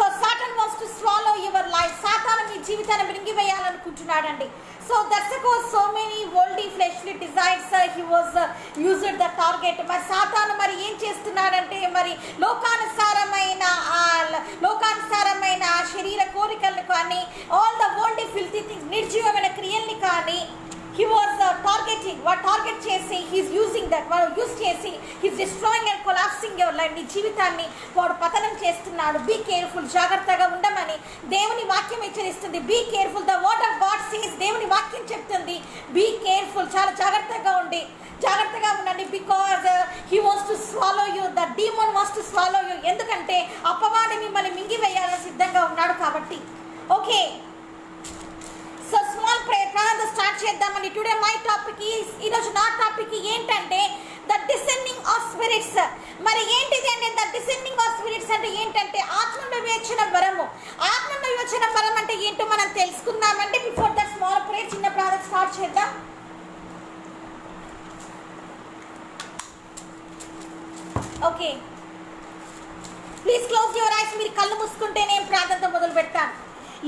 So Satan wants to swallow your life. సాతాను మీ జీవితాన్ని మింగివేయాలనుకుంటున్నాడండి. So that's because so many worldly fleshly desires he was used the target. మరి సాతాను మరి ఏం చేస్తున్నాడంటే మరి లోకానుసారమైన శరీర కోరికలను కానీ all the worldly filthy things నిర్జీవమైన క్రియల్ని కానీ he was targeting టార్గెట్ చేసి he's using that యూస్ చేసి he's destroying and collapsing your life. నీ జీవితాన్ని వాడు పతనం చేస్తున్నాడు. బీ కేర్ఫుల్, జాగ్రత్తగా ఉండమని దేవుని వాక్యం హెచ్చరిస్తుంది. Be careful, the word of God says, దేవుని వాక్యం చెప్తుంది బీ కేర్ఫుల్, చాలా జాగ్రత్తగా ఉండండి. Because he wants to swallow you, the demon wants to swallow you. ఎందుకంటే అపవాది మిమ్మల్ని మింగివేయాలని సిద్ధంగా ఉన్నాడు కాబట్టి. ఓకే, సో స్మాల్ ప్రేయర్ ప్రార్థన స్టార్ట్ చేద్దామండి. టుడే మై టాపిక్ ఈరోజు నా టాపిక్ ఏంటంటే ద డిసెండింగ్ ఆఫ్ స్పిరిట్స్. మరి ఏంటిది అంటే ద డిసెండింగ్ ఆఫ్ స్పిరిట్స్ అంటే ఏంటంటే ఆత్మ వివేచన వరము. ఆత్మ వివేచన వరం అంటే ఏంటో మనం తెలుసుకుందామండి. బిఫోర్ ద స్మాల్ ప్రేయర్ చిన్న ప్రార్థన స్టార్ట్ చేద్దాం. Okay, please close your eyes. మీరు కళ్ళు మూసుకుంటే నేను ప్రార్థనతో మొదలు పెడతాను.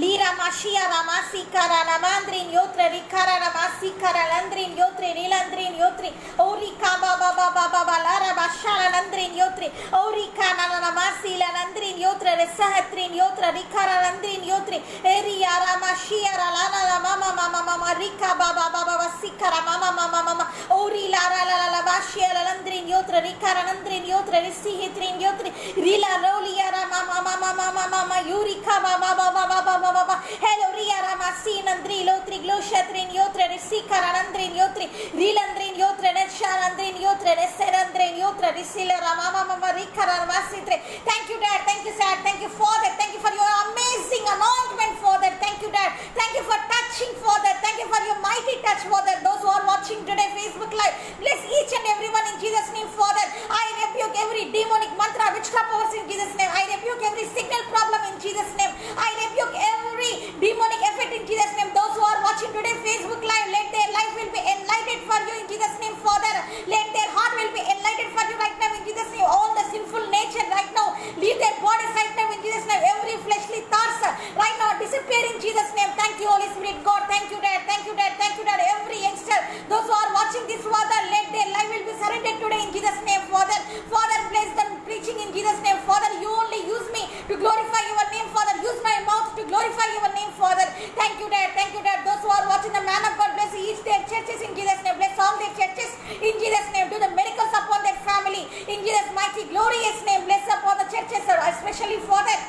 లీరా మాషియా రామా సీకారా నమాంద్రిన్ యోత్ర రికారా రమా సీకారా లంద్రిన్ యోత్రి నీలంద్రిన్ యోత్రి ఔరికా బాబా బాబా బాబా లారా బాషాల లంద్రిన్ యోత్రి ఔరికా ననమా సీల లంద్రిన్ యోత్ర రెసహత్రిన్ యోత్ర రికారా లంద్రిన్ యోత్రి ఏరియా రామా షియారా లానా మామా మామా మామా రికా బాబా బాబా సీకారా మామా మామా మామా ఔరి లారా లాలా బాషియాల లంద్రిన్ యోత్ర రికారా లంద్రిన్ యోత్ర రిసిహిత్రిన్ యోత్రి రీలా రౌలియా రామా మామా మామా మామా యూరికా బాబా బాబా బాబా బాబా హెలో రియా రామా సీనంద్రి లోత్రి గ్లోషత్రిన్ యోత్ర రిసికారా నంద్రిన్ యోత్రి రీలంద్రిన్ యోత్ర నెషానంద్రిన్ యోత్ర రెసెరంద్రిన్ యోత్ర రిసిల రామా మామా రికారా వాసిత్రి. Thank you dad, thank you sir, thank you father, thank you for your amazing anointment father. Thank you dad, thank you for touching father, thank you for your mighty touch father. Those who are watching today Facebook live, bless each and everyone in Jesus name father. I rebuke every demonic mantra, witchcraft powers in Jesus name. I rebuke every signal problem in Jesus name. I rebuke every demonic effect in Jesus name. Those who are watching today Facebook live, let their life will be enlightened for you in Jesus name father. Let their heart will be enlightened for you right now in Jesus name. All the sinful nature right now leave their bodies right now in Jesus name. Every fleshly thoughts right now disappear in Jesus name. Thank you Holy Spirit God, thank you dad, thank you dad, thank you dad. Every youngster, those who are watching this father, let their life will be surrendered today in Jesus name father. Father, bless them preaching in Jesus name father. You only use me to glorify your name father. Use my mouth to glorify your name father. Thank you dad, thank you dad. Those who are watching the man of God, bless each their churches in Jesus name. Bless all their churches in Jesus name. Do the miracles upon their family in Jesus mighty glorious name. Bless upon the churches especially father.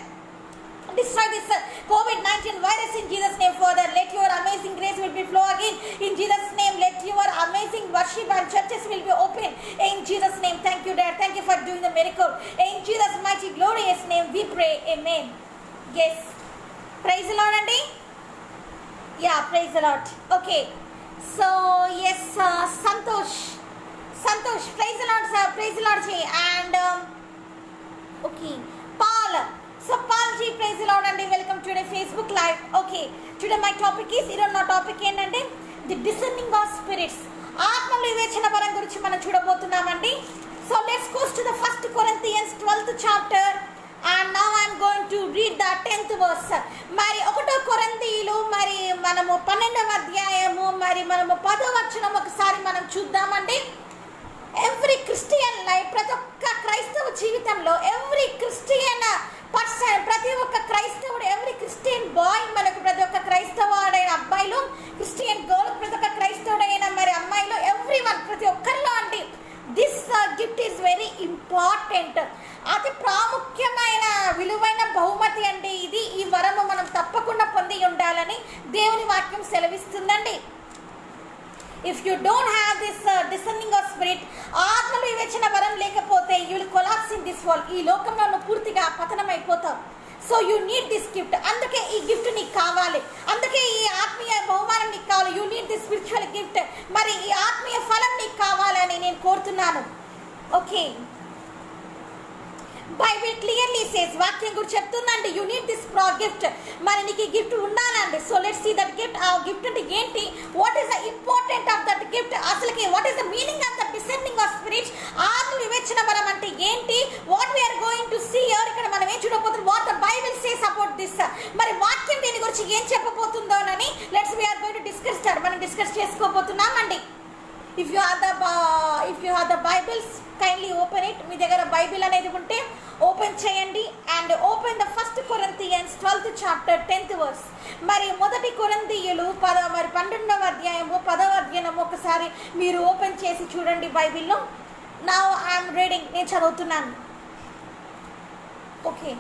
Destroy this COVID-19 virus in Jesus name father. Let your amazing grace will be flow again in Jesus name. Let your amazing worship and churches will be open in Jesus name. Thank you dad, thank you for doing the miracle in Jesus mighty glorious name we pray, amen. Yes, praise the Lord andi. Yeah, praise the Lord. Okay, so yes, Santosh, praise the Lord sir, praise the Lord ji. And okay, Paul. So Paul ji, praise the Lord and welcome to the Facebook live. Okay, today my topic is, ఈరోజు నా topic ఏంటంటే the descending of spirits. ఆత్మ వివేచన వరం గురించి మనం చూడబోతున్నామండి. So let's goes to the first Corinthians 12th chapter and now I am going to read the 10th verse. మరి 1 కొరింథీయులు మరి మనము 12వ అధ్యాయము మరి మనము 10వ వచనం ఒకసారి మనం చూద్దామండి. ఎవ్రీ క్రిస్టియన్ లైఫ్, ప్రతి ఒక్క క్రైస్తవ జీవితంలో ఎవ్రీ క్రిస్టియన్ పర్సన్, ప్రతి ఒక్క క్రైస్తవుడు, ఎవ్రీ క్రిస్టియన్ బాయ్, మనకు ప్రతి ఒక్క క్రైస్తవుడైన అబ్బాయిలు, క్రిస్టియన్ గర్ల్, ప్రతి ఒక్క క్రైస్తవుడైన మరి అమ్మాయిలు, ఎవ్రీ వన్, ప్రతి ఒక్కరిలో అండి this gift is very important. అతి ప్రాముఖ్యమైన విలువైన బహుమతి అండి ఇది. ఈ వరము మనం తప్పకుండా పొంది ఉండాలని దేవుని వాక్యం సెలవిస్తుందండి. If you don't have this discerning of spirit, ఆత్మ వివేచన వరం లేకపోతే you will collapse in this world. ఈ లోకంలో నువ్వు పూర్తిగా పతనం అయిపోతావు. So you need this gift. అందుకే ఈ గిఫ్ట్ నీకు కావాలి, అందుకే ఈ ఆత్మీయ బహుమానం నీకు కావాలి. You need this spiritual gift. మరి ఈ ఆత్మీయ ఫలం నీకు కావాలని నేను కోరుతున్నాను. ఓకే, బైబిల్ క్లియర్లీ సేస్, వాక్యం కూడా చెప్తుందండి యూ నీడ్ దిస్ గిఫ్ట్. మరి నీకు ఈ గిఫ్ట్ ఉండాలండి. So let's see that gift. ఆ గిఫ్ట్ అంటే ఏంటి? What is the important of that gift? అసలుకి what is the meaning of the descending of spirit? ఆత్మ వివేచన వరం అంటే ఏంటి? What we are going to see here. ఇక్కడ మనం ఏం చూడబోతున్నాం? వాట్ ద బైబిల్ సేస్ మరి వాక్యం దీని గురించి ఏం చెప్పబోతుందోనని we are going to discuss that. మనం డిస్కస్ చేసుకోబోతున్నామండి. If you have the Bibles, kindly open it. మీ దగ్గర బైబిల్ అనేది ఉంటే ఓపెన్ చేయండి and open the 1 Corinthians 12th chapter 10th verse. మరి మొదటి కొరింథీయులు 12వ అధ్యాయము 10వ అధ్యాయం ఒకసారి మీరు ఓపెన్ చేసి చూడండి బైబిల్లో. Now I am reading. నేను చదువుతున్నాను. Okay.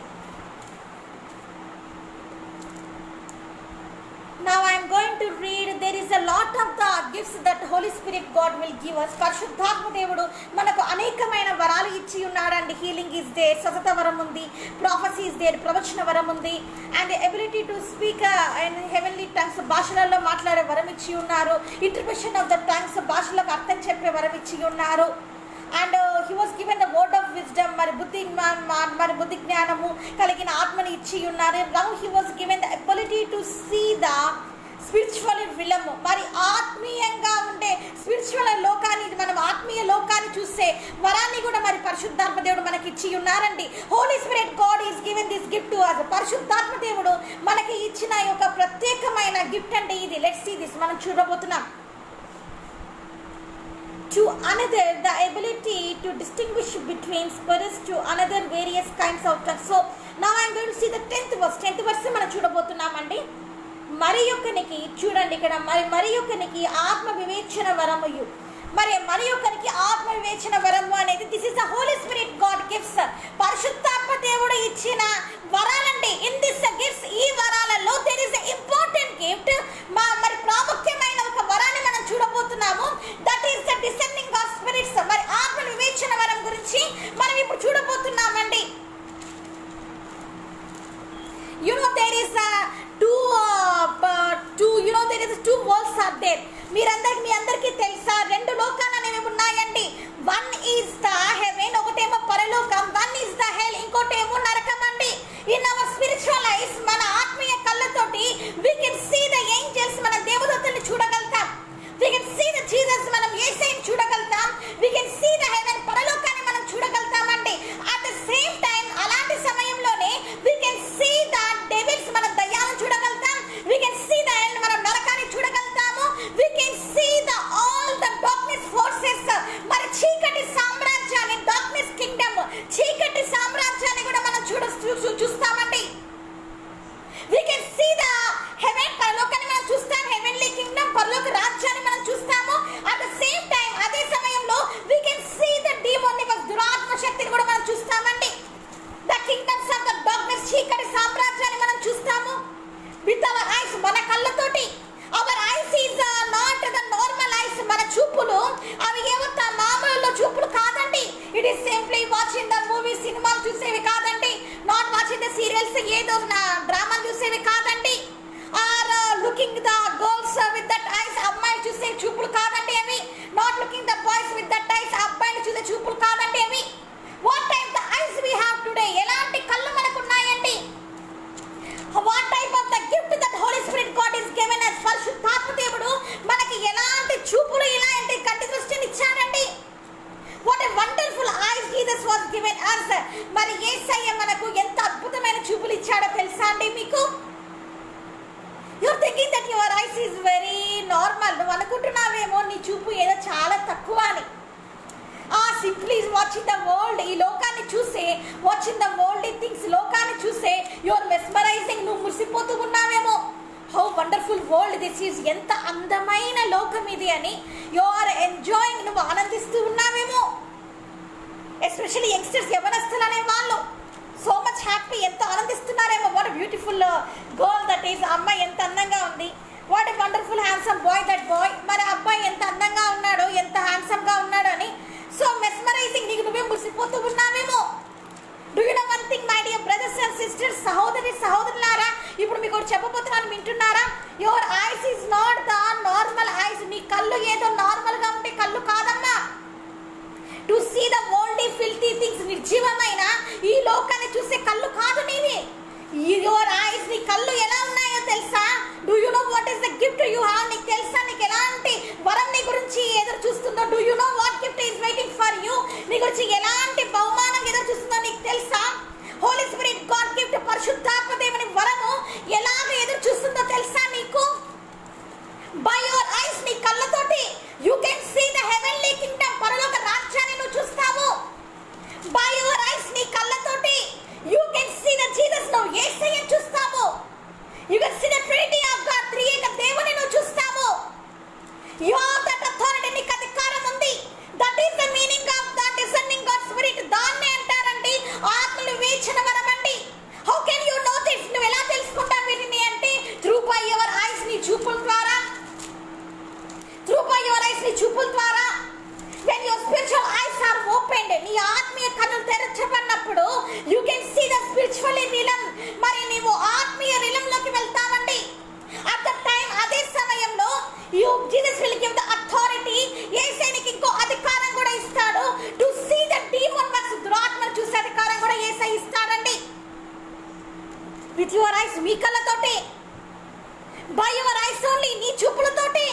Now I am going to read. There is a lot of the gifts that Holy Spirit God will give us. పరిశుద్ధాత్మ దేవుడు మనకు అనేకమైన వరాలు ఇచ్చి ఉన్నాడండి. హీలింగ్ ఇస్ దేర్, స్వస్థత వరం ఉంది, ప్రాఫెసీ ఇస్ దేర్, ప్రవచన వరం ఉంది, and ability to speak in heavenly tongues, భాషలలో మాట్లాడే వరం ఇచ్చి ఉన్నారు. ఇంటర్ప్రిషన్ ఆఫ్ ద టంగ్స్, భాషలకు అర్థం చెప్పే వరం ఇచ్చి ఉన్నారు. And he was given the word of wisdom, మరి బుద్ధి జ్ఞానము కలిగిన ఆత్మని ఇచ్చి ఉన్నారు. Now he was given the ability to see the spiritual realm, మరి ఆత్మీయంగా ఉండే స్పిరిచువల్ లోకాన్ని, మనం ఆత్మీయ లోకాన్ని చూసే వరాన్ని కూడా మరి పరిశుద్ధాత్మ దేవుడు మనకి ఇచ్చి ఉన్నారండి. Holy spirit God is given this gift to us. పరిశుద్ధాత్మ దేవుడు మనకి ఇచ్చిన ఒక ప్రత్యేకమైన గిఫ్ట్ అంటే ఇది. Let's see this. మనం చూడబోతున్నాం. To another the ability to distinguish between spirits, to another various kinds of tongues. So now I am going to see the 10th verse మనం చూడబోతున్నామండి. మరి యొక్కనికి చూడండి ఇక్కడ, మరి యొక్కనికి ఆత్మ వివేచన వరముయు, మరి యొక్కనికి ఆత్మ వివేచన వరము అనేది this is the Holi spirit God gifts. పరిశుద్ధాత్మ దేవుడు ఇచ్చిన వరాలండి. ఇన్ దిస్ గిఫ్ట్స్, ఈ వరాలలో there is a important gift, మరి ప్రాముఖ్యమైన ఒక వరాన్ని మనం చూడబోతున్నాము. That is the descending of spirits. మరి ఆత్మ వివేచన వరం గురించి మనం ఇప్పుడు చూడబోతున్నామండి. You know there is two worlds are there. మీ అందరికీ తెలుసా, రెండు లోకాలు అనేవి ఉన్నాయండి. వన్ ఈజ్ ద హెవెన్, ఒకటేమో పరలోకం. వన్ ఈజ్ ద హెల్, ఇంకోటేమో నరకం అండి. ఇన్ అవర్ స్పిరిచువల్ ఐస్, మన ఆత్మీయ కళ్ళతోటి we can see the angels, మన దేవదూతల్ని చూడగలుగుతాం. We can see the Jesus, మనం యేసయ్యని చూడగలుగుతాం. We can see the heaven, పరలోకాన్ని మనం చూడగలుగుతామండి. At the same time, అలాంటి సమయంలోనే we can see the devils, మన దయ్యాలను చూడగలుగుతాం. We can see the hell, మనం నరకాన్ని చూడగలుగుతాము. We can see the all the darkness forces, మరి చీకటి సామ్రాజ్యాన్ని, darkness kingdom, చీకటి సామ్రాజ్యాన్ని కూడా మనం చూస్తామండి. We can see the heaven, పరలోకాన్ని మనం చూస్తాం. heavenly kingdom, పరలోక రాజ్యాన్ని మనం చూస్తాము. at the same time, అదే సమయంలో we can see the demonic, దురాత్మ శక్తిని కూడా మనం చూస్తామండి. the kingdoms of the darkness, చీకటి సామ్రాజ్యాన్ని మనం చూస్తాము. with our eyes, మన కళ్ళతోటి. our eyes is not the normal eyes. మన చూపులు అవి ఏమో మామూలు చూపులు కాదండి. it is simply watching the movies, సినిమాలు చూసేవి కాదండి. not watching the serials, ఏదో డ్రామాలు చూసేవి కాదండి. or looking the girls with that eyes, అమ్మాయిలు చూసే చూపులు కాదండి అవి. not looking the boys with that eyes, అబ్బాయిలు చూసే చూపులు కాదండి అవి. what type the eyes we have today, ఎలాంటి కళ్ళు మనకు ఉన్నాయండి. what type of the gift that Holy Spirit God is given us. పరిశుద్ధాత్మ దేవుడు మనకి ఎలాంటి చూపులు, ఇలాంటి కంటి దృష్టిని ఇచ్చాడండి. what a wonderful eyes Jesus was given us. మరి యేసయ్య మనకు ఎంత అద్భుతమైన చూపులు ఇచ్చాడో తెలుసా అండి మీకు? you're thinking that your eyes is very normal. నువ్వు అనుకుంటున్నావేమో నీ చూపు ఏదో చాలా తక్కువ అని. simply watching the world, ఈ లోకాన్ని చూసే, watching the worldly things, లోకాన్ని చూసే you're mesmerizing, నువ్వు మురిసిపోతూ ఉన్నావేమో. how wonderful world this is, ఎంత అందమైన లోకం ఇది అని you are enjoying, నువ్వు ఆనందిస్తూ ఉన్నావేమో. ఎస్పెషల్లీ యంగ్స్టర్స్, యవనస్తులు అనే వాళ్ళు సో మచ్ హ్యాపీ, ఎంత ఆనందిస్తున్నారేమో. What beautiful girl that is, అమ్మాయి ఎంత అందంగా ఉంది. What a wonderful handsome boy that boy, మరి అబ్బాయి ఎంత అందంగా ఉన్నాడో, ఎంత హ్యాండ్సమ్గా ఉన్నాడో అని సో మెస్మరైజింగ్, నీకు నువ్వే మురిసిపోతూ ఉన్నావేమో. Do you know one thing my dear brothers and sisters, సహోదరులారా, ఇప్పుడు మీకు చెప్పబోతున్నాను, వింటున్నారా? Your eyes is not the normal eyes. నీ కళ్ళు ఏదో నార్మల్గా ఉంటే కళ్ళు కాదమ్మా. To see the worldly filthy things, నిర్జీవమైన ఈ లోకాన్ని చూసే కళ్ళు కాదు నీవి. యువర్ ఐస్, నీ కళ్ళు ఎలా ఉన్నాయో తెలుసా? Do you know what is the gift you have? నీకు తెలుసా నీకు ఎలాంటి వరం నీ గురించి ఎదురు చూస్తుందో? Do you know what gift is waiting for you? నీ గురించి ఎలాంటి బహుమానం ఎదురు చూస్తుందో నీకు తెలుసా? హోలీ స్పిరిట్ గాడ్ గిఫ్ట్, పరిశుద్ధాత్మ దేవుని వరము చూపులతోటి, బై యువర్ ఐస్ ఓన్లీ, నీ చూపులతోటి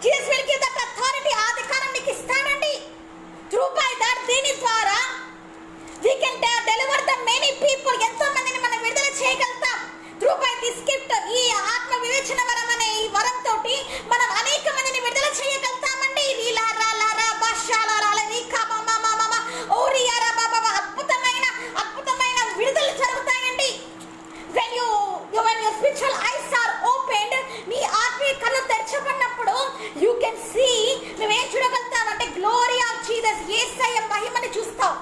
Jesus will give that authority, ఆ అధికారం నీకు ఇస్తాడండి. త్రూ బై దట్, దీని ద్వారా we can deliver the many people, ఎంతో మందిని మనం విడుదల చేయగలుగుతాం. త్రూ బై దిస్ గిఫ్ట్, ఈ ఆత్మ వివేచన వరం అనే ఈ వరం తోటి మనం అనేక మందిని విడుదల చేయగలుగుతామండి. అద్భుతమైన విడుదల జరుగుతాయండి. when your spiritual eyes are opened, నీ ఆత్మీయ కళ్ళు తెరచబడినప్పుడు you can see, నువ్వేం చూడగలుగుతావంటే గ్లోరీ ఆఫ్ జీసస్, యేసయ్య మహిమని చూస్తావు.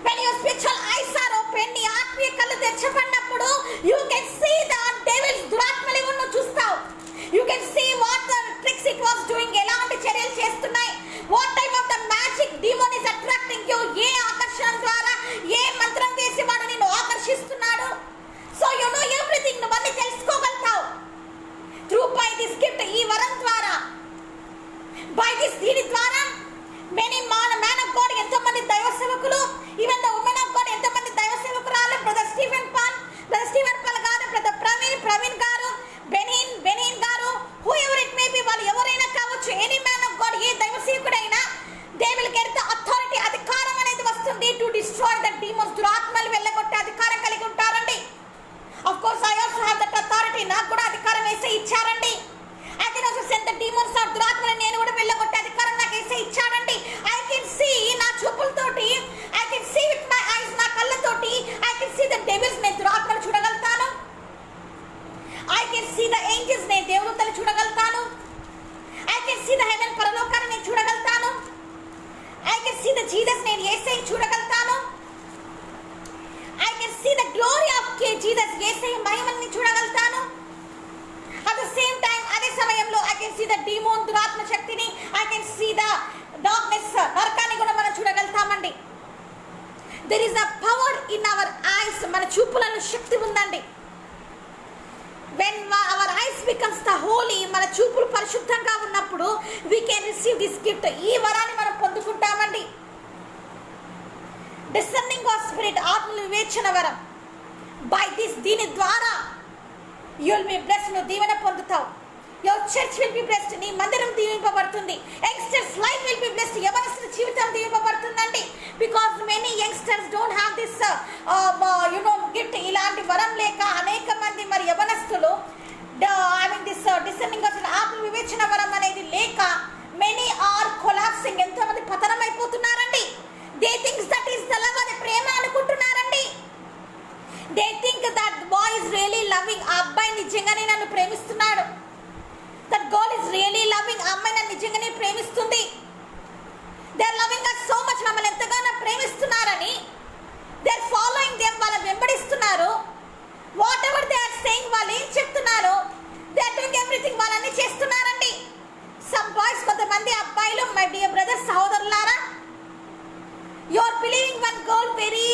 when your spiritual eyes are open, నీ ఆత్మీయ కళ్ళు తెరచబడినప్పుడు you can see the devil's దురాత్మలు నువ్వు చూస్తావు. you can see what the tricks it was doing, ఎలాంటి చర్యలు చేస్తున్నాయి, what type of the magic demon is attracting you, ఏ ఆకర్షణ ద్వారా, ఏ మంత్రం చేసి వాడు నిన్ను ఆకర్షిస్తున్నాడు. so you know everything, నువ్వన్నీ తెలుసుకోగలుగుతావు. through by this gift, ఈ వరం ద్వారా, by this, దీని ద్వారా many man of God, ఎంతో మంది దైవ సేవకులు, even the women of God ఎంతో మంది దైవ సేవకురాలు, బ్రదర్ స్టీఫెన్ పాల్ గారు, బ్రదర్ ప్రవీణ్ గారు, బెనీన్ గారు, who ever it may be, వాళ్ళు ఎవరైనా కావచ్చు, ఎనీ మ్యాన్ ఆఫ్ గాడ్, ఏ దైవ సేవకుడైనా, they will get the authority, అధికారం అనేది వస్తుంది టు డిస్ట్రాయ్ ద డీమన్స్, దురాత్మలు వెళ్ళగొట్టే అధికారం కలిగి ఉంటారండి. Of course I also have that authority, నాకు కూడా అధికారం వేసి ఇచ్చారండి. I can also send the demons or దురాత్మలను నేను కూడా వెళ్ళగొట్టే అధికారం నాకు వేసి ఇచ్చాడండి. I can see, నా చూపులతోటి, I can see with my eyes, నా కళ్ళతోటి I can see the devils, నేను దురాత్మలు చూడగలుగుతాను. I can see the angels, నేను దేవదూతలు చూడగలుగుతాను. I can see the heaven, పరలోకాన్ని నేను చూడగలుగుతాను. I can see the Jesus, నేను యేసయ్య చూడగలుగుతాను. I can see the glory of Jesus, Yesayya మహిమని చూడగలుగుతాను. At the same time, అదే సమయంలో I can see the demon, దురాత్మ శక్తిని, I can see the darkness, నరకాన్ని కూడా మనం చూడగలుగుతామండి. There is a power in our eyes, మన చూపులలో శక్తి ఉందండి. when our eyes becomes the holy, మన చూపులు పరిశుద్ధంగా ఉన్నప్పుడు we can receive this gift, ఈ వరాన్ని మనం పొందుకుంటామండి. discerning of spirit, ఆత్మల వివేచన వరం, by this, దీని ద్వారా you will be blessed, నువ్వు దీవెన పొందుతావు. your church will be blessed, నీ మందిరం దీవింపబడుతుంది. youngsters life will be blessed, యవనస్తుల జీవితం దీవింపబడుతుందండి. because many youngsters don't have this gift, ఇలాంటి వరం లేక అనేక మంది మరి యవనస్తులు this discerning of ఆత్మ వివేచన వరం అనేది లేక many are collapsing, ఎంతో మంది పతనం అయిపోతున్నారండి. they think that is the love, అది ప్రేమ అనుకుంటున్నారండి. they think that boy is really loving, ఆ అబ్బాయి నిజంగానే నన్ను ప్రేమిస్తున్నాడు. that girl is really loving, ఆ అమ్మాయి నన్ను నిజంగానే ప్రేమిస్తుంది. they are loving us so much, మమ్మల్ని ఎంతగానో ప్రేమిస్తున్నారని they are following them, వాళ్ళ వెంబడిస్తున్నారు. whatever they are saying, వాళ్ళు ఏం చెప్తున్నారు, they are doing everything, వాళ్ళన్నీ చేస్తున్నారండి. some boys, కొంతమంది అబ్బాయిలు, my dear brothers, సహోదరులారా, you are believing one girl very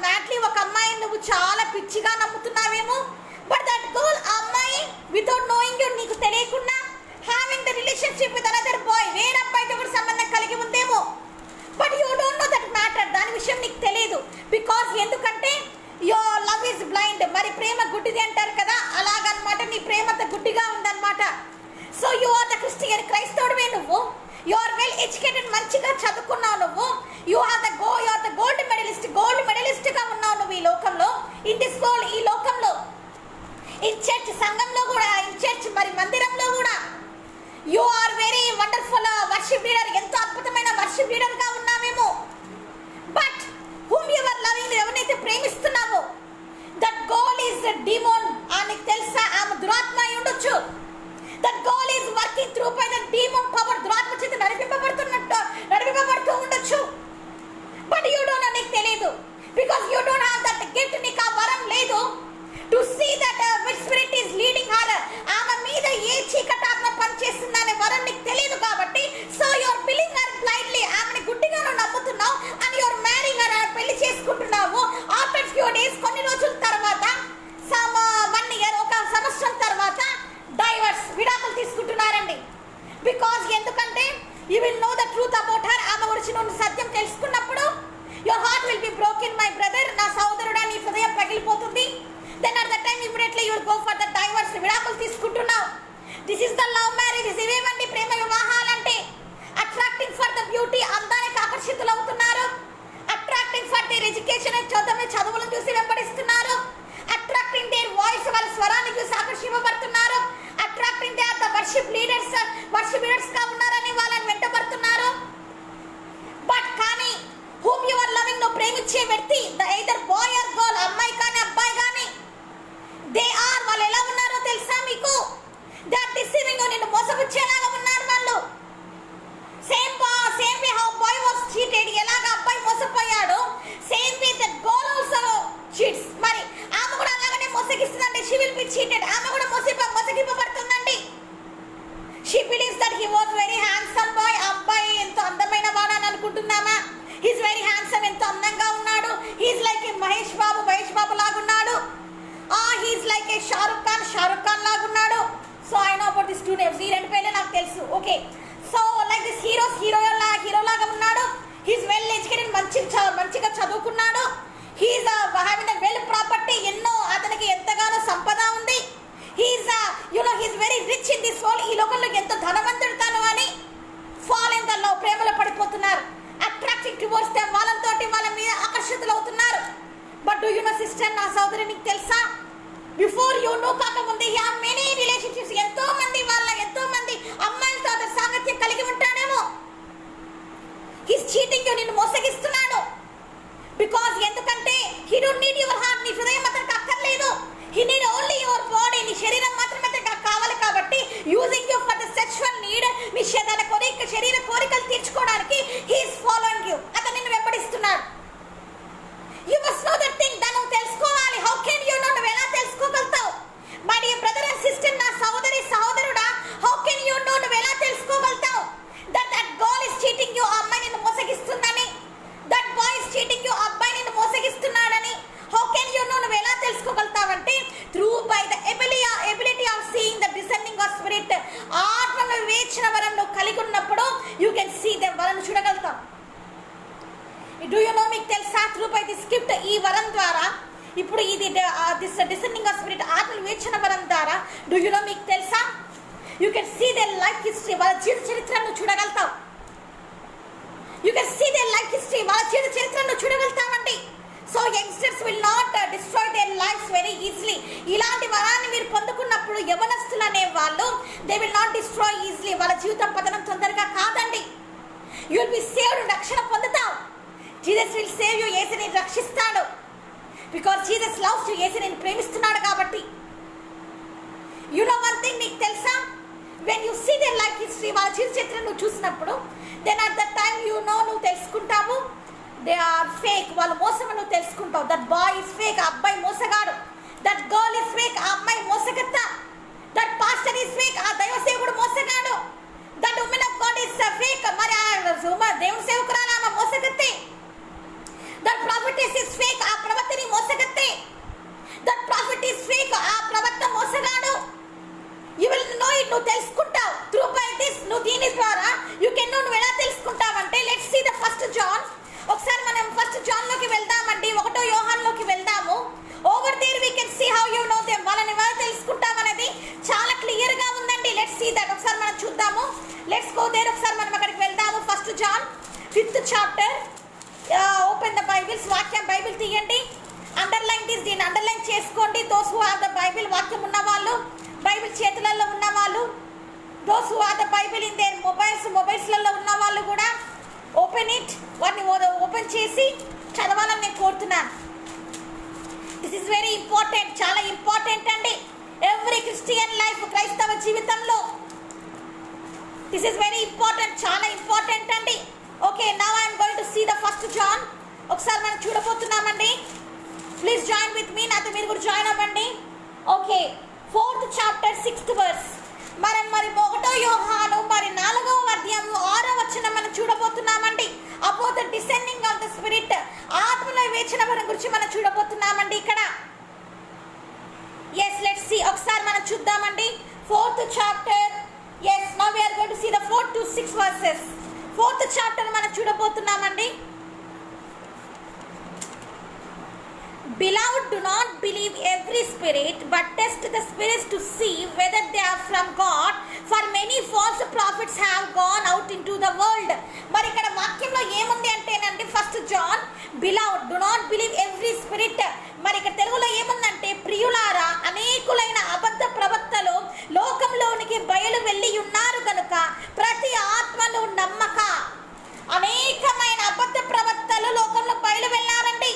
madly, ఒక అమ్మాయి నువ్వు చాలా పిచ్చిగా నమ్ముతున్నావేమో, but that girl, అమ్మాయి without knowing you, నీకు తెలియకుండా having the relationship with another boy, వేరే అబ్బాయితో కూడా సంబంధం కలిగి ఉందేమో, but you don't know that matter, దాని విషయం నీకు తెలియదు. because ఎందుకంటే your love is blind, మరి ప్రేమ గుడ్డిది అంటారు కదా, అలాగనమాట, నీ ప్రేమ అంత గుడ్డిగా ఉందన్నమాట. so you are the Christian, క్రైస్తవుడివే నువ్వు, you are well educated, మంచిగా చదువుకున్నావు నువ్వు, you are the gold medalist గా ఉన్నావు నువ్వు ఈ లోకంలో, in this world, ఈ లోకంలో, in church, సంఘంలో కూడా, in church, మరి మందిరంలో కూడా, you are very wonderful worship leader, ఎంతో అద్భుతమైన వర్షిప్ లీడర్ గా ఉన్నావేమో, but whom you are loving, ఎవరినైతే ప్రేమిస్తున్నావో, that goal is a demon, నీకు తెలుసా, ఆమె దురాత్మ అయి ఉండొచ్చు. that goal is working through by the demon power, దురాత్మ చేత నడిపింపబడుతూ ఉండొచ్చు. but you don't know, నీకు తెలియదు, because you don't have that gift, నీకు ఆ వరం లేదు to see that which spirit is leading her, ఆమె మీద ఏ చీకటాత్మ పనిచేస్తుందనే వరం నీకు తెలియదు కాబట్టి, so you are believing her blindly, ఆమెని గుడ్డిగా నువ్వు నమ్ముతున్నావు, and you are marrying her, పెళ్లి చేసుకుంటున్నావు. after few days, కొన్ని రోజుల తర్వాత, some 1 year, ఒక సంవత్సరం తర్వాత డైవర్స్, విడాకులు తీసుకుంటున్నారండి. because ఎందుకంటే you will know the truth about her, ఆమె గురించి నువ్వు సత్యం తెలుసుకున్నప్పుడు your heart will be broken, my brother, నా సోదరుడా, నీ హృదయం పగిలిపోతుంది. then at that time you only you go for the divorce, విడాకులు తీసుకుంటున్నావు. This is the love marriages. ఇవేమండి ప్రేమ వివాహాలంటే? అట్రాక్టింగ్ ఫర్ ద బ్యూటీ, అందానికి ఆకర్షితులు అవుతున్నారు. అట్రాక్టింగ్ ఫర్ దేర్ ఎడ్యుకేషన్, చదువులను చూసి వెంబడిస్తున్నారు. అట్రాక్టింగ్ దేర్ వాయిస్, వాళ్ళ స్వరాన్ని చూసి ఆకర్షింపబడుతున్నారు. Attracting their the worship leaders గా ఉన్నారని వాళ్ళని వెంటబడుతున్నారు. బట్ కానీ whom you are loving, నువ్వు ప్రేమించే వ్యక్తి, either boy or girl, అమ్మాయి కానీ అబ్బాయి కానీ, వాళ్ళు ఎలా ఉన్నారో తెలుసా మీకు? దే ఆర్ డిసీవింగ్, నిన్ను మోసపుచ్చేలాగా ఉన్నారు వాళ్ళు. Same way how boy was cheated, ఎలాగ అబ్బాయి మోసపోయాడు, same way the girl also cheats. మరి ఆమె కూడా అలాగనే మోసగిస్తుందండి. She will be cheated. ఆమె కూడా మోసగింపబడుతుందండి. She believes that he was very handsome boy. అబ్బాయి ఎంతో అందమైన వాడు అని అనుకుంటున్నామా? హీస్ వెరీ హ్యాండ్సమ్, ఎంతో అందంగా ఉన్నాడు. He's like a Mahesh Babu లాగున్నాడు. He's like a Shahrukh Khan లాగున్నాడు. So I know about this two names. ఈ రెండు పేర్లే నాకు తెలుసు. Okay, so like this hero లాగా ఉన్నాడు. హీస్ వెల్ ఎడ్యుకేటెడ్, మంచిగా చదువుకున్నాడు. He's having a well property, అతనికి ఎంతగానో సంపద ఉంది. He's very rich in this world. ఈ లోకంలో ఎంతో ధనవంతుడు తాను అని ఫాల్ ఇన్ ద లవ్, ప్రేమలో పడిపోతున్నారు. అట్రాక్టింగ్ టువర్డ్స్ దెమ్, వాళ్ళ మీద ఆకర్షితులు అవుతున్నారు. But do you no sister, నా సోదరి, నీకు తెలుసా? బిఫోర్ యూ నో కాకముందే యా మెనీ రిలేషన్షిప్స్, ఎంతో మంది అమ్మాయిలతో అతను సాంగత్యం కలిగి ఉంటాడేమో. హీస్ చీటింగ్ యూ, నిన్ను మోసగిస్తున్నాడు. బికాజ్ ఎందుకంటే he don't need your heart, నీ హృదయం అతనికి అక్కర్లేదు. He need only your body, నీ శరీరం మాత్రమే అతనికి కావాలి. కాబట్టి using you for the sexual need, మీ శరీర కోరికలు తీర్చుకోవడానికి హీస్ ఫాలోయింగ్ యూ, అతను నిన్ను వెంబడిస్తున్నాడు. You must know that thing, దాన్ని నువ్వు తెలుసుకోవాలి. హౌ కెన్ యూ నో, నువ్వు ఎలా తెలుసుకోగలుగుతావు? My dear brother and sister, నా సహోదరుడా, హౌ కెన్ యూ నో, నువ్వు ఎలా తెలుసుకోగలుగుతావు? That girl is cheating you, ఆ అమ్మాయి నిన్ను మోసగిస్తుందని. That boy is cheating you, ఆ అబ్బాయి నిన్ను మోసగిస్తున్నాడని. హౌ కెన్ యూ నో, నువ్వు ఎలా తెలుసుకోగలుగుతావంటే by the ability of seeing the descending of spirit. ఆత్మను వివేచన వరం నువ్వు కలిగి ఉన్నప్పుడు యూ కెన్ సీ దెమ్, వాళ్ళని చూడగలుగుతాం. డూ యూ నో, మీకు తెలుసా? త్రూ బై ది స్క్రిప్ట్, ఈ వరం ద్వారా, ఇప్పుడు ఇది డిసెండింగ్ ఆఫ్ స్పిరిట్, ఆత్మ వివేచన వరం ద్వారా, డూ యూ నో, మీకు తెలుసా? You can see their life history, వాళ్ళ జీవిత చరిత్రను చూడగలుగుతావు. You can see their life history, వాళ్ళ జీవిత చరిత్రను చూడగలుగుతామండి. So youngsters will not destroy their lives very easily. ఇలాంటి వరాన్ని మీరు పొందుకున్నప్పుడు యవనస్తులు అనే వాళ్ళు they will not destroy easily. వాళ్ళ జీవితం పతనం తొందరగా కాదండి. యూ విల్ బి సేవ్డ్, రక్షణ పొందుతావు. జీసస్ విల్ సేవ్ యూ, యేసు నిన్ను రక్షిస్తాడు. బికాజ్ జీసస్ లవ్స్ యూ, యేసు నిన్ను ప్రేమిస్తున్నాడు కాబట్టి. యు నో వన్ థింగ్, నీకు తెలుసా? When you see their life history, వాళ్ళ జీవిత చరిత్ర నువ్వు చూసినప్పుడు, then at that time you know, నువ్వు తెలుసుకుంటావు దే ఆర్ ఫేక్, వాళ్ళ మోసము నువ్వు తెలుసుకుంటావు. దట్ బాయ్ ఇస్ ఫేక్, ఆ అబ్బాయి మోసగాడు. దట్ గర్ల్ ఇస్ ఫేక్, ఆ అమ్మాయి మోసగత్త. దట్ పాస్టర్ ఇస్ ఫేక్, ఆ దైవ సేవకుడు మోసగాడు. That women of God is fake, మరి దేవుని సేవకురాలు ఆమె మోసగత్తే. దట్ ప్రాఫిటెస్ ఇస్ ఫేక్, ఆ ప్రవక్తని మోసగత్తే. దట్ ప్రాఫిట్ ఇస్ ఫేక్, ఆ ప్రవక్త మోసగాడు. యూ విల్ నో ఇట్, నువ్వు తెలుసుకుంటావు. త్రూ బై దిస్, నువ్వు దీని ద్వారా యూ కెన్ నో. నువ్వు ఎలా తెలుసుకుంటావంటే, let's see the first John. ఒకసారి మనం ఫస్ట్ జాన్ లోకి వెళ్దామండి, 1వ యోహానులోకి వెళ్దాము. Over there we can see how you know them, వాళ్ళని ఎలా తెలుసుకుంటామనేది చాలా క్లియర్ గా ఉందండి. లెట్స్ సీ దట్, ఒకసారి మనం చూద్దాము. లెట్స్ గో దేర్, ఒకసారి మనం అక్కడికి వెళ్దాము. First John 5th chapter. Open the Bibles, వాక్యం బైబిల్ తీయండి. అండర్లైన్ దీన్ని అండర్లైన్ చేసుకోండి. Those who have the Bible, వాక్యం ఉన్నవాళ్ళు, బైబిల్ చేతులలో ఉన్నవాళ్ళు, those who have the Bible in their మొబైల్స్లలో ఉన్న వాళ్ళు కూడా ఓపెన్ ఇట్, వాటిని ఓపెన్ చేసి చదవాలని నేను కోరుతున్నాను. దిస్ ఇస్ వెరీ ఇంపార్టెంట్, చాలా ఇంపార్టెంట్ అండి. ఎవ్రీ క్రిస్టియన్ లైఫ్, క్రైస్తవ జీవితంలో దిస్ ఇస్ వెరీ ఇంపార్టెంట్, చాలా ఇంపార్టెంట్ అండి. Okay, now I'm going to see the first John. ఒకసారి మనం చూడబోతున్నామండి. ప్లీజ్ జాయిన్ విత్ మీ, నాతో మీరు కూడా జాయిన్ అవ్వండి. Okay, 4th chapter 6th verse. మరి 1వ యోహాను 4వ అధ్యాయం 6వ వచనం మనం చూడబోతున్నామండి. About the descending of the spirit, ఆత్మలో వివేచన వరం గురించి మనం చూడబోతున్నామండి ఇక్కడ. ఎస్, లెట్స్ సీ, ఒకసారి మనం చూద్దామండి. 4th chapter. Yes, now we are going to see the 4 to 6 verses. 4th chapter మనం చూడబోతున్నామండి. Beloved, do not believe every spirit, but test the spirits to see whether they are from God. For many false prophets have gone out into the world. మరి ఇక్కడ వాక్యంలో ఏముంది అంటేనండి, first John beloved do not believe every spirit. మరి ఇక్కడ తెలుగులో ఏముందంటే, ప్రియులారా అనేకులైన అబద్ధ ప్రవక్తలు లోకంలోనికి బయలు వెళ్ళి ఉన్నారు కనుక ప్రతి ఆత్మను నమ్మక. అనేకమైన అబద్ధ ప్రవక్తలు లోకంలో బయలు వెళ్ళారండి.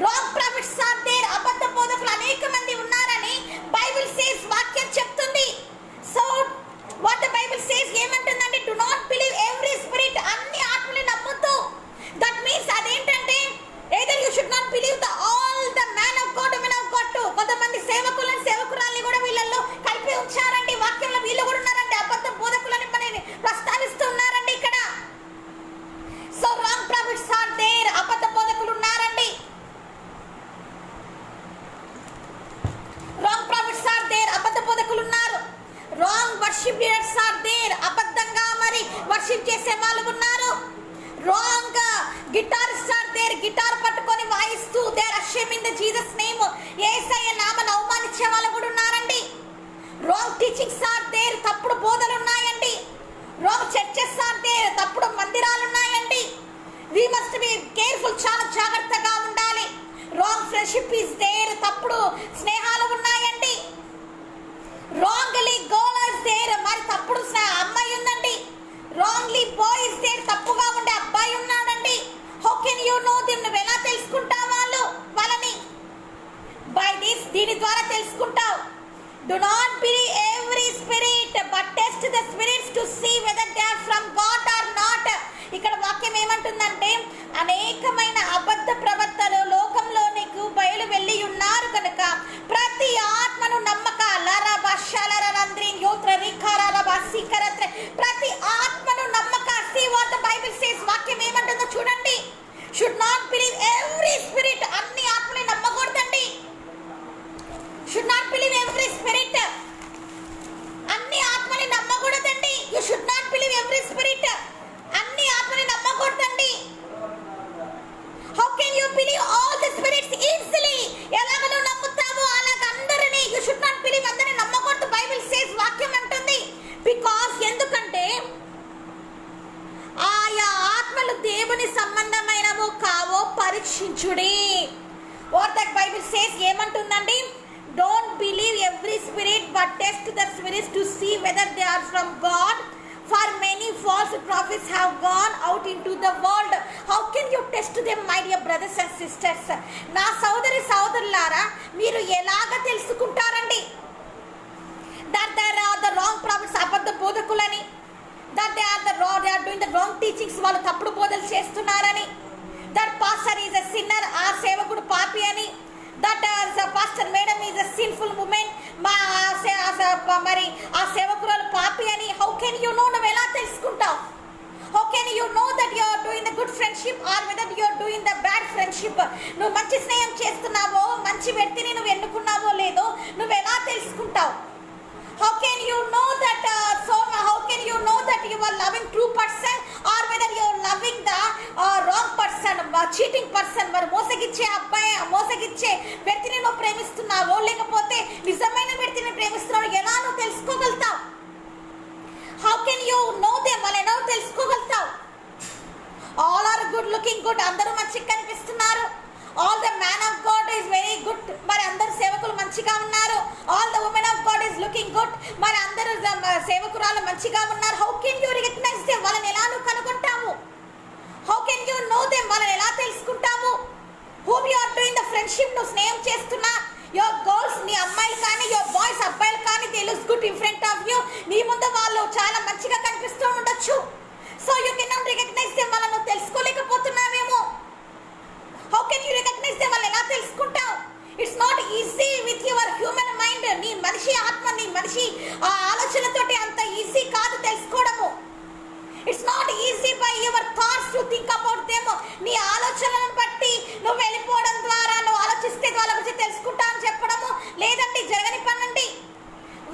Wrong prophets are there. అబద్ధ బోధకులు అనేక మంది ఉన్నారని బైబిల్ సేస్, వాక్యం చెప్తుంది. So what the Bible says ఏమంటుందంటే, do not believe every spirit. అన్ని ఆత్మల్ని నమ్మొద్దు. దట్ మీన్స్ అదేంటంటే, either you should not believe the all the man of God, women of God too. కొంతమంది సేవకులను సేవకురాల్ని కూడా వీళ్ళల్లో కలిపి ఉంచారండి. వాక్యంలో వీళ్ళు కూడా ఉన్నారండి. అబద్ధ బోధకులని మనని ప్రస్తావిస్తూ ఉన్నారండి ఇక్కడ. So wrong prophets are there. అబద్ధ బోధకులు ఉన్నారండి. Wrong prophets are there. అబద్ధ బోధకులు ఉన్నారు. Wrong worship leaders are there. అబద్ధంగా మరి వర్షిప్ చేసే వాళ్ళు ఉన్నారు. Wrong guitarist are there. Guitar పట్టుకొని వాయిస్తూ they are ashaming the Jesus name, యేసయ్య నామమును అవమానించే వాళ్ళు కూడా ఉన్నారండి. Wrong teachings are there. తప్పుడు బోధలు ఉన్నాయండి. Wrong churches are there. తప్పుడు మందిరాలు ఉన్నాయండి. We must be careful. చాలా జాగ్రత్తగా ఉండాలి. Wrong friendship is there. తప్పుడు స్నేహాలు ఉన్నాయండి. Wrongly girl is there. మరి తప్పుడు అమ్మాయి ఉందండి. Wrongly boy is there. తప్పుగా ఉండే అబ్బాయి ఉన్నాడండి. How can you know them? నువ్వు ఎలా తెలుసుకుంటావు వాళ్ళని? బై దిస్, దీని ద్వారా తెలుసుకుంటావు. Do not believe every spirit, but test the spirits to see whether they are from God or not. ఇక్కడ వాక్యం ఏమంటుందంటే, అనేకమైన అబద్ధ ప్రవక్తలు లోకంలో నీకు బయలు వెళ్ళి ఉన్నారు కనుక ప్రతి ఆత్మను నమ్మక. ప్రతి ఆత్మను నమ్మక. See what the Bible says. వాక్యం ఏమంటుందో చూడండి. Should not believe every spirit. అన్ని ఆత్మని నమ్మకూడదండి. Should not believe every spirit. అన్ని ఆత్మని నమ్మకూడదండి. You should not believe every spirit. అన్ని ఆత్మని నమ్మకూడదండి. How can you believe all the spirits easily? ఎలాగ నువ్వు నమ్ముతావు అలాగ అందరినీ? యు షుడ్ నాట్ బిలీవ్ అందరిని నమ్మకూడదు. బైబిల్ సేస్, వాక్యం అంటుంది. బికాస్ ఎందుకంటే ఆయా ఆత్మలు దేవుని సంబంధమైనవో కావో పరీక్షించుడి. వాట్ దట్ బైబిల్ సేస్ ఏమంటుందండి? Don't believe every spirit, but test the spirits to see whether they are from God. For many false prophets have gone out into the world. How can you test them, my dear brothers and sisters? నా సోదరి సోదరులారా, మీరు ఎలాగ తెలుసుకుంటారండి that there are the wrong prophets, అబద్ధ బోధకులని, that they are doing the wrong teachings, వాళ్ళు తప్పుడు బోధలు చేస్తున్నారని, that pastor is a sinner, ఆ సేవకుడు పాపి అని, that pastor madam is a sinful woman, మరి ఆ సేవకురాలు పాపి అని. How can you know? నువ్వు ఎలా తెలుసుకుంటావు? How can you know that you are doing the good friendship or whether you are doing the bad friendship? నువ్వు మంచి స్నేహం చేస్తున్నావో, మంచి వ్యక్తిని నువ్వు ఎన్నుకున్నావో లేదో నువ్వు ఎలా తెలుసుకుంటావు? How can you know that how can you know that you are loving true person or whether you are loving the wrong person, cheating person? మరి మోసగిచ్చే అబ్బాయి, మోసగిచ్చే వ్యక్తిని నువ్వు ప్రేమిస్తున్నావో లేకపోతే నిజమైన వ్యక్తిని ప్రేమిస్తున్నావో ఎలా నువ్వు తెలుసుకోగలుగుతావు? How can you know them? వాళ్ళు ఎలా తెలుసుకోగలుగుతావు? All are good looking good. అందరూ మంచిగా కనిపిస్తున్నారు. All the man of God is very good. మరి అందరు సేవకులు మంచిగా ఉన్నారు. All the women of God is looking good. మరి అందరు సేవకురాలు మంచిగా ఉన్నారు. How can you recognise them? వాళ్ళని ఎలా నువ్వు కనుగొంటావు? How can you know them? వాళ్ళని ఎలా తెలుసుకుంటావు? Whom you are doing the friendship, నువ్వు స్నేహం చేస్తున్నా యువర్ గర్ల్స్, నీ అమ్మాయిలు కానీ యువర్ బాయ్స్ అబ్బాయిలు కానీ, they looks good in front of you. నీ ముందు వాళ్ళు చాలా మంచిగా కనిపిస్తూ ఉండొచ్చు. So you can not recognise them. వాళ్ళని నువ్వు తెలుసుకోలేకపోతున్నావేమో. How can you recognise them? వాళ్ళు ఎలా తెలుసుకుంటావు? It's not easy with your human mind. నీ మనిషి ఆత్మ, నీ మనిషి ఆలోచనతోటి అంత ఈజీ కాదు తెలుసుకోవడము. It's not easy by your thoughts to think about them. నీ ఆలోచనలను బట్టి నువ్వు వెళ్ళిపోవడం ద్వారా, నువ్వు ఆలోచిస్తే వాళ్ళ గురించి తెలుసుకుంటా అని చెప్పడము లేదండి, జరగని పనండి.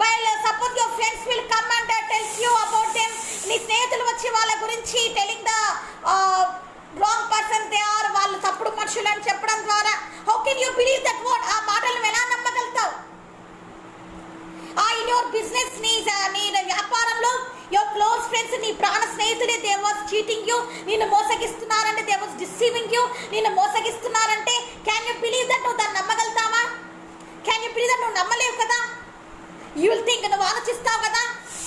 While suppose your friends will come and tells you about them. నీ స్నేహితులు వచ్చి వాళ్ళ గురించి టెలింగ్ ద యూ, నిన్ను మోసగిస్తున్నారంటే దే వాజ్ డిసీవింగ్ యూ, నిన్ను మోసగిస్తున్నారంటే క్యాన్ యూ బిలీవ్ దట్? నువ్వు దాన్ని నమ్మగలుగుతావా? Can you believe that? నువ్వు నమ్మలేవు కదా. యూ విల్ థింక్, నువ్వు ఆలోచిస్తావు కదా.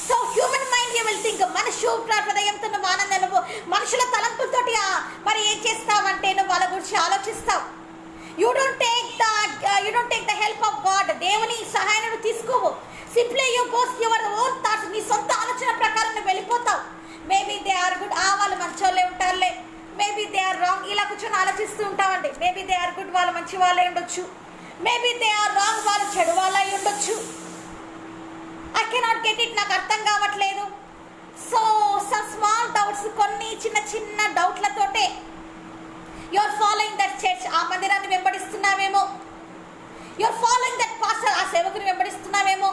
So human mind you will think, మనుషు హృదయంతో నువ్వు ఆనందం, నువ్వు మనుషుల తలంపులతోటి మరి ఏం చేస్తావంటే నువ్వు వాళ్ళ గురించి ఆలోచిస్తావు. You don't take the help of God. దేవుని సహాయాన్ని తీసుకోవు. Simply you goes your own thoughts, నీ సొంత ఆలోచన ప్రకారం నువ్వు వెళ్ళిపోతావు. మేబీ దే ఆర్ గుడ్, వాళ్ళు మంచోళ్ళే ఉంటారులే, మేబీ దే ఆర్ రాంగ్, ఇలా కూర్చొని ఆలోచిస్తూ ఉంటామండి. మేబీ దే ఆర్ గుడ్, వాళ్ళు మంచి వాళ్ళే ఉండొచ్చు. మేబీ దే ఆర్ రాంగ్, వాళ్ళు చెడు వాళ్ళై ఉండొచ్చు. ఐ కెనాట్ గెట్ ఇట్, నాకు అర్థం కావట్లేదు. సో సమ్ స్మాల్ డౌట్స్, కొన్ని చిన్న చిన్న డౌట్లతోటే you are following that church, ఆ మందిరాన్ని వెంబడిస్తున్నావేమో. You are following that pastor, ఆ సేవకుని వెంబడిస్తున్నావేమో.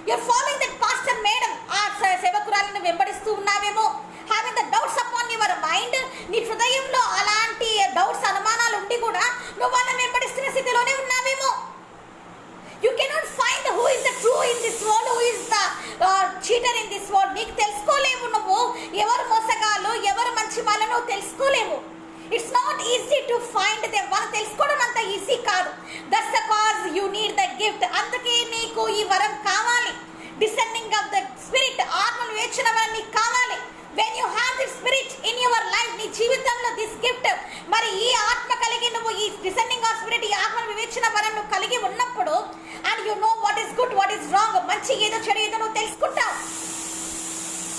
You are following that pastor madam, ఆ సేవకురాలను వెంబడిస్తూ ఉన్నావేమో. Having the doubts upon your mind, నీ హృదయంలో అలాంటి డౌట్స్, అనుమానాలు ఉండి కూడా నువ్వు వాళ్ళని వెంబడిస్తున్న స్థితిలోనే ఉన్నావేమో. You cannot find who is the true in this world, who is the cheater in this world. నీకు తెలుసుకోలేవు, నువ్వు ఎవరు మోసగాళ్ళు ఎవరు మంచి వాళ్ళని నువ్వు తెలుసుకోలేవు. It's not easy to find them. వాళ్ళు తెలుసుకోవడం అంత ఈజీ కాదు. That's the cause you need the gift. అందుకే నీకు ఈ వరం కావాలి. డిసెండింగ్ ఆఫ్ ద స్పిరిట్, ఆత్మను వేచిన వరం నీకు కావాలి. When you have this spirit in your life, నీ జీవితంలో దిస్ గిఫ్ట్, మరి ఈ ఆత్మ కలిగి నువ్వు ఈ డిసెండింగ్ ఆఫ్ స్పిరిట్, ఈ ఆత్మను వివేచన వరం నువ్వు కలిగి ఉన్నప్పుడు, and you know what is good what is wrong, మంచి ఏదో చెడు ఏదో నువ్వు తెలుసుకుంటావు.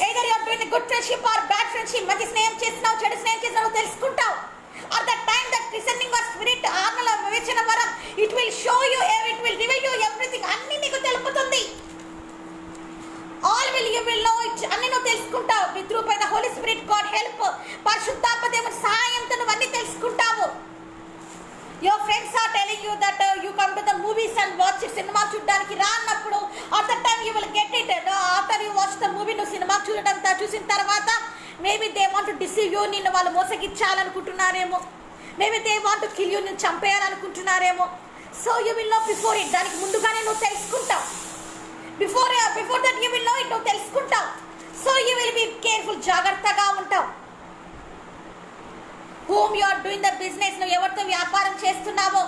either you are doing a good friendship or bad friendship, మంచి స్నేహం చేస్తున్నావు చెడు స్నేహం చేస్తున్నావు నువ్వు తెలుసుకుంటావు. at that time that descending of spirit, ఆత్మల వివేచన వరం, it will show you, it will reveal you everything, అన్ని నీకు తెలుపుతుంది. all will you will know it, అన్ని నువ్వు తెలుసుకుంటావు. through by the Holy Spirit God help, పరిశుద్ధాత్మ దేవుని సహాయంతో నువ్వు అన్ని తెలుసుకుంటావు. your friends are telling you that you come to the movies and watch it, cinema చూడడానికి రా అన్నప్పుడు at that time you will get it. after you watch the movie, నువ్వు సినిమా చూసిన తర్వాత maybe they want to deceive you, నిన్ను వాళ్ళు మోసగిచ్చాలనుకుంటున్నారేమో. Maybe they want to kill you, నిన్ను చంపేయాలనుకుంటున్నారేమో. So you will know before it, దానికి ముందుగానే నువ్వు తెలుసుకుంటావు. Before that you will know it, నువ్వు తెలుసుకుంటావు. So you will be careful, జాగ్రత్తగా ఉంటావు. whom you are doing the business, నువ్వు ఎవరితో వ్యాపారం చేస్తున్నావో,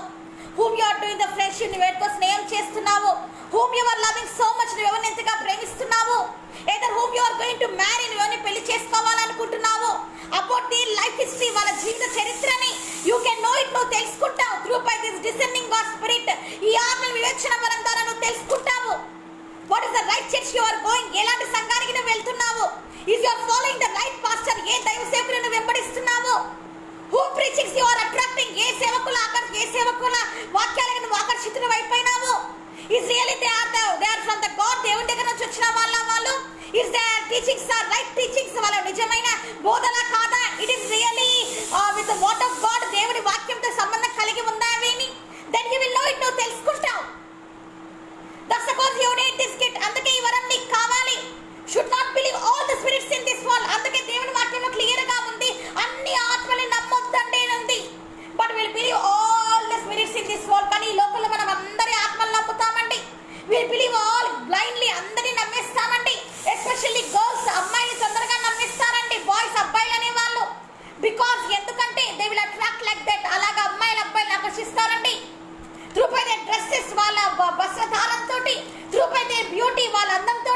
whom you are doing the friendship, నువ్వు ఎవరితో స్నేహం చేస్తున్నావో, whom you are loving so much, నువ్వు ఎవరిని ఎంతగా ప్రేమిస్తున్నావో, either whom you are going to marry, నువ్వు ఎవరిని పెళ్లి చేసుకోవాలనుకుంటున్నావో, about the life history, వాళ్ళ జీవిత చరిత్రని you can know it, నువ్వు తెలుసుకుంటావు. through by this descending God spirit, ఈ ఆత్మ వివేచన వరం ద్వారా నువ్వు తెలుసుకుంటావు. what is the right church you are going, ఎలాంటి సంఘానికి నువ్వు వెళ్తున్నావు, is you are following the right pastor, ఏ దైవ సేవకులను నువ్వు వెంబడిస్తున్నావు, who preachings you are attracting, ఏ సేవకుల వాక్యాలకు నువ్వు ఆకర్షితులు అయిపోయినావు, is really they are from the God, దేవుని దగ్గర నుంచి వచ్చిన వాళ్ళు, is their teachings are right teachings, వాళ్ళ నిజమైన బోధన కాదా, it is really with the word of God, దేవుని వాక్యంతో సంబంధం కలిగి ఉందా అని, then you will know it, నువ్వు తెలుసుకుంటావు. that's the cause you need this gift, అందుకే ఈ వరం నీకు కావాలి. should not believe all the spirits in this world, అందుకే దేవుని వాక్యంలో క్లియర్ గా ఉంది, అన్ని ఆత్మల్ని నమ్మొద్దండి ఉంది. but we'll believe all the spirits in this world, కానీ ఈ లోకంలో మనం అందరి ఆత్మల్ని నమ్ముతామండి. we'll believe all blindly, అందరిని నమ్మేస్తామండి. especially girls, అమ్మాయిలు తొందరగా నమ్మేస్తారండి, బాయ్స్ అబ్బాయిలు అనే వాళ్ళు. because ఎందుకంటే they will attract like that, అలాగా అమ్మాయిలు అబ్బాయిలు ఆకర్షిస్తారండి. through by their dresses, వాళ్ళ వస్త్రధారణతో, through by their beauty, వాళ్ళ అందంతో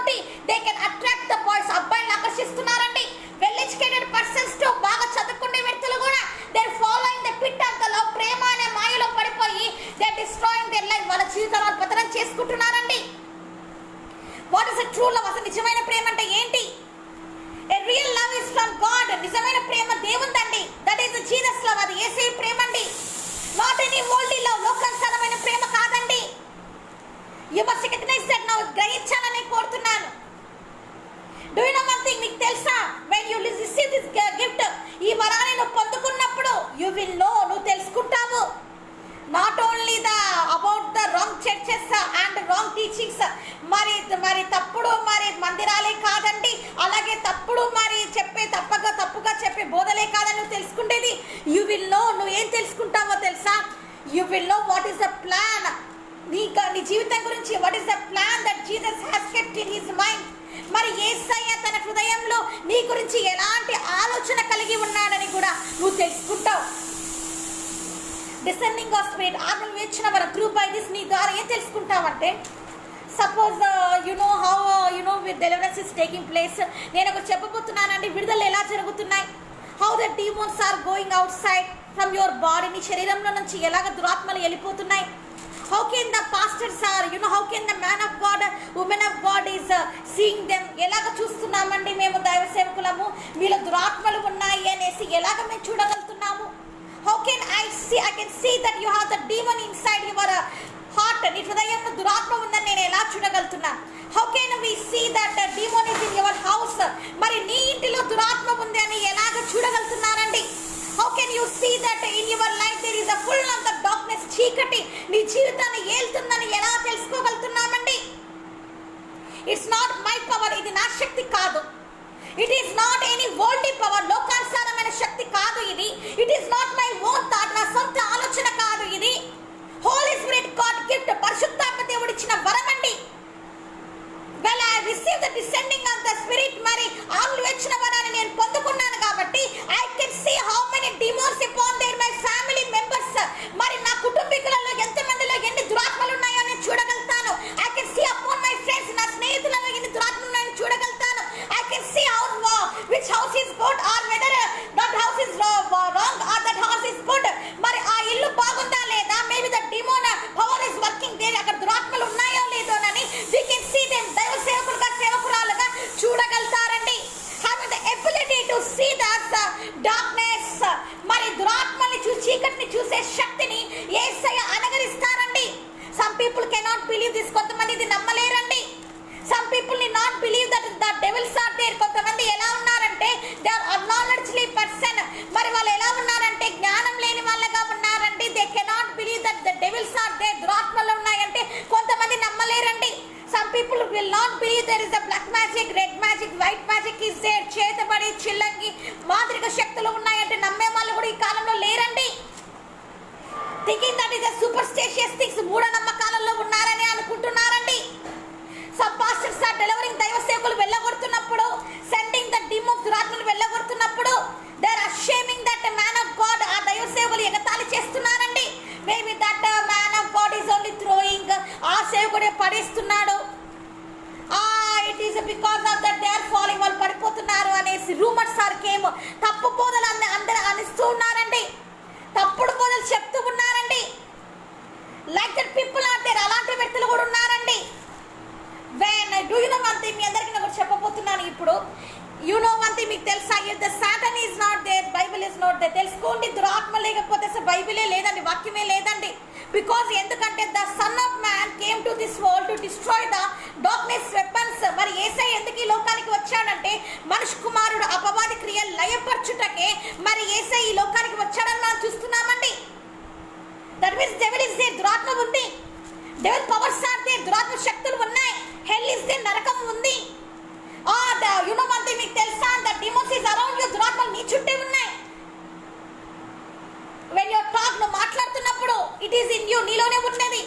they can attract the boys, అబ్బాయిలు ఆకర్షిస్తున్నారండి. well educated persons తో, బాగా చదువుకునే వ్యక్తులు కూడా they are following the pit of the love, ప్రేమ అనే మాయలో పడిపోయి they are destroying their life, వాళ్ళ జీవితాలను పతనం చేసుకుంటున్నారండి. what is a true love, అసలు నిజమైన ప్రేమ అంటే ఏంటి? a real love is from God, నిజమైన ప్రేమ దేవుందండి. that is the Jesus love, అది యేసయ్య ప్రేమ అండి. not any worldly love, లోకానుసారమైన ప్రేమ కాదండి. you must recognize that now, గ్రహించాలని కోరుతున్నాను. do you know one thing, మీకు తెలుసా, when you receive this gift, ఈ వరాన్ని నువ్వు పొందుకున్నప్పుడు you will know, నువ్వు తెలుసుకుంటావు. not only the about the wrong churches and wrong teachings, మరి తప్పుడు మందిరాలే కాదండి, అలాగే తప్పుడు తప్పుగా చెప్పే బోధలే కాదని నువ్వు తెలుసుకుంటేది. you will know, నువ్వు ఏం తెలుసుకుంటావో తెలుసా, you will know what is the plan, నీ జీవితం గురించి what is the plan that Jesus has kept in his mind. మరి యేసయ్య తన హృదయంలో నీ గురించి ఎలాంటి ఆలోచన కలిగి ఉన్నాడని కూడా నువ్వు తెలుసుకుంటావు. డిసెండింగ్ ఆఫ్ స్పిరిట్, ఆత్మ వివేచన వరం త్రూ బై దిస్ నీ ద్వారా ఏం తెలుసుకుంటావంటే, suppose with deliverance is taking place. నేను ఒకటి చెప్పబోతున్నానండి, విడుదల ఎలా జరుగుతున్నాయి. How the demons are going outside from your body. నీ శరీరంలో నుంచి ఎలాగ దురాత్మలు వెళ్ళిపోతున్నాయి. How can the pastors are, how can the man of God, woman of God is seeing them. ఎలాగ చూస్తున్నామండి మేము దైవ సేవకులము మీలో దురాత్మలు ఉన్నాయి అనేసి ఎలాగ మేము చూడగలుగుతున్నాము. How can I can see that you have the demon inside your heart. నీ హృదయంలో దురాత్మ ఉందని నేను ఎలా చూడగలుగుతున్నా. How can we see that the demon is in your house. మరి నీ ఇంటిలో దురాత్మ ఉంది అని ఎలాగ చూడగలుగుతున్నారండి. How can you see that in your life there is a full of the darkness, చీకటి నీ జీవితాన్ని ఏల్తుందని ఎలా తెలుసుకోగలుగుతున్నామండి. ఇట్స్ నాట్ మై పవర్, ఇది నా శక్తి కాదు. It is not any worldly power, లోకానుసారమైన శక్తి కాదు ఇది. It is not my own thought, నా సొంత ఆలోచన కాదు ఇది. హోలీ స్పిరిట్ గాడ్ గిఫ్ట్, పరిశుద్ధాత్మ దేవుడు ఇచ్చిన వరం అండి. Well, I received the descending of the spirit. మరి ఆత్మ వివేచన వరాన్ని నేను పొందుకున్నాను కాబట్టి I can see how many demons upon their my family members. మరి నా కుటుంబీకులలో ఎంతమందిలో ఎన్ని దురాత్మలు ఉన్నాయో నేను చూడగలుగుతాను. I can see upon my friends, నా స్నేహితులలో ఎన్ని దురాత్మలు ఉన్నాయో చూడగలుగుతాను. I can see how which house is good or whether that house is wrong or that house is good. మరి ఆ ఇల్లు బాగుందా లేదా, maybe the demon power is working there, అక్కడ దురాత్మలు ఉన్నాయో లేదోనని we can see them. దైవ సేవకులుగా సేవకురాలుగా చూడగలుగుతారండి. having the ability to see that darkness. మరి దురాత్మల్ని చూసి చీకటిని చూసే శక్తిని యేసయ్య అనుగ్రహిస్తారండి. some people cannot believe this, కొంతమంది ఇది నమ్మలేరండి. some people need not believe that the devils are there. కొంతమంది ఎలా ఉన్నారంటే they are unknowledgeable person. మరి వాళ్ళు ఎలా ఉన్నారంటే జ్ఞానం లేని వాళ్ళగా ఉన్నారండి. they cannot believe that the devils are there, దురాత్మలు ఉన్నాయంటే కొంతమంది నమ్మలేరండి. some people will not believe there is a black magic, red magic, white magic is there. చేతబడి చిల్లంగి మాంత్రిక శక్తులు ఉన్నాయంటే నమ్మే వాళ్ళు కూడా ఈ కాలంలో లేరండి. thinking that is a superstitious things, మూఢనమ్మకాలలో ఉన్నారని అనుకుంటున్నారండి. some pastors are delivering, దైవ సేవకులు వెళ్ళగొడుతున్నప్పుడు sending the demons, దురాత్మలు వెళ్ళగొడుతున్నప్పుడు they are shaming that man of God. ఆ దైవ సేవకులు ఎగతాళి చేస్తున్నారండి. maybe that man of God is only throwing, ఆ సేవకుడే పడేస్తున్నాడు, it is because of that they are falling, వాళ్ళు పడిపోతున్నారు అనేసి రూమర్స్ ఆర్ కేమ్. తప్పు బోధలు అందరూ అనిస్తూ ఉన్నారండి, తప్పుడు బోధలు చెప్తూ ఉన్నారండి. Like that people are there, అలాంటి వ్యక్తులు కూడా ఉన్నారండి. when do you know one thing, మీ అందరికీ నేను చెప్పబోతున్నాను ఇప్పుడు. you know one thing, మీకు తెలుసా, if the Satan is not there, Bible is not there. తెలుసుకోండి, దురాత్మ లేకపోతే అసలు బైబిలే లేదండి, వాక్యమే లేదండి. బికాజ్ ఎందుకంటే the son of man came to this world to destroy the darkness weapons. మరి యేసయ్య ఎందుకు ఈ లోకానికి వచ్చాడంటే మనుష్య కుమారుడు అపవాది క్రియలు లయపరచుటకే మరి యేసయ్య ఈ లోకానికి వచ్చాడని మనం చూస్తున్నామండి. That means devil is there, దురాత్మ ఉంది. డెవిల్ పవర్స్ ఆర్ దేర్, దురాత్మ శక్తులు ఉన్నాయి. హెల్ ఇస్ దేర్, నరకం ఉంది. మీకు తెలుసా, the demons is around you, దురాత్మలు నీ చుట్టే ఉన్నాయి. when you talk, నువ్వు మాట్లాడుతున్నప్పుడు ఇట్ ఈస్ ఇన్ యూ, నీలోనే ఉన్నది.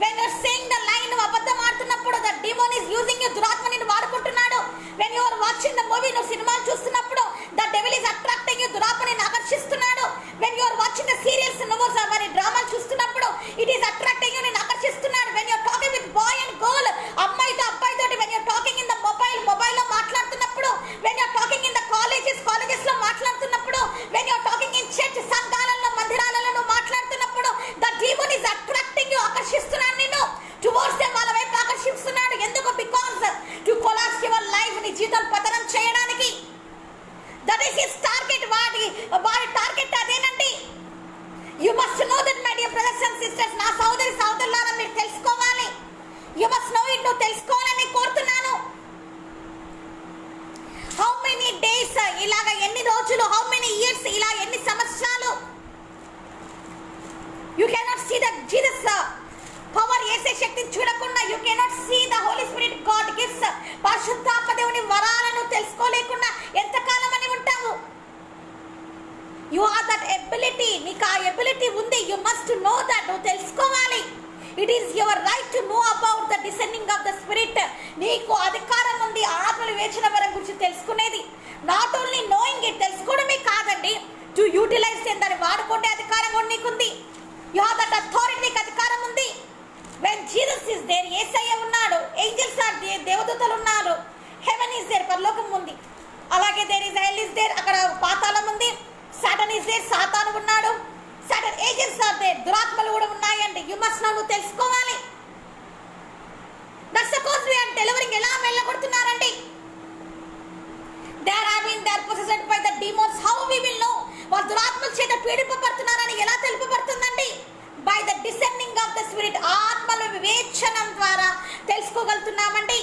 when you are saying the lie, నువ్వు అబద్ధం ఆడుతున్నప్పుడు the demon is using you, దురాత్మ నిన్ను వాడుకుంటున్నాడు. when you are watching the movie, నువ్వు సినిమాలు చూస్తున్నప్పుడు the devil is attracting you, దురాత్మ నిన్ను ఆకర్షిస్తున్నాడు. when you are watching the serials, నువ్వు మరి డ్రామాలు చూస్తున్నప్పుడు it is attracting you, నిన్ను ఆకర్షిస్తున్నాడు. when you are talking with boy and girl, అమ్మాయితో అబ్బాయితోటి, when you are talking in the mobile లో మాట్లాడుతున్నప్పుడు, when you are talking in the colleges లో మాట్లాడుతున్నప్పుడు, when you are talking in church, సంఘాలలో మందిరాలలో నువ్వు మాట్లాడుతున్నప్పుడు the demon is attracting you, ఆకర్షిస్తున్నాడు నిన్ను towards them, వాళ్ళ వైపు ఆకర్షిస్తున్నాడు. ఎందుకు? because to collapse your life, నీ జీవితం పతనం చేయడానికి. that is his target. వాడి టార్గెట్ అదేనండి. you must know that, my dear brothers and sisters, నా సోదరులారా మీరు తెలుసుకోవాలి. you must know it, నువ్వు తెలుసుకోవాలని కోరుతున్నాను. how many days, ఇలాగ ఎన్ని రోజులు, how many years, ఇలా ఎన్ని సంవత్సరాలు you cannot see the Jesus power, యేసే శక్తిని చూడకుండా you cannot see the Holy Spirit God gives, పరిశుద్ధాత్మ దేవుని వరాలను తెలుసుకోలేకుండా ఎంతకాలం అని ఉంటావు? you have that ability, నీకు ఆ ఎబిలిటీ ఉంది. you must know that, నువ్వు తెలుసుకోవాలి. It is your right to know about the descending of the spirit. నీకు అధికారం ఉంది ఆత్మల వివేచన వరం గురించి తెలుసుకునేది. నాట్ ఓన్లీ నోయింగ్ ఇట్, తెలుసుకోవడమే కాదండి, టు యూటిలైజ్ దాన్ని వాడుకుంటే అధికారం కూడా నీకుంది. యు హావ్ దట్ అథారిటీ, నీకు అధికారం ఉంది. వెన్ జీసస్ ఇస్ దేర్, యేసయ్య ఉన్నాడు, ఏంజెల్స్ ఆర్ దేర్, దేవదూతలు ఉన్నారు, హెవెన్ ఇస్ దేర్, పరలోకం ఉంది. అలాగే there is hell is there, అక్కడ పాతాళం ఉంది. సాటన్ ఇస్ దేర్, సాతాను ఉన్నాడు. సాటన్ ఏజెంట్స్ ఆర్ దేర్, దురాత్మలు కూడా ఉన్నాయండి. యు మస్ట్ నో, నువ్వు తెలుసుకోవాలి. That's the cause we are delivering. ఎలా వెళ్ళగొడుతున్నారండి? They are possessed by the demons. How we will know? వాళ్ళు దురాత్మల చేత పీడింపబడుతున్నారని ఎలా తెలుపబడుతుందండి? By the descending of the spirit, ఆత్మల వివేచనం ద్వారా తెలుసుకోగలుగుతున్నామండి.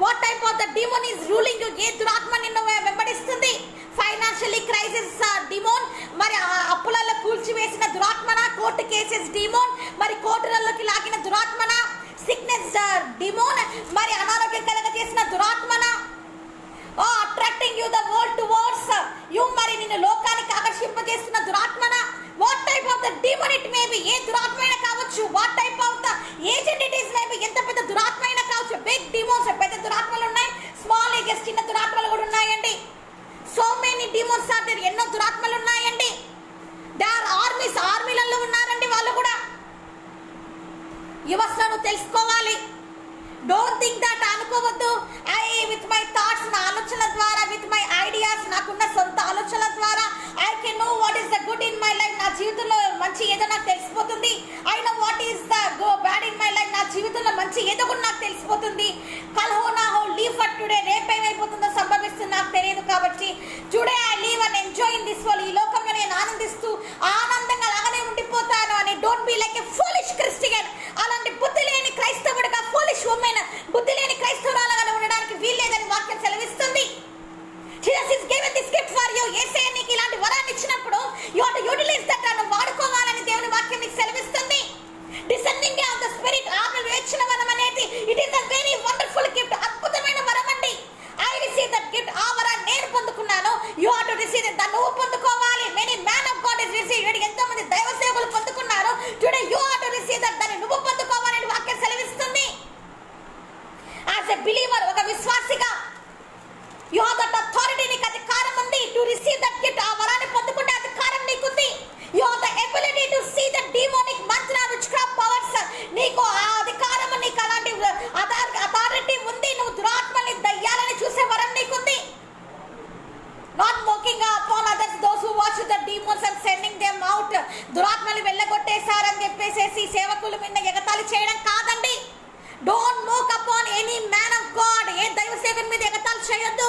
What type of the demon is ruling you? ఏ దురాత్మ నిన్ను వెంబడిస్తుంది? ఫైనాన్షియలీ క్రైసిస్ డిమోన్, మరి అప్పులలో కూల్చివేసిన దురాత్మన, కోర్టు కేసెస్ డిమోన్, మరి కోర్టులలోకి లాగిన దురాత్మన, సిక్నెస్ డిమోన్, మరి అనారోగ్యం కలగజేసిన దురాత్మన, attracting you the world towards you, మరి నిన్ను లోకానికి ఆకర్షింపజేస్తున్న దురాత్మన. What type of the demon it may be, ఏ దురాత్మైన కావచ్చు. What type of the agent it is may be, ఎంత పెద్ద దురాత్మైన కావచ్చు. బిగ్ డీమన్స్, పెద్ద దురాత్మలు ఉన్నాయి, స్మాల్ ఏజెస్, చిన్న దురాత్మలు కూడా ఉన్నాయండి. So many demons are there, ఎన్నో దురాత్మలు ఉన్నాయండి. దే ఆర్ ఆర్మీస్, ఆర్మీలలో ఉన్నారండి వాళ్ళు కూడా. యువస్లను తెలుసుకోవాలి. డోంట్ థింక్ దట్, అనుకోవద్దు ఐ విత్ మై థాట్స్, నా ఆలోచనల ద్వారా, విత్ మై ఐడియాస్, నాకున్న సొంత ఆలోచనల ద్వారా I can no what is the good in my life. నా జీవితంలో మంచి ఏదో నాకు తెలిసిపోతుంది. I know what is the bad in my life. నా జీవితంలో మంచి ఏదో కూడా నాకు తెలిసిపోతుంది. కల్ హో నా హో లీవ్ ఫర్ టుడే, రేపు ఏమైపోతుందో సంభవిస్తుంది నాకు తెలియదు. కాబట్టి today I leave and enjoy in this world, ఈ లోకంలో నేను ఆనందిస్తూ ఆనందంగా అలాగనే ఉండిపోతాను అని. Don't be like a foolish Christian. అలాంటి బుద్ధి లేని క్రైస్తవుడిగా, ఫూలిష్ ఉమెన్, బుద్ధి లేని క్రైస్తవురాలుగా ఉండడానికి వీల్లేదని వాక్యం సెలవిస్తుంది. Jesus is given this gift for you. యేసయ్య నీకు ఇలాంటి వరాన్ని ఇచ్చినప్పుడు you have to utilize that, నువ్వు వాడుకోవాలని దేవుని వాక్యం నీకు సెలవిస్తుంది. డిసెండింగ్ ఆఫ్ ద స్పిరిట్, ఆత్మ వివేచన వరం అనేది it is a very wonderful gift, అద్భుతమైన వరం అండి. ఐ రిసీవ్ దట్ గిఫ్ట్, ఆ వరాన్ని నేను పొందుకున్నాను. You have to receive it, దాన్ని నువ్వు పొందుకోవాలి. Many man of God is received, ఎంతో మంది దైవ సేవకులు పొందుకున్నారు. Today you have to receive that, దాన్ని నువ్వు పొందుకోవాలని వాక్యం సెలవిస్తుంది. యాజ్ ఎ బిలీవర్, ఒక విశ్వాసిగా యు హావ్ దట్ అథారిటీ, నీకు అధికారం ఉంది టు రిసీవ్ దట్ గిఫ్ట్. ఆ వరాన్ని పొందుకునే అధికారం నీకుంది. You have the ability to see the demonic మంత్ర విచ్క్రాఫ్ట్ పవర్స్. నీకు ఆ అధికారం, నీకు అలాంటి అథారిటీ ఉంది. నువ్వు దురాత్మని, దయ్యాలని చూసే వరం నీకుంది. Not mocking upon others those who watch the demons and sending them out. దురాత్మని వెళ్ళగొట్టేశారని చెప్పేసి సేవకుల మీద ఎగతాళి చేయడం కాదండి. Don't mock upon any man of God, ఏ దైవ సేవకుని మీద ఎగతాళి చేయొద్దు.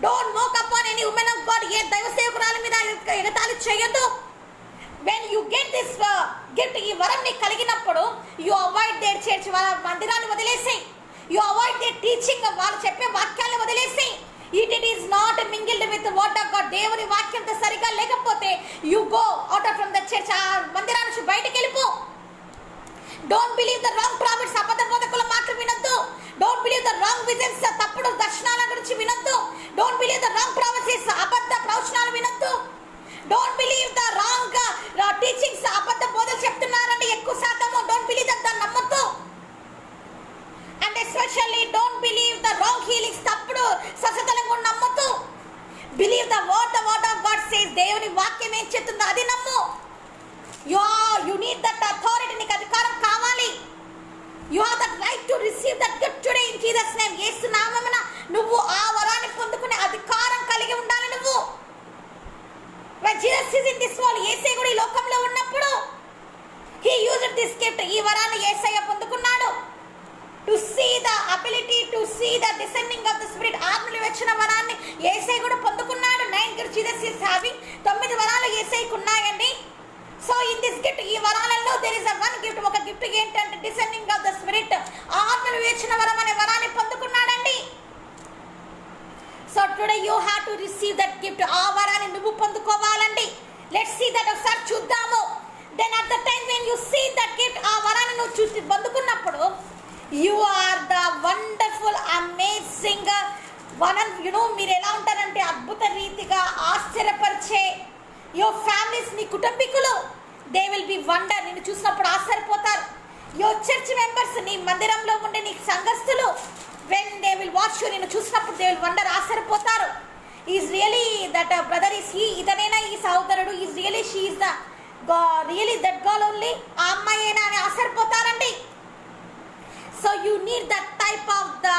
Don't mock upon any women of God, ఏ దైవ సేవకురాల మీద ఎగతాళి చేయొద్దు. When you get this gift, ఈ వరం నీకు కలిగినప్పుడు యు అవాయిడ్ దేర్ చర్చ్, వాళ్ళ మందిరాన్ని వదిలేసి, యు అవాయిడ్ దేర్ టీచింగ్, వాళ్ళు చెప్పే వాక్యాలను వదిలేసి. It is not mingled with word of God. దేవుని వాక్యంతో సరిగా లేకపోతే you go out of from the church, ఆ మందిరాన్ని నుంచి బయటికి వెళ్ళిపో. Don't believe the wrong prophets, అబద్ధ బోధకుల మాటలు వినొద్దు. Don't believe the wrong visions, తప్పుడు దర్శనాల గురించి వినొద్దు. Don't believe the wrong prophecies, అబద్ధ ప్రవచనాలు వినొద్దు. Don't believe the wrong teachings, అబద్ధ బోధలు చెప్తున్నారండి ఎక్కువ శాతము. డోంట్ బిలీవ్ దట్, దాన్ని నమ్మొద్దు. And especially don't believe the wrong healings, తప్పుడు స్వస్థతలను కూడా నమ్మొద్దు. Believe the word of God says, దేవుని వాక్యం ఏం చెప్తుందో అది నమ్ము. You need that authority, నీకు అధికారం కావాలి. You have that right to receive that gift today in Jesus name. యేసు నామమున నువ్వు ఆ వరాన్ని పొందుకునే అధికారం కలిగి ఉండాలి నువ్వు. When Jesus is in this world, యేసయ్య కూడా ఈ లోకంలో ఉన్నప్పుడు he used this gift, ఈ వరాన్ని యేసయ్య పొందుకున్నాడు. To see the ability to see the descending of the spirit, ఆత్మల వివేచన వరాన్ని యేసయ్య కూడా పొందుకున్నాడు. 9 gifts Jesus is having, 9 వరాలు యేసయ్యకు ఉన్నాయండి. సో ఇన్ దిస్ గిఫ్ట్, ఈ వరాలలో దేర్ ఇస్ వన్ గిఫ్ట్, ఒక గిఫ్ట్ ఏంటంటే డిసెండింగ్ ఆఫ్ ద స్పిరిట్, ఆత్మ వివేచన వరం అనే వరాన్ని పొందుకున్నాడండి. So today you have to receive that gift, ఆ వరాన్ని నువ్వు పొందుకోవాలండి. లెట్స్ సీ దట్, ఒకసారి చూద్దాము. Then at the time when you see that gift, ఆ వరాన్ని నువ్వు చూసి పొందుకున్నప్పుడు you are the wonderful amazing one. మీరు ఎలా ఉంటారంటే అద్భుత రీతిగా ఆశ్చర్యపరిచే యువర్ ఫ్యామిలీస్, నీ కుటుంబీకులు, దే విల్ బి వండర్. నిన్ను చూసినప్పుడు ఆశ్చర్యపోతారు. యువర్ చర్చ్ మెంబర్స్, నీ మందిరంలో ఉండే నీ సంఘస్థులు, when they will watch you, నేను చూసినప్పుడు దే విల్ వండర్, ఆశ్చర్యపోతారు. Is really that brother is he, ఇతనేనా ఈ సహోదరుడు, is really she is the really that girl only, ఆ అమ్మాయేనా అని ఆశ్చర్యపోతారండి. So you need that type of the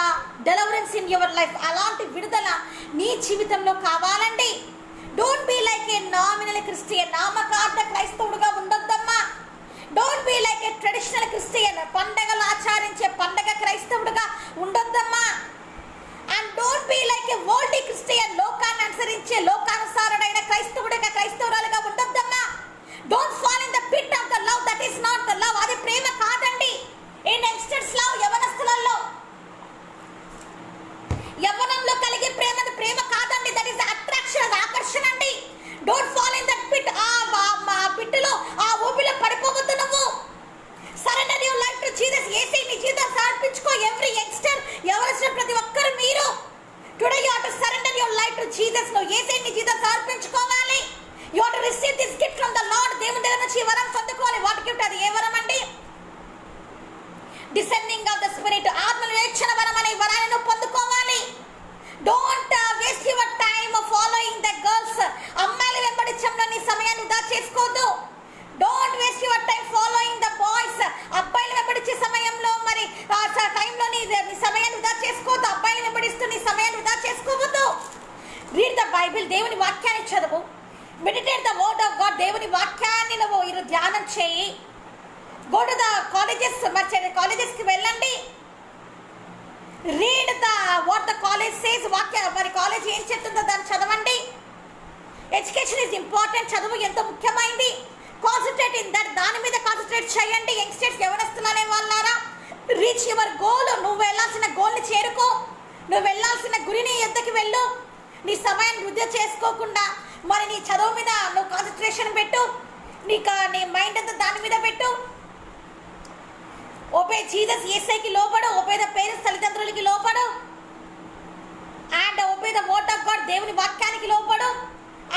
deliverance in your life. అలాంటి విడుదల నీ జీవితంలో కావాలండి. Don't be like a nominal Christian, నామకార్థ క్రైస్తవుడుగా ఉండొద్దమ్మా. Don't be like a traditional Christian, పండగలు ఆచరించే పండగ క్రైస్తవుడుగా ఉండొద్దమ్మా. And don't be like a worldly Christian, లోకాన్ని అనుసరించే లోకానుసారుడైన క్రైస్తవుడిగా క్రైస్తవురాలుగా ఉండొద్దమ్మా. Don't fall in the pit of the love, that is not the love. అది ప్రేమ కాదండి. ఇన్ యంగ్స్టర్స్ లవ్, యవనస్తులలో యవ్వనంలో కలిగే ప్రేమ ప్రేమ కాదండి. దట్ ఈస్ అట్రాక్షన్, అది ఆకర్షణ అండి. Don't fall in that pit. ఆ పిట్టులో, ఆ ఊపిలో పడిపోవద్దు నువ్వు. Surrender your life to Jesus. యేసే నీ జీవితం సమర్పించుకో. ఎవ్రీ యంగ్స్టర్, ఎవరైనా ప్రతి ఒక్కరు మీరు today you have to surrender your life to Jesus. నువ్వు యేసే నీ జీవితం సమర్పించుకోవాలి. You have to receive this gift from the Lord. దేవుని దగ్గర నుంచి ఈ వరం పొందుకోవాలి. What gift? అది ఏ వరం అండి? డిసెండింగ్ ఆఫ్ ద స్పిరిట్, ఆత్మవివేచన వరం అనే వరాన్ని నువ్వు పొందుకోవాలి. Don't waste your time following the girls. అమ్మాయిల వెంబడించడంలో నీ సమయాన్ని వృధా చేసుకోవద్దు. Don't waste your time following the boys. అబ్బాయిలు వెంబడించే సమయంలో మరి టైంలో నీ సమయాన్ని వృధా చేసుకోవద్దు. అబ్బాయిలు వెంబడిస్తూ నీ సమయాన్ని వృధా చేసుకోవద్దు. రీడ్ ద బైబిల్, దేవుని వాక్యాన్ని చదువు. Meditate the word of God, దేవుని వాక్యాన్ని నువ్వు ఈరోజు ధ్యానం చేయి. గో టు ద కాలేజెస్, మరి కాలేజెస్కి వెళ్ళండి. Read the what the college says, వాక్య మరి కాలేజ్ ఏం చెప్తుందో దాన్ని చదవండి. Education is important. చదువు ఎంతో ముఖ్యమైనది. కాన్సన్ట్రేట్ ఇన్ దట్, దాని మీద కాన్సన్ట్రేట్ చేయండి. యంగ్స్టర్స్ ఎవరొస్తున్నానే వాళ్ళారా, రీచ్ యువర్ గోల్. నువ్వు వెళ్ళాల్సిన గోల్ని చేరుకో. నువ్వు వెళ్ళాల్సిన గురిని ఎద్దకి వెళ్ళు. నీ సమయాన్ని వృద్ధి చేసుకోకుండా మరి నీ చదువు మీద నువ్వు కాన్సన్ట్రేషన్ పెట్టు. నీ మైండ్ అంతా దాని మీద పెట్టు. ఓబే జీసస్, యేసయ్యకి లోబడు. ఓబే ద పేరెంట్స్, తల్లిదండ్రులకి లోబడు. And obey the word of God, దేవుని వాక్యానికి లోబడు.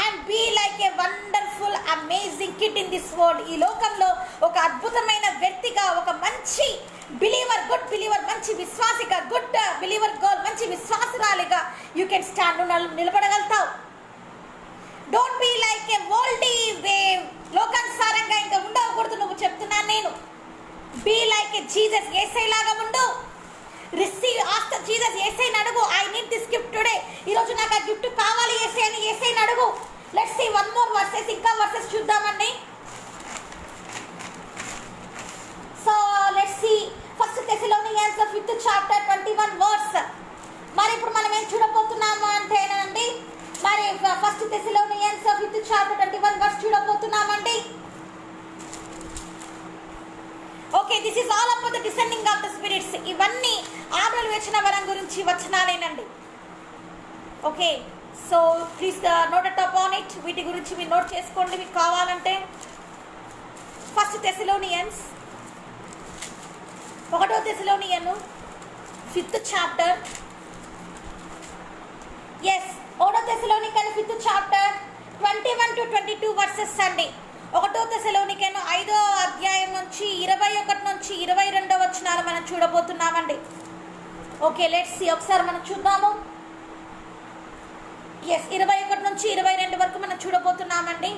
And be like a wonderful amazing kid in this world. ఈ లోకంలో ఒక అద్భుతమైన వ్యక్తిగా, ఒక మంచి బిలీవర్, గుడ్ బిలీవర్, మంచి విశ్వాసిగా, గుడ్ బిలీవర్ గర్ల్, మంచి విశ్వాసురాలిగా యూ కెన్ స్టాండ్, నిలబడగలుగుతావు. Don't be like a worldly way, లోకానుసారంగా ఇంకా ఉండకూడదు. నువ్వు చెప్తున్నాను నేను. బీ లైక్ ఏ జీసస్, యేసయ్య లాగా ఉండు. రిసీవ్ ఆస్క్ జీసస్, యేసయ్యని అడుగు. I need this gift today. ఈరోజు నాకు ఆ గిఫ్ట్ కావాలి యేసయ్య అని యేసయ్యని అడుగు. Let's see one more verses, ఇంకా వర్సెస్ చూద్దామండి. So let's see first Thessalonians 5th chapter 21 verse. మరి ఇప్పుడు మనం ఏం చూడబోతున్నాము అంటేనండి, మరి first Thessalonians 5th chapter 21 verse చూడబోతున్నామండి. Okay, this is all about the descending of the spirits. ఇవన్నీ ఆత్మల వేచన వరం గురించి వచనాలేనండి. Okay, so please note at upon it. వీటి గురించి మీరు నోట్ చేసుకోండి మీకు కావాలంటే. ఫస్ట్ థెస్సలోనియన్స్ 1వ థెస్సలోనియన్ 5th chapter. ఎస్, 1వ థెస్సలోనికన్ 5th chapter 21 to 22 వర్సెస్ అండి. 1వ థెస్సలోనికను 5వ అధ్యాయం నుంచి 21 నుంచి 22 వచనాలు మనం చూడబోతున్నామండి. Okay, let's see. ఒకసారి మనం చూద్దాము. ఎస్, 21 నుంచి 22 వరకు మనం చూడబోతున్నామండి.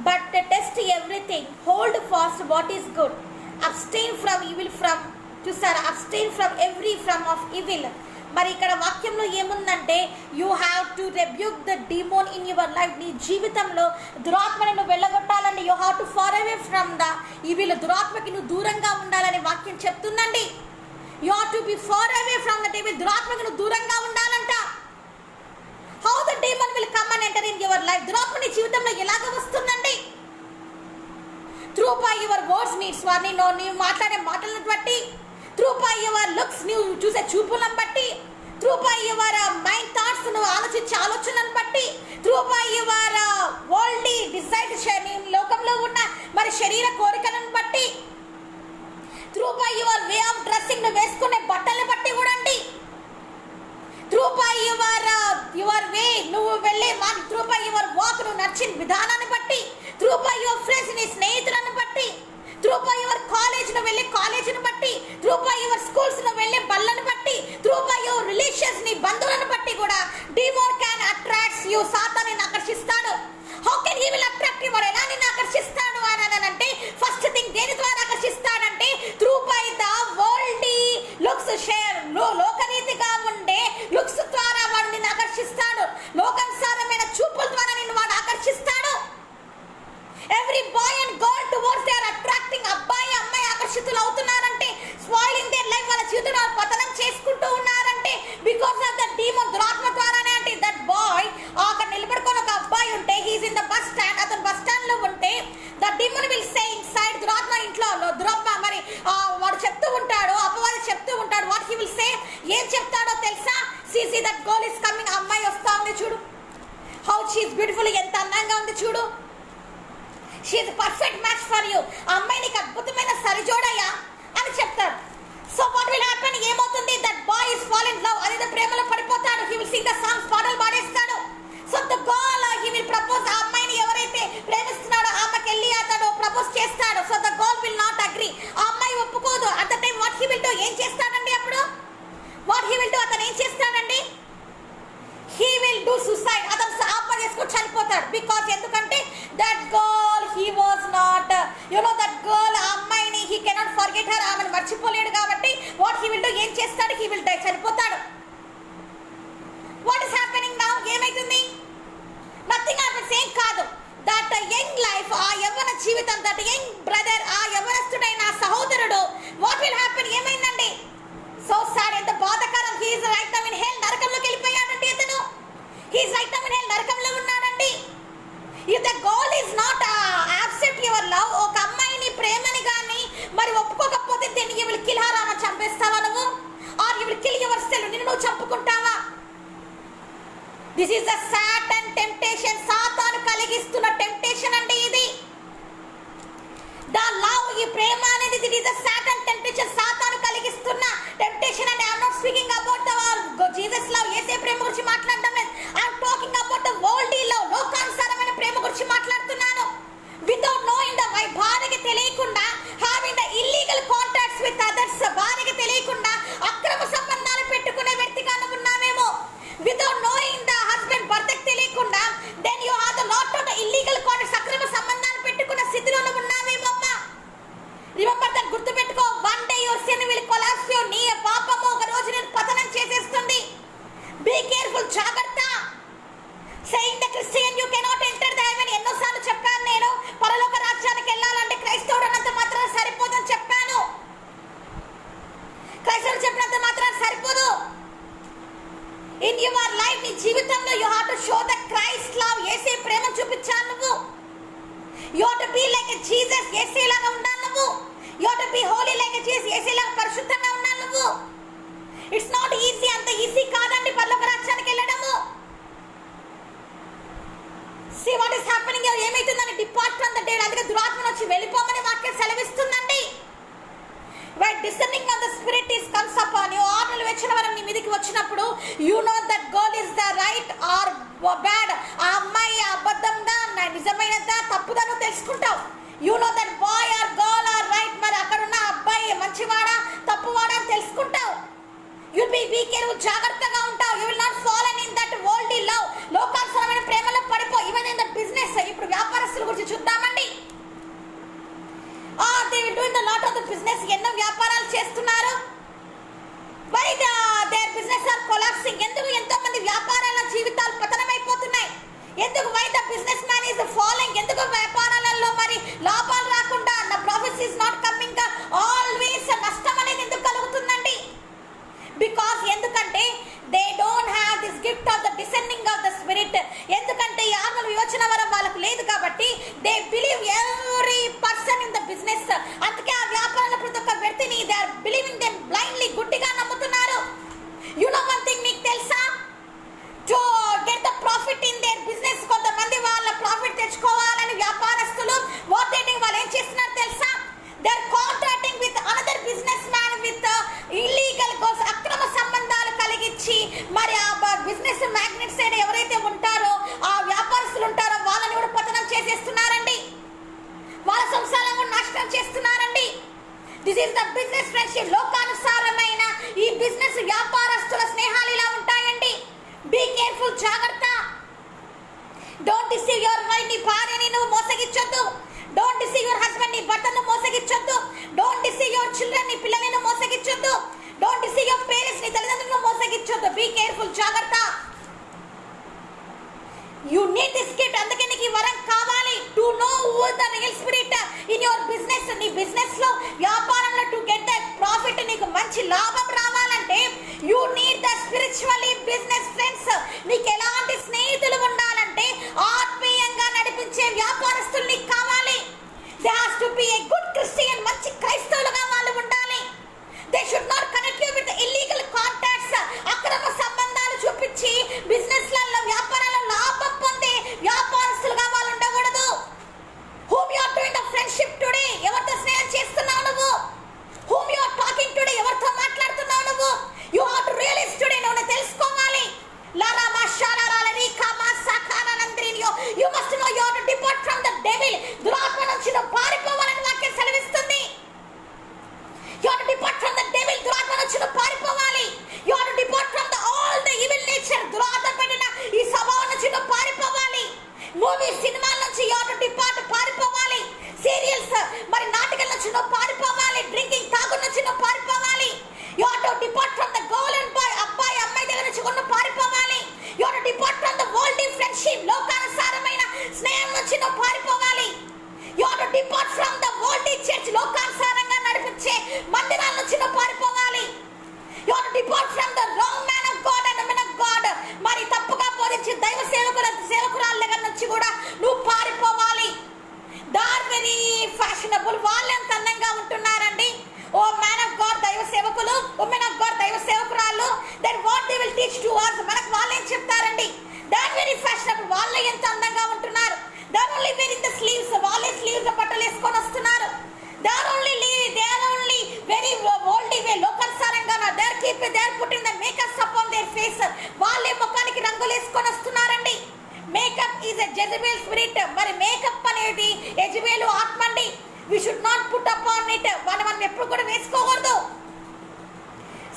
But test everything, hold fast what is good, abstain from evil, abstain from every from of evil. మరి ఇక్కడ వాక్యంలో ఏముందంటే, you have to rebuke the demon in your life. నీ జీవితంలో దురాత్మని నువ్వు వెళ్ళగొట్టాలండి. You have to far away from the evil. దురాత్మకి నువ్వు దూరంగా ఉండాలని వాక్యం చెప్తుందండి. You have to be far away from the devil. దురాత్మకి నువ్వు దూరంగా ఉండాలంట. How the demon will come and enter in your life. దురాత్మ నీ జీవితంలో ఎలాగ వస్తుందండి? Through by your words means, నీవు మాట్లాడే మాటలను బట్టి, త్రూ బై యువర్ లుక్స్, నువ్వు చూసే చూపులను బట్టి, through by your mind thoughts, నువ్వు ఆలోచించే ఆలోచనలను బట్టి, through by your worldly desires, లోకంలో ఉన్న మరి శరీర కోరికలను బట్టి, through by your way of dressing, నువ్వు వేసుకునే బట్టలను బట్టి కూడా అండి. త్రూ బై యువర్ వే, నువ్వు వెళ్ళే త్రూ బై యువర్ వాక్, నువ్వు నడిచిన విధానాన్ని బట్టి, త్రూ బై యువర్ ఫ్రెండ్స్, నీ స్నేహితులను బట్టి, త్రూ బై యువర్ స్కూల్స్ లో వెళ్ళే బళ్ళను బట్టి, త్రూ బై యువర్ రిలేషన్స్, నీ బంధువులను బట్టి కూడా డీమోన్ క్యాన్ అట్రాక్ట్స్ యూ. సాతాను నిన్ను ఆకర్షిస్తాడు. How can he will attract you? వాడు ఎలా నిన్ను ఆకర్షిస్తాడు అని అంటే, ఫస్ట్ థింగ్ దేని ద్వారా ఆకర్షిస్తాడంటే through by the worldly looks. షేర్ లోకరీతిగా ఉండే లుక్స్ ద్వారా వాడు నిన్ను ఆకర్షిస్తాడు. లోకానుసారమైన చూపుల ద్వారా నిన్ను వాడు ఆకర్షిస్తాడు. Every boy and girl towards they are attracting. అబ్బాయి అమ్మాయి ఆకర్షితులు అవుతున్నారంటే, స్పాయిలింగ్ దేర్ లైఫ్, వాళ్ళ జీవితంలో పతనం చేసుకుంటూ ఉన్నారంటే బికాస్ ఆఫ్ ద డీమన్, దురాత్మ ద్వారానే. అంటే దట్ బాయ్ అక్కడ నిలబడుకొని ఒక అబ్బాయి ఉంటే, he's in the bus stand, అతను బస్ స్టాండ్ లో ఉంటే the demon will say inside, దురాత్మ ఇంట్లో దురాత్మ మరి వాడు చెప్తూ ఉంటాడు, అపవాది చెప్తూ ఉంటాడు. వాట్ హీ విల్ సే, ఏం చెప్తాడో తెలుసా? See that girl is coming. అమ్మాయి వస్తా ఉంది చూడు, హౌ షీ ఇస్ బ్యూటిఫుల్, ఎంత అందంగా ఉంది చూడు, she is perfect match for you, అమ్మాయి నీకు అద్భుతమైన సరిజోడయ్యా అని చెప్తారు. సో వాట్ విల్ హ్యాపెన్, ఏమవుతుంది? That boy is fall in love, అదే ప్రేమలో పడిపోతాడు. He will sing the songs, పాటలు పాడేస్తాడు. So the girl he will propose. ఆ అమ్మాయిని ఎవరైతే ప్రేమిస్తున్నాడో ఆమెకి వెళ్ళి అతడు ప్రపోజ్ చేస్తాడు. So the girl will not agree, ఆ అమ్మాయి ఒప్పుకోదు. At the time what he will do, ఏం చేస్తాడండి అప్పుడు? వాట్ హీ విల్ డూ, అతను ఏం చేస్తాడండి? హీ విల్ డూ సూసైడ్, అతను ఆత్మ చేసుకొని చనిపోతాడు. బికాస్ ఎందుకంటే that girl he was not that girl, ఆ అమ్మాయిని హీ కెనాట్ ఫర్గెట్ హర్, ఆమెను మర్చిపోలేడు కాబట్టి వాట్ హీ విల్ డూ, ఏం చేస్తాడు? హీ విల్ డై, చనిపోతాడు. వాట్ ఇస్ హ్యాపెనింగ్ నౌ, ఏమైతుంది? నథింగ్ హ్యాపెన్స్, ఏం కాదు. దట్ యంగ్ లైఫ్, ఆ యవ్వన జీవితం, దట్ యంగ్ బ్రదర్, ఆ యవ్వనస్తుడైన సహోదరుడు, వాట్ విల్ హ్యాపెన్, ఏమైందండి? సో సాడ్, ఎంత బాధకరం. He is right now in hell, నరకంలోకి వెళ్ళిపోయాడండి అతను. He is right now in hell, నరకంలో ఉన్నాడండి. If the girl is not accept your love, ఒక అమ్మాయిని ప్రేమని కానీ మరి ఒప్పుకోకపోతే then you will kill her, ఆమె చంపేస్తావా నువ్వు? Or you will kill yourself, నిన్ను నువ్వు చంపుకుంటావా? This is the Satan temptation, సాతాను కలిగిస్తున్న టెంప్టేషన్ అండి ఇది. ద లవ్, ఈ ప్రేమ అనేది that is the Satan temptation, సాతాను కలిగిస్తున్న temptation. And I'm not speaking about the Jesus love, యేసే ప్రేమ గురించి మాట్లాడడం లేదు. I'm talking about the worldly love, లోకానుసారమైన ప్రేమ గురించి మాట్లాడుతున్నాను. వితౌట్ నోయింగ్ ద వైఫ్, భార్యకి తెలియకుండా having the illegal contacts with others, భార్యకి తెలియకుండా అక్రమ సంబంధాలు పెట్టుకునే వ్యక్తిగా నువ్వు ఉన్నావేమో. వితౌట్ నోయింగ్ ద హస్బెండ్, భర్తకి తెలియకుండా then you have the lot of the illegal contacts, అక్రమ సంబంధాలు పెట్టుకున్న స్థితిలో నువ్వు ఉన్నావేమో అమ్మా. రిమెంబర్ దట్, గుర్తుపెట్టుకో. One day your sin will collapse you, నీ పాపము ఒక రోజు నేను పతనం చేసేస్తుంది. బీ కేర్ఫుల్, జాగ్రత్త. Saying the Christian you cannot enter the heaven, ఎన్నోసార్లు చెప్పాను నేను. పరలోక రాజ్యానికి వెళ్ళాలంటే క్రైస్తవుడు అన్నంత మాత్రం సరిపోదని చెప్పాను. క్రైస్తవుడు చెప్పినంత మాత్రం సరిపోదు. ఇన్ యువర్ లైఫ్, నీ జీవితంలో you have to show the Christ love, యేసే ప్రేమ చూపించాలి నువ్వు. You have to be like a Jesus, యేసే లాగా ఉండాలి నువ్వు. You have to be holy like a Jesus, యేసే లాగా పరిశుద్ధంగా ఉండాలి నువ్వు. ఇట్స్ నాట్ ఈజీ, అంత ఈజీ కాదండి పరలోక రాజ్యానికి వెళ్ళడము. See what is happening here, ఏమైతుందని డిపార్ట్ ఫ్రమ్ ద డెడ్, అందుకే దురాత్మను వచ్చి వెళ్ళిపోమని వాక్యం సెలవిస్తుందండి. When discerning of the spirit is comes upon you, ఆత్మలు వచ్చిన వరం నీ మీదకి వచ్చినప్పుడు, you know that girl is the right or bad, ఆ అమ్మాయి అబద్ధంగా నిజమైనదా తప్పుదా నువ్వు తెలుసుకుంటావు. You know that boy or girl are right, మరి అక్కడ ఉన్న అబ్బాయి మంచివాడా తప్పువాడా అని తెలుసుకుంటావు. You will be careful, జాగ్రత్తగా ఉంటావు. You will not fall in that worldly love, లోకానుసారమైన ప్రేమలో పడిపో. ఈవెన్ ఇన్ ద బిజినెస్, ఇప్పుడు వ్యాపారస్తుల గురించి చూద్దామండి. they will do in the lot of the business, ఎన్నో వ్యాపారాలు చేస్తున్నారు. Why their business are collapsing, ఎందుకు ఎంతో మంది వ్యాపారాల జీవితాలు పతనమైపోతున్నాయి. ఎందుకు why the businessman is falling, ఎందుకు వ్యాపారాలలో మరి లాభాలు రాకుండా, నా profits is not coming, always నష్టం అనేది ఎందుకు కలుగుతుందండి? Because ఎందుకంటే they don't have this gift of the discerning of the spirit, ఎందుకంటే ఈ ఆత్మ వివేచన వరం వాళ్ళకు లేదు కాబట్టి they believe every person in the business, అందుకే ఆ వ్యాపారంలో ప్రతి ఒక్క వ్యక్తిని they are believing them blindly, గుడ్డిగా నమ్ముతున్నారు. You know one thing, మీకు తెలుసా, to get the profit in their business, కొంతమంది వాళ్ళ ప్రాఫిట్ తెచ్చుకోవాలని వ్యాపారస్తులు what they do, is the business friendship. లోకానుసారమైన ఈ బిజినెస్ వ్యాపారస్తుల స్నేహాలు ఇలా ఉంటాయండి. బీ కేర్ఫుల్, జాగ్రత్త. Don't deceive your wife. నీ భార్యని నువ్వు మోసగించొద్దు. Don't deceive your husband. నీ భర్తను మోసగించొద్దు. Don't deceive your children. నీ పిల్లలను మోసగించొద్దు. Don't deceive your parents. నీ తల్లిదండ్రులను మోసగించొద్దు. బీ కేర్ఫుల్, జాగ్రత్త. You need this gift. అందుకే నీకు ఈ వరం కావాలి. To know who is the real spirit in your business. నీ బిజినెస్ లో, వ్యాపారంలో టు గెట్ ద ప్రాఫిట్, నీకు మంచి లాభం రావాలంటే you need the spiritually business friends. నీకు ఎలాంటి స్నేహితులు ఉండాలంటే ఆత్మీయంగా నడిపించే వ్యాపారస్తులు నీకు కావాలి. They has to be a good Christian. మంచి క్రైస్తవులుగా వాళ్ళు ఉండాలి. They should not connect you with illegal contacts. అక్రమ సంబంధాలు చూపించి బిజినెస్లలో, వ్యాపారాలలో లాభం పొందే వ్యాపారస్తులుగా వాళ్ళు ఉండకూడదు. whom you are doing the friendship today? ఎవరితో స్నేహం చేస్తున్నావు నువ్వు? whom you are talking today? ఎవరితో మాట్లాడుతున్నావు నువ్వు? you have to realize today. నువ్వు తెలుసుకోవాలి. లారా మాషారా లారీ కామా సాఖానా నంద్రినియో. you must know you have to depart from the devil. దురాత్మ నుంచి నువ్వు పారిపోవాలని వాక్యం సెలవిస్తుంది. you have to depart from the devil. దురాత్మ నుంచి నువ్వు పారిపోవాలి. you have to depart from the all the evil nature. దురాత్మ పెట్టిన ఈ స్వభావం నుంచి నువ్వు పారిపోవాలి. మూవీ, సినిమాల నుంచి you have to depart, పారిపోవాలి. సీరియల్స్, మరి నాటకాల నుంచి నువ్వు పారిపోవాలి. డ్రింకింగ్, తాగు నుంచి నువ్వు పారిపోవాలి. you have to depart from the girl and boy. అబ్బాయి అమ్మాయి దగ్గర నుంచి నువ్వు పారిపోవాలి. you have to depart from the worldly friendship. లోకానుసారమైన స్నేహం నుంచి నువ్వు పారిపోవాలి. you have to depart from the worldly church. లోకానుసారంగా నడిపించే మందిరాల నుంచి నువ్వు పారిపోవాలి. you have to depart from the wrong man of God and woman of God. మరి తప్పుగా బోధించే దైవ సేవకురాల దగ్గర నుంచి కూడా నువ్వు పారిపోవాలి. They are very fashionable. వాళ్ళు ఎంత అందంగా ఉంటున్నారండి. ఓ మ్యాన్ ఆఫ్ గాడ్ దైవ సేవకులు, ఉమెన్ ఆఫ్ గాడ్ దైవ సేవకురాలు, then what they will teach to us. మనకు వాళ్ళు ఏం చెప్తారండి? They are very fashionable. వాళ్ళు ఎంత అందంగా ఉంటున్నారు. They are only wearing the sleeves. వాళ్ళే స్లీవ్స్ బట్టలు వేసుకొని వస్తున్నారు. They are only very old way. లోకానుసారంగా they are putting the makeups upon their face. వాళ్ళే ముఖానికి రంగులు వేసుకొని వస్తున్నారండి. Makeup is a Jezebel spirit. మరి మేకప్ అనేది యెజబెలు ఆత్మ అండి. We should not put upon it. మనం ఎప్పుడు కూడా వేసుకోకూడదు.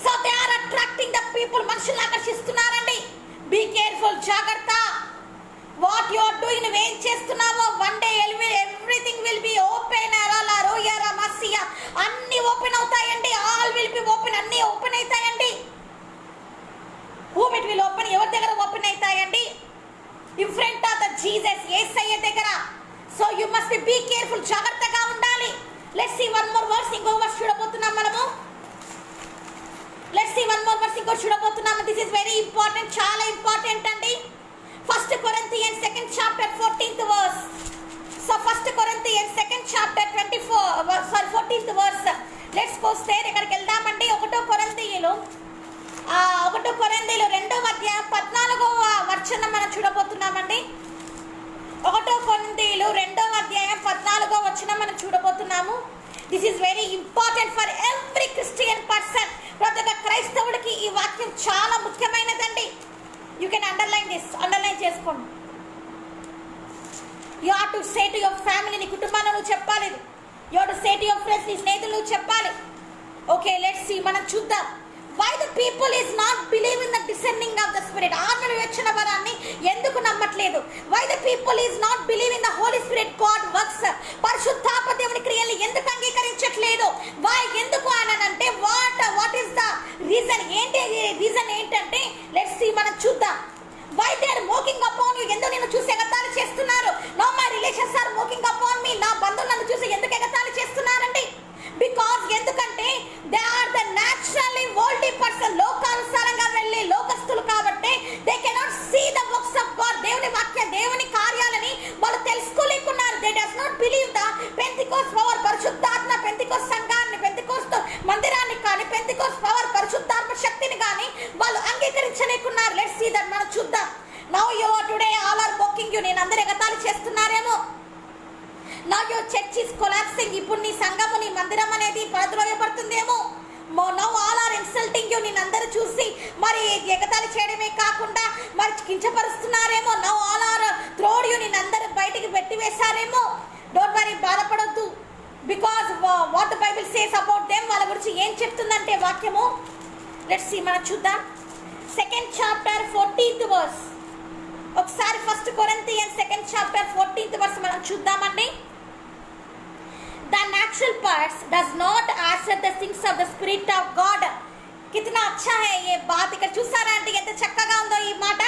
So they are attracting the people. మనుషులను ఆకర్షిస్తున్నారండి. బీ కేర్ఫుల్, జాగ్రత్త. వాట్ యు ఆర్ డూయింగ్, నువ్వేం చేస్తున్నావో one day everything will be open. అన్ని ఓపెన్ అవుతాయండి. All will be open. అన్ని ఓపెన్ అవుతాయండి. whom it will open? ఎవరి దగ్గర ఓపెన్ అవుతాయండి? in front of the Jesus, యేసయ్య దగ్గర. so you must be careful, జాగ్రత్తగా ఉండాలి. let's see one more verse. ఇంకో వర్స్ చూడబోతున్నాం మనము. let's see one more verse. ఇంకో చూడబోతున్నాము. this is very important, చాలా ఇంపార్టెంట్ అండి. 1 Corinthians 2nd chapter 14th verse. so 1 Corinthians 2nd chapter 14th verse. let's go there. ఇక్కడికి వెళ్దామండి. 1 కొరింథీయులు 2వ అధ్యాయం 14వ వచనం మనం చూడబోతున్నామండి. 1 కొరింథీయులు 2వ అధ్యాయం 14వ వచనం మనం చూడబోతున్నాము. This is very important for every Christian person. ప్రతి ఒక్క క్రైస్తవుడికి ఈ వాక్యం చాలా ముఖ్యమైనదండి. You can underline this. Underline చేసుకోండి. You have to say to your family. నీ కుటుంబాన్ని నువ్వు చెప్పాలి. You have to say to your friends. నీ స్నేహితులు నువ్వు చెప్పాలి. Okay, let's see. మనం చూద్దాం. why the people is not believing the discerning of the spirit. ఆత్మ వివేచన వరాన్ని ఎందుకు నమ్మట్లేదు? why the people is not believing the Holy Spirit God works. పరిశుద్ధాత్మ దేవుని క్రియలు ఎందుకు అంగీకరించట్లేదు? why ఎందుకు అనంటే what is the reason? ఏంటి రీజన్ ఏంటంటే లెట్స్ సీ, మనం చూద్దాం. why they are mocking upon you. ఎందుకు నిన్ను చూసి ఎగతాళి చేస్తున్నారు? no my relations are mocking upon me. నా బంధువులు నన్ను చూసి ఎందుకు ఎగతాళి చేస్తున్నారండి? బికాస్ ఎందుకంటే they are the naturally worldly person. లోకానుసారంగా వెళ్ళే లోకస్తులు కాబట్టి they cannot see the works of God. దేవుని వాక్యం, దేవుని కార్యాలని వాళ్ళు తెలుసుకోలేకున్నారు. They does not believe the Pentecost power. పరిశుద్ధాత్మ పెంతికోస్ట్ సంఘాన్ని, పెంతికోస్ట్ మందిరాన్ని కానీ, పెంతికోస్ట్ పవర్ పరిశుద్ధాత్మ శక్తిని కానీ వాళ్ళు అంగీకరించలేకున్నారు. Let's see that. మనం చూద్దాం. Now you are today all are mocking you. నేను అందరూ ఎగతాళి చేస్తున్నారేమో. Now your church is collapsing. ఇప్పుడు నీ సంఘము, నీ మందిరం అనేది పడద్రోయబడుతుందేమో. now all are insulting you. నిన్నందరూ చూసి మరి ఎగతాళి చేయడమే కాకుండా మరి కించపరుస్తున్నారేమో. now all are throwed you. నిన్నందరూ బయటికి పెట్టి వేశారేమో. డోంట్ వరీ, బాధపడొద్దు. Because what the Bible says about them, వాళ్ళ గురించి ఏం చెప్తుందంటే వాక్యము. లెట్స్ సీ, మనం చూద్దాం. 2nd chapter 14th verse. ఒకసారి 1 Corinthians 2nd chapter 14th verse మనం చూద్దామండి. The natural parts does not answer the things of the Spirit of God. कितना अच्छा है ये बात. ఇక్కడ చూసారా అంటే ఎంత చక్కగా ఉందో ఈ మాట.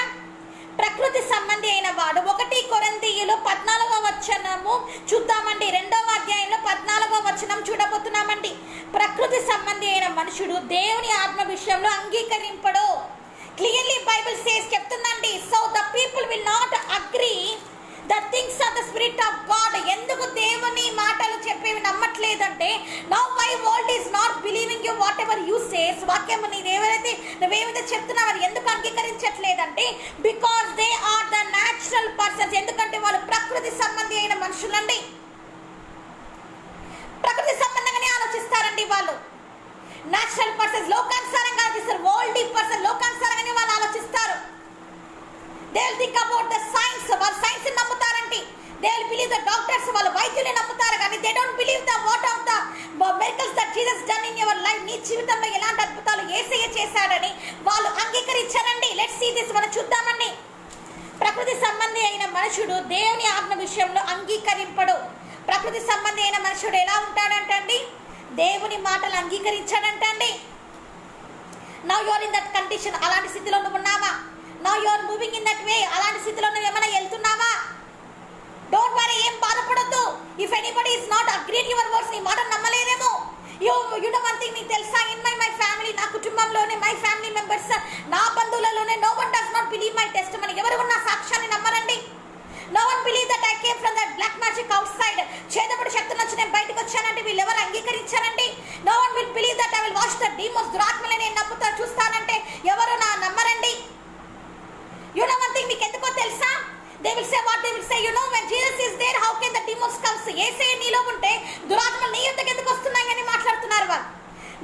ప్రకృతి సంబంధి అయిన వాడు 1 కొరింథీయులు 14వ వచనము చూద్దామండి. 2వ అధ్యాయంలో 14వ వచనం చూడబోతున్నామండి. ప్రకృతి సంబంధి అయిన మనుషుడు దేవుని ఆత్మ విషయంలో అంగీకరింపడు. క్లియర్లీ బైబిల్ సేస్ చెప్తుందండి. So the people will not agree the things of the spirit of God. ఎందుకు దేవుని మాటలు చెప్పేవి నమ్మట్లేదంటే, now why world is not believing you whatever you says. వాక్యం నువ్వేమైతే చెప్తున్నావు అది ఎందుకు అంగీకరించట్లేదంటే, because they are the natural persons. ఎందుకంటే వాళ్ళు ప్రకృతి సంబంధి అయిన మనుషులండి. ప్రకృతి సంబంధంగానే ఆలోచిస్తారండి వాళ్ళు. న్యాచురల్ పర్సన్స్ లోకానుసారంగా ఆలోచిస్తారు. వరల్డీ పర్సన్ లోకానుసారంగానే వాళ్ళు ఆలోచిస్తారు. They will think about the science. వాళ్ళు సైన్స్ నమ్ముతారండి. They will believe the doctors. వాళ్ళు వైద్యులే నమ్ముతారు కానీ they don't believe the what of the miracles that Jesus done in your life. నీ జీవితంలో ఎలాంటి అద్భుతాలు యేసయ్య చేశాడని వాళ్ళు అంగీకరించారండి. లెట్స్ సీ దిస్, మనం చూద్దామండి. ప్రకృతి సంబంధి అయిన మనుషుడు దేవుని ఆజ్ఞ విషయంలో అంగీకరింపడు. ప్రకృతి సంబంధి అయిన మనుషుడు ఎలా ఉంటాడంటండి, దేవుని మాటలు అంగీకరించాడంటండి. Now you are in that condition. అలాంటి స్థితిలో నువ్వు ఉన్నావా? Now you are moving in that way. అలాంటి స్థితిలో నువ్వు ఏమైనా వెళ్తున్నావా? డోంట్ వరీ, ఏం బాధపడొద్దు. If anybody is not agreed your words, నీ మాట నమ్మలేదేమో. యు నో వన్ థింగ్, నీకు తెలుసా, ఇన్ మై ఫ్యామిలీ, నా కుటుంబంలోనే, మై ఫ్యామిలీ మెంబర్స్, నా బంధువులలోనే no one does not believe my testimony. ఎవరు నా సాక్ష్యాన్ని నమ్మరండి. No one believe that I came from that black magic outside. చేదపుడు శక్తుల నుంచి నేను బయటకు వచ్చానంటే వీళ్ళు ఎవరు అంగీకరించారండి. No one will believe that I will wash the demons. దురాత్మలని నేను నమ్ముతా చూస్తానంటే ఎవరు నమ్మరండి. యు నో వన్ థింగ్, మీకు ఎందుకో తెలుసా, they will say what they will say. You know, when Jesus is there, how can the demons come? యేసయ్య నీలో ఉంటే దురాత్మలు నీ యొద్దకు ఎందుకు వస్తున్నాయి అని మాట్లాడుతున్నారు వాళ్ళు.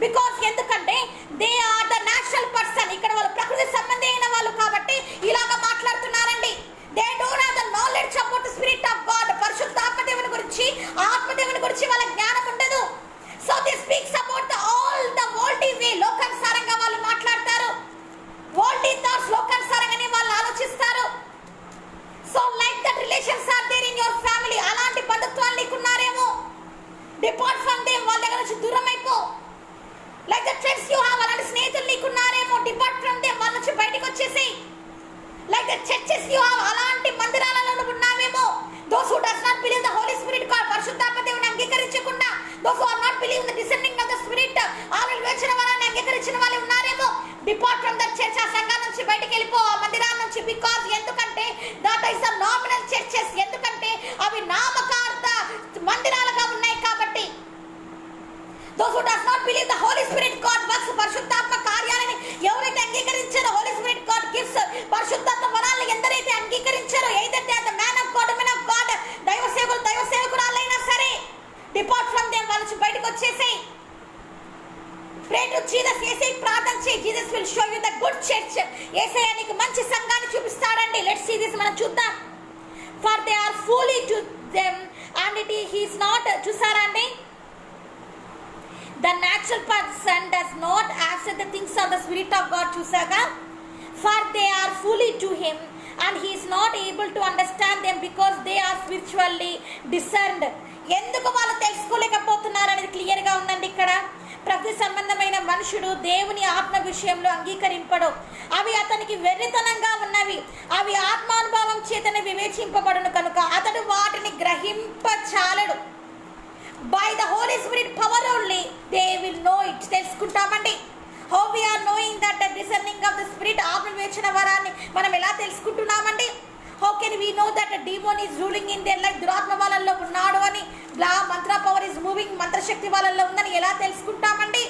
బికాస్ ఎందుకంటే they are the natural person. ఇక్కడ వాళ్ళు ప్రకృతి సంబంధి అయిన వాళ్ళు కాబట్టి ఇలాగా మాట్లాడుతున్నారండి. They don't have the knowledge about the spirit of God. పరిశుద్ధాత్మ దేవుని గురించి, ఆత్మదేవుని గురించి వాళ్ళ జ్ఞానం ఉండదు. So they speaks about the all the worldly way. లోకానుసారంగా వాళ్ళు మాట్లాడతారు. వరల్డీ థాట్స్, లోకానుసారంగానే వాళ్ళు ఆలోచిస్తారు. So like that relations are there in your family. అలాంటి బంధుత్వాలు నీకున్నారేమో. Depart from them. వాళ్ళ దగ్గర నుంచి దూరం అయిపో. Like that friends you have. అలాంటి స్నేహితులు నీకున్నారేమో. Depart from them. వాళ్ళ నుంచి బయటకు వచ్చేసి. Like that churches you have. అలాంటి మందిరాలలో నువ్వు ఉన్నావేమో. Those who does not believe the Holi spirit God, పరిశుద్ధాత్మ దేవుని అంగీకరించకుండా, those who are not believe the descending of the spirit, already వేచిన వారిని అంగీకరించిన వాళ్ళు ఉన్నారేమో. Depart from that church. ఆ సంఘం నుంచి బయటకు వెళ్ళిపో, ఆ మందిరాల నుంచి. బికాజ్ ఎందుకంటే that is the nominal churches. ఎందుకంటే అవి నామకార్థ మందిరాలుగా ఉన్నాయి కాబట్టి. Those who does not believe the Holi spirit God works, పరిశుద్ధాత్మ కార్యాలని ఎవరైతే అంగీకరించారో, హోలీ స్పిరిట్ గాడ్ గిఫ్ట్స్, పరిశుద్ధాత్మ వరాలను ఎందరైతే అంగీకరించారో, ఏదైతే the man of God, women of God, దైవ సేవకురాలైనా సరే, డిపార్ట్ ఫ్రమ్ దేమ్. వాళ్ళ నుంచి బయటకు వచ్చేసేయి. Pray to Jesus. యేసయ్య ప్రార్థన చేయి. Jesus will show you the good church. యేసయ్య నీకు మంచి సంఘాన్ని చూపిస్తాడండి. Let's see this, మనం చూద్దాం. For they are fully to them and he is not. చూసారా అండి, the natural person does not accept the things of the spirit of God. చూసాగా, for they are fully to him and he is not able to understand them because they are spiritually discerned. ఎందుకు వాళ్ళు తెలుసుకోలేకపోతున్నారు అనేది clear గా ఉందండి ఇక్కడ. ప్రకృతి సంబంధమైన మనుషుడు దేవుని ఆత్మ విషయంలో అంగీకరింపడు. అవి అతనికి వెర్రితనంగా ఉన్నవి. అవి ఆత్మానుభవం చేతనే వివేచింపబడును కనుక అతడు వాటిని గ్రహింపచాలడు. By the Holi spirit power only they will know it. తెలుసుకుంటామండి. How we are knowing that the discerning of the spirit, ఆత్మ వివేచన వరాన్ని మనం ఎలా తెలుసుకుంటున్నామండి? How can we know that demon is ruling in their life? దురాత్మ వాళ్ళల్లో ఉన్నాడు అని, మంత్ర పవర్ ఈజ్ మూవింగ్, మంత్రశక్తి వాళ్ళల్లో ఉందని ఎలా తెలుసుకుంటామండి?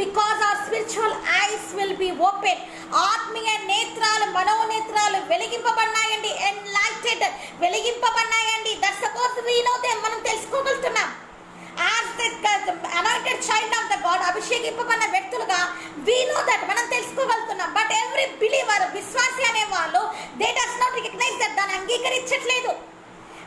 Because our spiritual eyes will be open. ఆత్మీయ నేత్రాలు, మనోనేత్రాలు వెలిగింపబడినాయండి. ఎన్లైటెడ్, వెలిగింపబడినాయండి. That suppose we know them. మనం తెలుసుకోగలుగుతున్నాం. As the anointed child of the God, అభిషేకింపబడిన వ్యక్తులుగా వి నో దట్ మనం తెలుసుకోగలుగుతున్నాం. బట్ ఎవ్రీ బిలీవర్, విశ్వాసి అనే వాళ్ళు, they does not recognize that, దాన్ని అంగీకరించట్లేదు.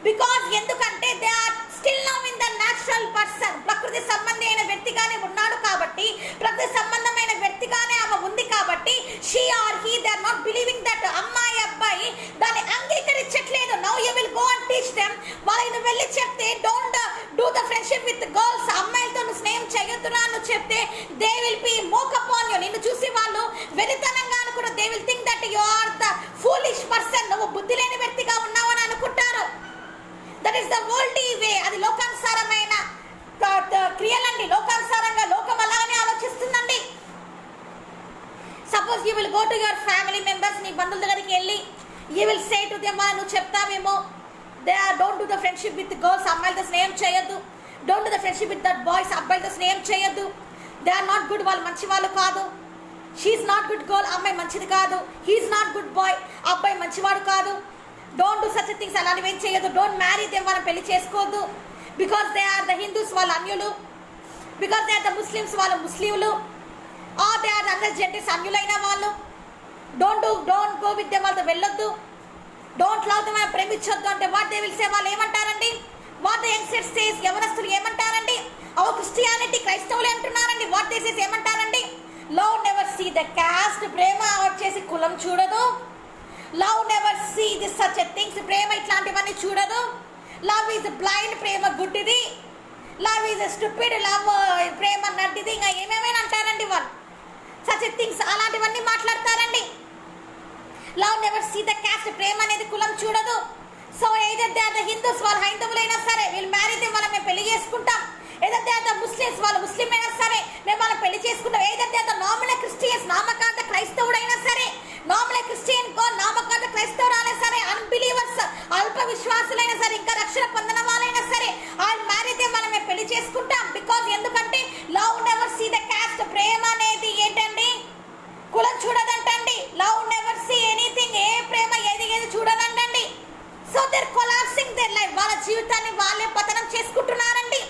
బికాజ్ ఎందుకంటే they are still now in the natural person, ప్రకృతి సంబంధి అయిన వ్యక్తిగానే ఉన్నాడు కాబట్టి, ప్రకృతి సంబంధమైన వ్యక్తిగానే ఆమె ఉంది కాబట్టి, she or he they are not believing that అమ్మాయి అబ్బాయి దాన్ని అంగీకరించట్లేదు. Now you will go and teach them. వాళ్ళని వెళ్ళి చెప్తే don't do the friendship with girls, అమ్మాయిలతో నువ్వు స్నేహం చేయొద్దురా అని చెప్తే they will be mock upon you. నిన్ను చూసి వాళ్ళు వెలితనంగా అనుకుంటారు. They will think that you are the foolish person, నువ్వు బుద్ధి లేని వ్యక్తిగా ఉన్నావు అని అనుకుంటారు. దట్ ఈస్ ద వరల్డ్లీ వే. అది లోకానుసారమైన క్రియలండి. లోకానుసారంగా లోకం అలానే ఆలోచిస్తుందండి. Suppose you will go to your family members, నీ బంధువుల దగ్గరికి వెళ్ళి you will say to them, నువ్వు చెప్తావేమో they are don't do the friendship with girls, అమ్మాయిలతో స్నేహం చేయొద్దు. Don't do the friendship with that boys, అబ్బాయిలతో స్నేహం చేయొద్దు. దే ఆర్ నాట్ గుడ్, వాళ్ళు మంచి వాళ్ళు కాదు. షీఈస్ నాట్ గుడ్ గర్ల్, అమ్మాయి మంచిది కాదు. హీఈస్ నాట్ గుడ్ బాయ్, అబ్బాయి మంచివాడు కాదు. డోంట్ డూ సచ్ థింగ్స్, అలాంటివి ఏం చేయొద్దు. డోంట్ మ్యారీ దెమ్, వాళ్ళని పెళ్లి చేసుకోవద్దు. Because they are the Hindus, వాళ్ళు అన్యులు. Because they are the Muslims, వాళ్ళు ముస్లింలు. Or they are other genders, అన్యులైన వాళ్ళు. డోంట్ గో విత్ దెమ్, వాళ్ళతో వెళ్ళొద్దు. డోంట్ లవ్ దెమ్, ప్రేమించొద్దు అంటే వాట్ దే విల్ సే, వాళ్ళు ఏమంటారండి? వాట్ ద యంగ్స్టర్స్ సేస్, యవనస్తులు ఏమంటారండి? అవో క్రిస్టియానిటీ, క్రైస్తవులే అంటున్నారండి. వాట్ దే సేస్ ఏమంటారండి? Love never see the caste, ప్రేమ వచ్చేసి కులం చూడదు. Love never see this such things, ప్రేమ ఇట్లాంటివన్నీ చూడదు. లవ్ ఈజ్ బ్లైండ్, ప్రేమ గుడ్డిది. లవ్ ఈజ్ స్టూపిడ్, లవ్ ప్రేమ నడ్డిది, ఇంకా ఏమేమైనా అంటారండి వాళ్ళు. సచ్ థింగ్స్ అలాంటివన్నీ మాట్లాడతారండి. Love never see the caste, ప్రేమ అనేది కులం చూడదు. So either they are the Hindus, వాళ్ళు హైందవులైనా సరే వీళ్ళు మ్యారీ దెమ్, వాళ్ళని మేము పెళ్లి చేసుకుంటాం. Either they are the Muslims, వాళ్ళు ముస్లిం అయినా సరే మేము వాళ్ళని పెళ్లి చేసుకుంటాం. Either they are the nominal Christians, నామకార్థ క్రైస్తవుడైనా సరే, నామినల్ క్రిస్టియన్ కో నామకార్థ క్రైస్తవురాలే సరే, అన్బిలీవర్స్ అల్ప విశ్వాసులైనా సరే, ఇంకా రక్షణ పొందిన వాళ్ళైనా సరే, వాళ్ళు మ్యారీ దెమ్, వాళ్ళని మేము పెళ్లి చేసుకుంటాం. బికాజ్ ఎందుకంటే love never see the caste, ప్రేమ అనేది ఏంటండి? కులం చూడదంటండి. లవ్ నెవర్ సీ ఎనీథింగ్, ఏ ప్రేమ ఏది చూడదంటండి. So their collapsing their life, వాళ్ళ జీవితాన్ని వాళ్ళే పతనం చేసుకుంటున్నారండి.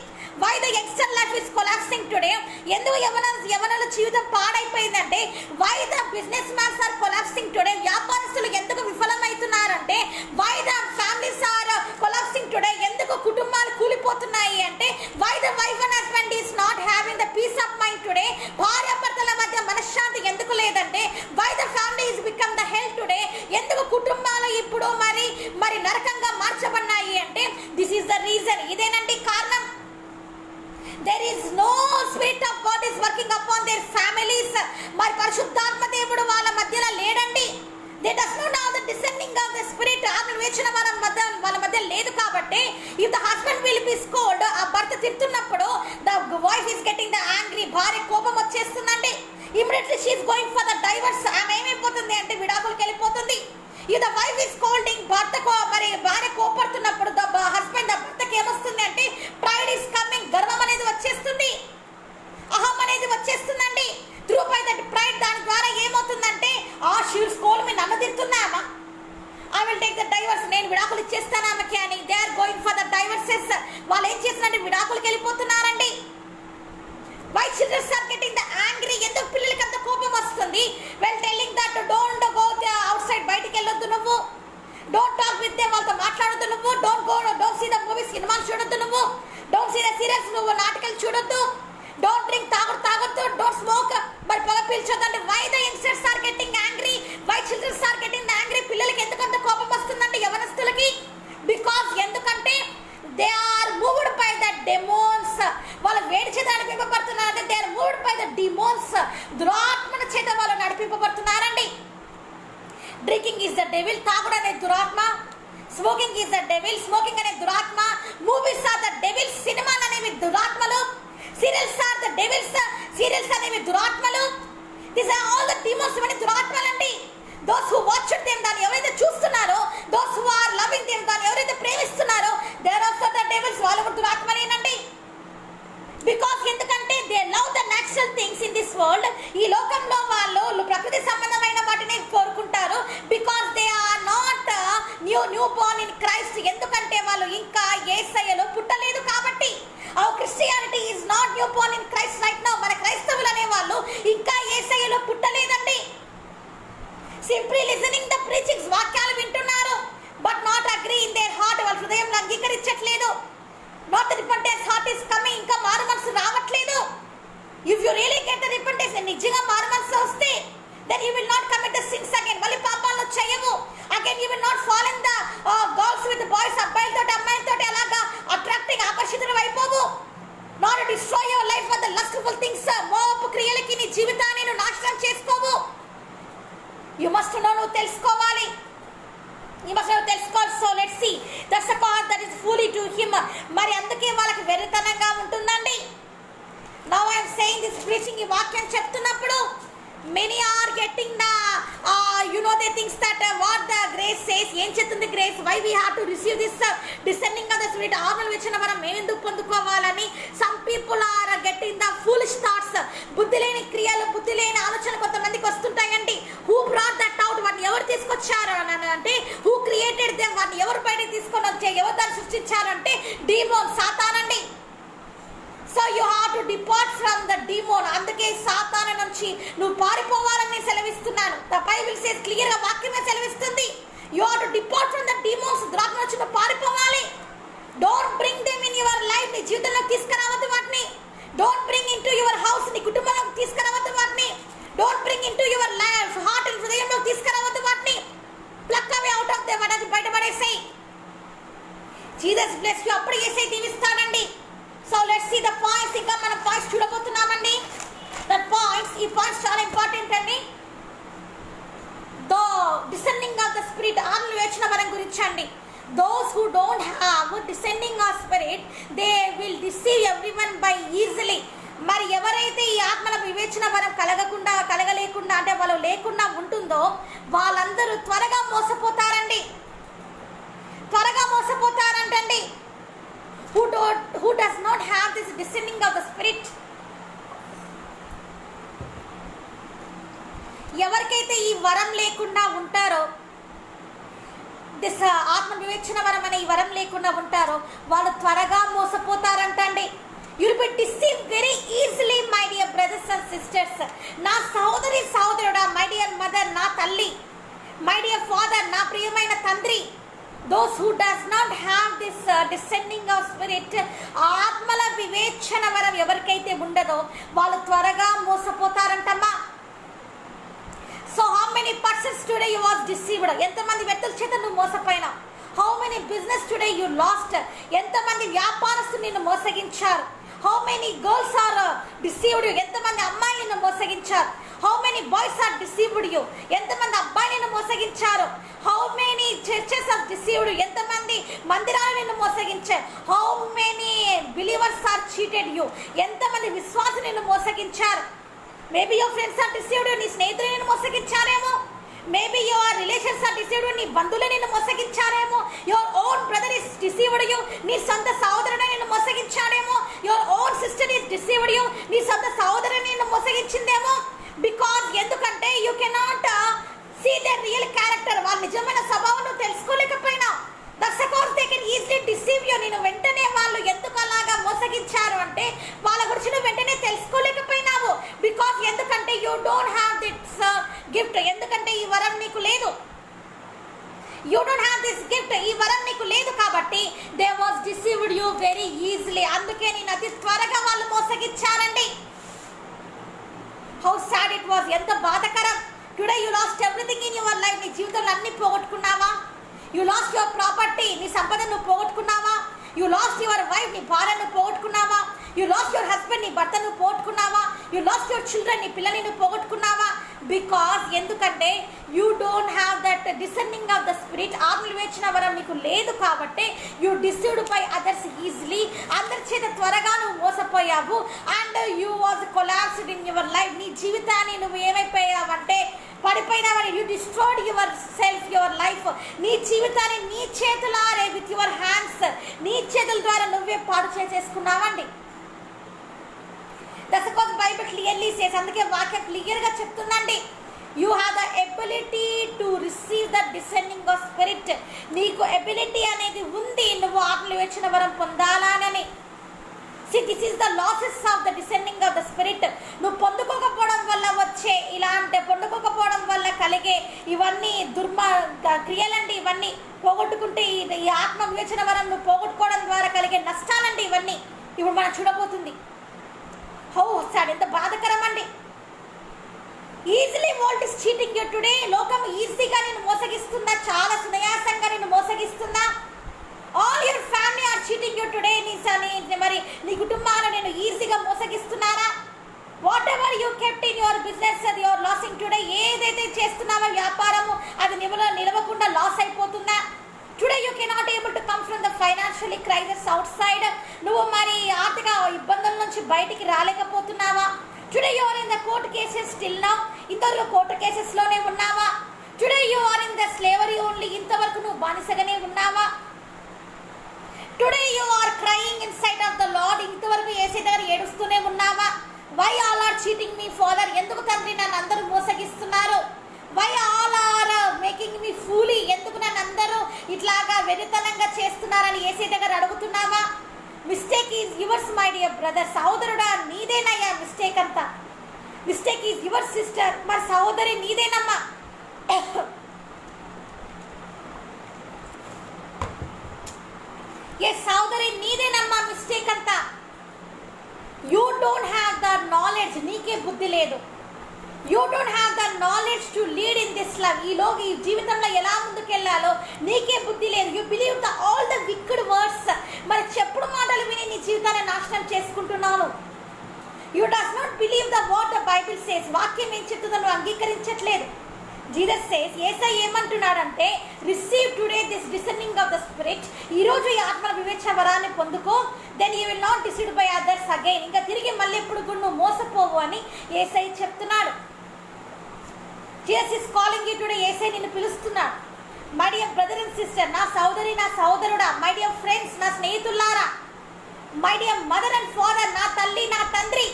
Why the youngster life is collapsing today? ఎందుకు యవనుల జీవితం పాడైపోయిందంటే why the business mans are collapsing today? వ్యాపారస్తులు ఎందుకు విఫలమవుతున్నారంటే why the families are collapsing today? ఎందుకు కుటుంబాలు కూలిపోతున్నాయి అంటే why the wife and husband is not having the peace of mind today? భార్యాభర్తల మధ్య మనశ్శాంతి ఎందుకు లేదంటే why the family is become the hell today? ఎందుకు కుటుంబాలు ఇప్పుడు మరి నరకంగా మార్చబడినాయి అంటే దిస్ ఈస్ ద రీజన్. ఇదేనండి కారణం. There is no spirit of God is working upon their families. మరి పరిశుద్ధాత్మ దేవుడు వాళ్ళ మధ్యలో లేడండి. They does not have the descending of the spirit. ఆత్మవేచన వాళ్ళ మధ్య లేదు కాబట్టి if the husband will be scolded, ఆ భర్త తిడుతున్నప్పుడు the wife is getting the angry, భార్య కోపం వచ్చేస్తుందండి. Immediately she is going for the divorce. ఆమె ఏమైపోతుంది అంటే విడాకులకు వెళ్ళిపోతుంది. if the wife is scolding, భార్య కోపడుతున్నప్పుడు హస్బెండ్ భర్తకి ఏమొస్తుంది అంటే ప్రైడ్ ఈస్ కమింగ్, గర్వం అనేది వచ్చేస్తుంది, అహం అనేది వచ్చేస్తుందండి. త్రూ బై దట్ ప్రైడ్, దాని ద్వారా ఏమవుతుందంటే షీ విల్ స్కోల్డ్ మీ, నన్ను తిడుతున్నామా, I will take the divorce, నేను విడాకులు ఇచ్చేస్తాను ఆమెకి అని they are going for the divorces. వాళ్ళు ఏం చేస్తున్నారంటే విడాకులకు వెళ్ళిపోతున్నారండి. Why childrens are getting the angry? ఎందుకు పిల్లలకి అంత కోపం వస్తుంది? Well telling that don't go outside, బయటికి వెళ్ళొద్దు నువ్వు. డోంట్ టాక్ విత్ దెమ్, వాళ్ళతో మాట్లాడొద్దు నువ్వు. డోంట్ సీ ద మూవీస్, సినిమాలు చూడొద్దు నువ్వు. డోంట్ సీ ద సీరియల్స్, నువ్వు నాటకాలు చూడొద్దు. డోంట్ డ్రింక్, తాగొద్దు. డోంట్ స్మోక్, మరి పొగ పీల్చొద్దండి. Why the youngsters are getting angry? Why childrens are getting angry? పిల్లలకి ఎందుకంత కోపం వస్తుందండి యవనస్తులకి? బికాస్ ఎందుకంటే they are moved by the demons. వాళ్ళు వేడి చేత నడిపింపబడుతున్నారంటే they are moved by the demons. దురాత్మల చేత వాళ్ళు నడిపింపబడుతున్నారండి. డ్రింకింగ్ ఈజ్ ద డెవిల్, తాగుడు అనేది దురాత్మ. Smoking is the devil, smoking అనే దురాత్మ. మూవీస్ ఆర్ ద డెవిల్స్, సినిమాలు అనేవి దురాత్మలు. Serials are the devils, serials అనేవి దురాత్మలు. This are all the demons అనే దురాత్మలండి. దోస్ హూ వాచ్ దెమ్, దాన్ని ఎవరైతే చూస్తున్నారో, those who are loving them, దాన్ని ఎవరైతే ప్రేమిస్తున్నారో, they are also the devils, వాళ్ళు కూడా దురాత్మలేనండి. బికాస్ ఎందుకంటే they love the natural things in this world. ఈ లోకంలో వాళ్ళు ప్రకృతి సంబంధమైన వాటిని కోరుకుంటారు. Because they are not new born in Christ. ఎందుకంటే వాళ్ళు ఇంకా యేసయ్యలో పుట్టలేదు కాబట్టి. Hour Christianity is not new born in Christ right now. మన క్రైస్తవులు అనే వాళ్ళు ఇంకా యేసయ్యలో పుట్టలేదండి. సింప్లీ లిజనింగ్ ద ప్రీచింగ్స్, వాక్యాలు వింటున్నారు, but not agree in their heart. వాళ్ళ హృదయంలో అంగీకరించట్లేదు. Not the repentance heart is coming. ఇంకా మారు మనసు రావట్లేదు. If you really get the repentance, నిజంగా మారు మనసు వస్తే then you will not commit the sins again. మళ్ళీ పాపాలను చేయవు. again you will not fall in the girls with the boys, అబ్బాయిలతోటి అమ్మాయిలతోటి అలాగా అట్రాక్టింగ్ ఆకర్షితులు అయిపోవు. not destroy your life with the lustful things. మోహపు క్రియలకి నీ జీవితాన్ని నువ్వు నాశనం చేసుకోవు. you must know, నువ్వు తెలుసుకోవాలి. you must know తెలుసుకోవాలి. so let's see, that's a part that is fully to him. మరి అందుకే వాళ్ళకి వెరితనంగా ఉంటుందండి. now I am saying this preaching, ఈ వాక్యం చెప్తున్నప్పుడు many are getting the they thinks that what the grace says, ఏం చెప్తుంది grace, why we have to receive this descending of the spirit, ఆత్మల విచన వరం మేము ఎందుకు పొందుకోవాలని some people are getting the foolish thoughts. బుద్ధి లేని క్రియలు, బుద్ధి లేని ఆలోచన కొంతమందికి వస్తుంటాయండి. who brought that out, వాటిని ఎవరు తీసుకొచ్చారు అని అంటే who created them, వాటిని ఎవరు బయట తీసుకొని వచ్చారు, ఎవరు దాన్ని సృష్టించారు అంటే డీమోన్, సాతానండి. So you have to depart from the demon. అందుకే సాతాను నుంచి నువ్వు పారిపోవాలని నేను సెలవిస్తున్నాను. ద బైబిల్ సేస్ క్లియర్ గా వాక్యమే సెలవిస్తుంది. You have to depart from the demons. దురాత్మ నుంచి నువ్వు పారిపోవాలి. Don't bring them in your life. నీ జీవితంలోకి తీసుకురావద్దు వాటిని. Don't bring into your house. నీ కుటుంబంలోకి తీసుకురావద్దు వాటిని. Don't bring into your life heart and హృదయంలోకి తీసుకురావద్దు వాటిని. Pluck away out of them. అది బయటపడేసేయి. Jesus bless you. అప్పుడు యేసయ్య దీవిస్తాడండి. So let's see the points. ఇంకా మనం పాయింట్స్ చూడబోతున్నామండి. దట్ పాయింట్స్, ఈ పాయింట్స్ చాలా ఇంపార్టెంట్ అండి. Though descending of the spirit, ఆత్మ వివేచన వరం గురించి అండి. Those who don't have descending of spirit they will deceive everyone by easily. మరి ఎవరైతే ఈ ఆత్మల వివేచన వరం కలగలేకుండా అంటే వాళ్ళు లేకుండా ఉంటుందో వాళ్ళందరూ త్వరగా మోసపోతారండి. త్వరగా మోసపోతారంటండి. who does not have this descending of the spirit, ఎవరికైతే ఈ వరం లేకుండా ఉంటారో, దిస్ ఆత్మ వివేచన వరం అనే ఈ వరం లేకుండా ఉంటారో వాళ్ళు త్వరగా మోసపోతారంటండి. you will be deceived very easily my dear brothers and sisters. నా సహోదరి సహోదరుడా, my dear mother, నా తల్లి, my dear father, నా ప్రియమైన తండ్రి, those who does not have this descending of spirit, ఆత్మల వివేచన వరం ఎవరికైతే ఉండదో వాళ్ళు త్వరగా మోసపోతారంటమ్మా. So how many persons today you was deceived? ఎంతమంది వ్యక్తుల చేత నువ్వు మోసపోయినావు? how many business today you lost? ఎంతమంది వ్యాపారస్తులు నిన్ను మోసగించారు? how many girls are deceived you? ఎంతమంది అమ్మాయిలు నిన్ను మోసగించారు? how many boys are deceived you? ఎంతమంది అబ్బాయిలు నిన్ను మోసగించారు? how many churches are deceived you? ఎంతమంది మందిరాలు నిన్ను మోసగించారు? how many believers are cheated you? ఎంతమంది విశ్వాసులు నిన్ను మోసగించారు? maybe your friends are deceived you. నీ స్నేహితులు నిన్ను మోసగించారేమో. maybe your relations are deceived you. నీ బంధువులు నిన్ను మోసగించారేమో. your own brother is deceived you. నీ సొంత సహోదరుడు నిన్ను మోసగించాడేమో. your own sister is deceived you. నీ సొంత సహోదరుడు నిన్ను మోసగించిందేమో. because ఎందుకంటే you cannot see their real character. వాళ్ళ నిజమైన స్వభావం నువ్వు తెలుసుకోలేకపోయినావు. that's because they can easily deceive you. నేను వెంటనే వాళ్ళు ఎందుకు అలాగా మోసగించారు అంటే వాళ్ళ గురించి నువ్వు వెంటనే తెలుసుకోలేకపోయినావు. because ఎందుకంటే you don't have this gift. ఎందుకంటే ఈ వరం నీకు లేదు. you don't have this gift. ఈ వరం నీకు లేదు కాబట్టి they was deceived you very easily. అందుకే నేను అతి త్వరగా వాళ్ళు మోసగించారండి. how sad it was. ఎంత బాధకరం. today you lost everything in your life. నీ జీవితంలో అన్ని పోగొట్టుకున్నావా? you lost your property. నీ సంపదను పోగొట్టుకున్నావా? you lost your wife. నీ భార్యను పోగొట్టుకున్నావా? you lost your husband. నీ భర్తను పోగొట్టుకున్నావా? you lost your children. నీ పిల్లల్ని పోగొట్టుకున్నావా? because ఎందుకంటే you don't have that descending of the spirit. ఆత్మ వివేచన వరం నీకు లేదు కాబట్టి you deceived by others easily. అందరి చేత త్వరగా నువ్వు మోసపోయావు. and you was collapsed in your life. నీ జీవితాన్ని నువ్వు ఏమైపోయావంటే పడిపోయినావని. you destroyed yourself, your life. నీ జీవితాన్ని నీ చేతులారే with your hands, నీ చేతుల ద్వారా నువ్వే పాడు చేసేసుకున్నావండి. That's what Bible clearly says. అందుకే వాక్యం క్లియర్ గా చెప్తుందండి. you have the ability to receive the descending of spirit. నీకు ఎబిలిటీ అనేది ఉంది నువ్వు ఆత్మ వివేచన వరం పొందాలని. See, this is the losses of the descending of the spirit. నువ్వు పొందుకోకపోవడం వల్ల వచ్చే పొందుకోకపోవడం వల్ల కలిగే ఇవన్నీ క్రియలండి. ఇవన్నీ పోగొట్టుకుంటే ఈ ఆత్మ వివేచన వరం నువ్వు పోగొట్టుకోవడం ద్వారా కలిగే నష్టాలండి ఇవన్నీ ఇప్పుడు మనం చూడబోతుంది. హౌ సాడ్, ఎంత బాధకరం అండి. Easily world is cheating you today. లోకం ఈజీగా నేను మోసగిస్తుందా, చాలా సునాయాసంగా నేను మోసగిస్తుందా? All your family are cheating you today. మరి నీ కుటుంబాలు నేను ఈజీగా మోసగిస్తున్నారా? Whatever you kept in your business అది యువర్ లాసింగ్ టుడే. ఏదైతే చేస్తున్నావో వ్యాపారము అది నిలవకుండా లాస్ అయిపోతుందా? Today you cannot able to come from the financially crisis outside. నువ్వు మరి ఆర్థిక ఇబ్బందుల నుంచి బయటికి రాలేకపోతున్నావా? Today you are in the court cases still now. ఇంతవరకు కోర్టు కేసెస్లోనే ఉన్నావా? Today you are in the slavery only. ఇంతవరకు నువ్వు బానిసగానే ఉన్నావా? Today you are crying in sight of the Lord. ఇంతవరకు యేసయ్య దగ్గర ఏడుస్తూనే ఉన్నావా? Why all are cheating me father. ఎందుకు తండ్రి నన్ను అందరూ మోసగిస్తున్నారు? Why all are making me fooly. ఎందుకు నన్ను అందరూ ఇట్లాగా వెరితనంగా చేస్తున్నారని యేసయ్య దగ్గర అడుగుతున్నావా? Mistake is yours my dear brother. సహోదరుడా నీదేనయ్యా మిస్టేక్ అంతా. Mistake is your sister. మరి సహోదరి నీదేనమ్మా. సహోదరి నీదేనమ్మా మిస్టేక్ అంతా. You don't have the knowledge. నీకే బుద్ధి లేదు. You don't have the knowledge to lead in this life. ఈ జీవితంలో ఎలా ముందుకెళ్లాలో నీకే బుద్ధి లేదు. You believe the all the wicked words. మరి చెప్పుడు మాటలు విని నీ జీవితాన్ని నాశనం చేసుకుంటున్నాను. You does not believe the what the Bible says. వాక్యం ఏం చెప్తుందో నువ్వు అంగీకరించట్లేదు. జీసస్ సేస్, యేసయ్య ఏమంటున్నాడంటే receive today this descending of the spirit. ఈరోజు ఈ ఆత్మ వివేచన వరాన్ని పొందుకో. Then you will not deceived by others again. ఇంకా తిరిగి మళ్ళీ ఎప్పుడు కూడా నువ్వు మోసపోవు అని యేసయ్య చెప్తున్నాడు. Jesus is calling you today. యేసయ్య నిన్ను పిలుస్తున్నాడు. My dear brother and sister, నా సోదరి నా సోదరుడా, మై డియర్ ఫ్రెండ్స్, నా స్నేహితులారా, my dear mother and father, నా తల్లి నా తండ్రి,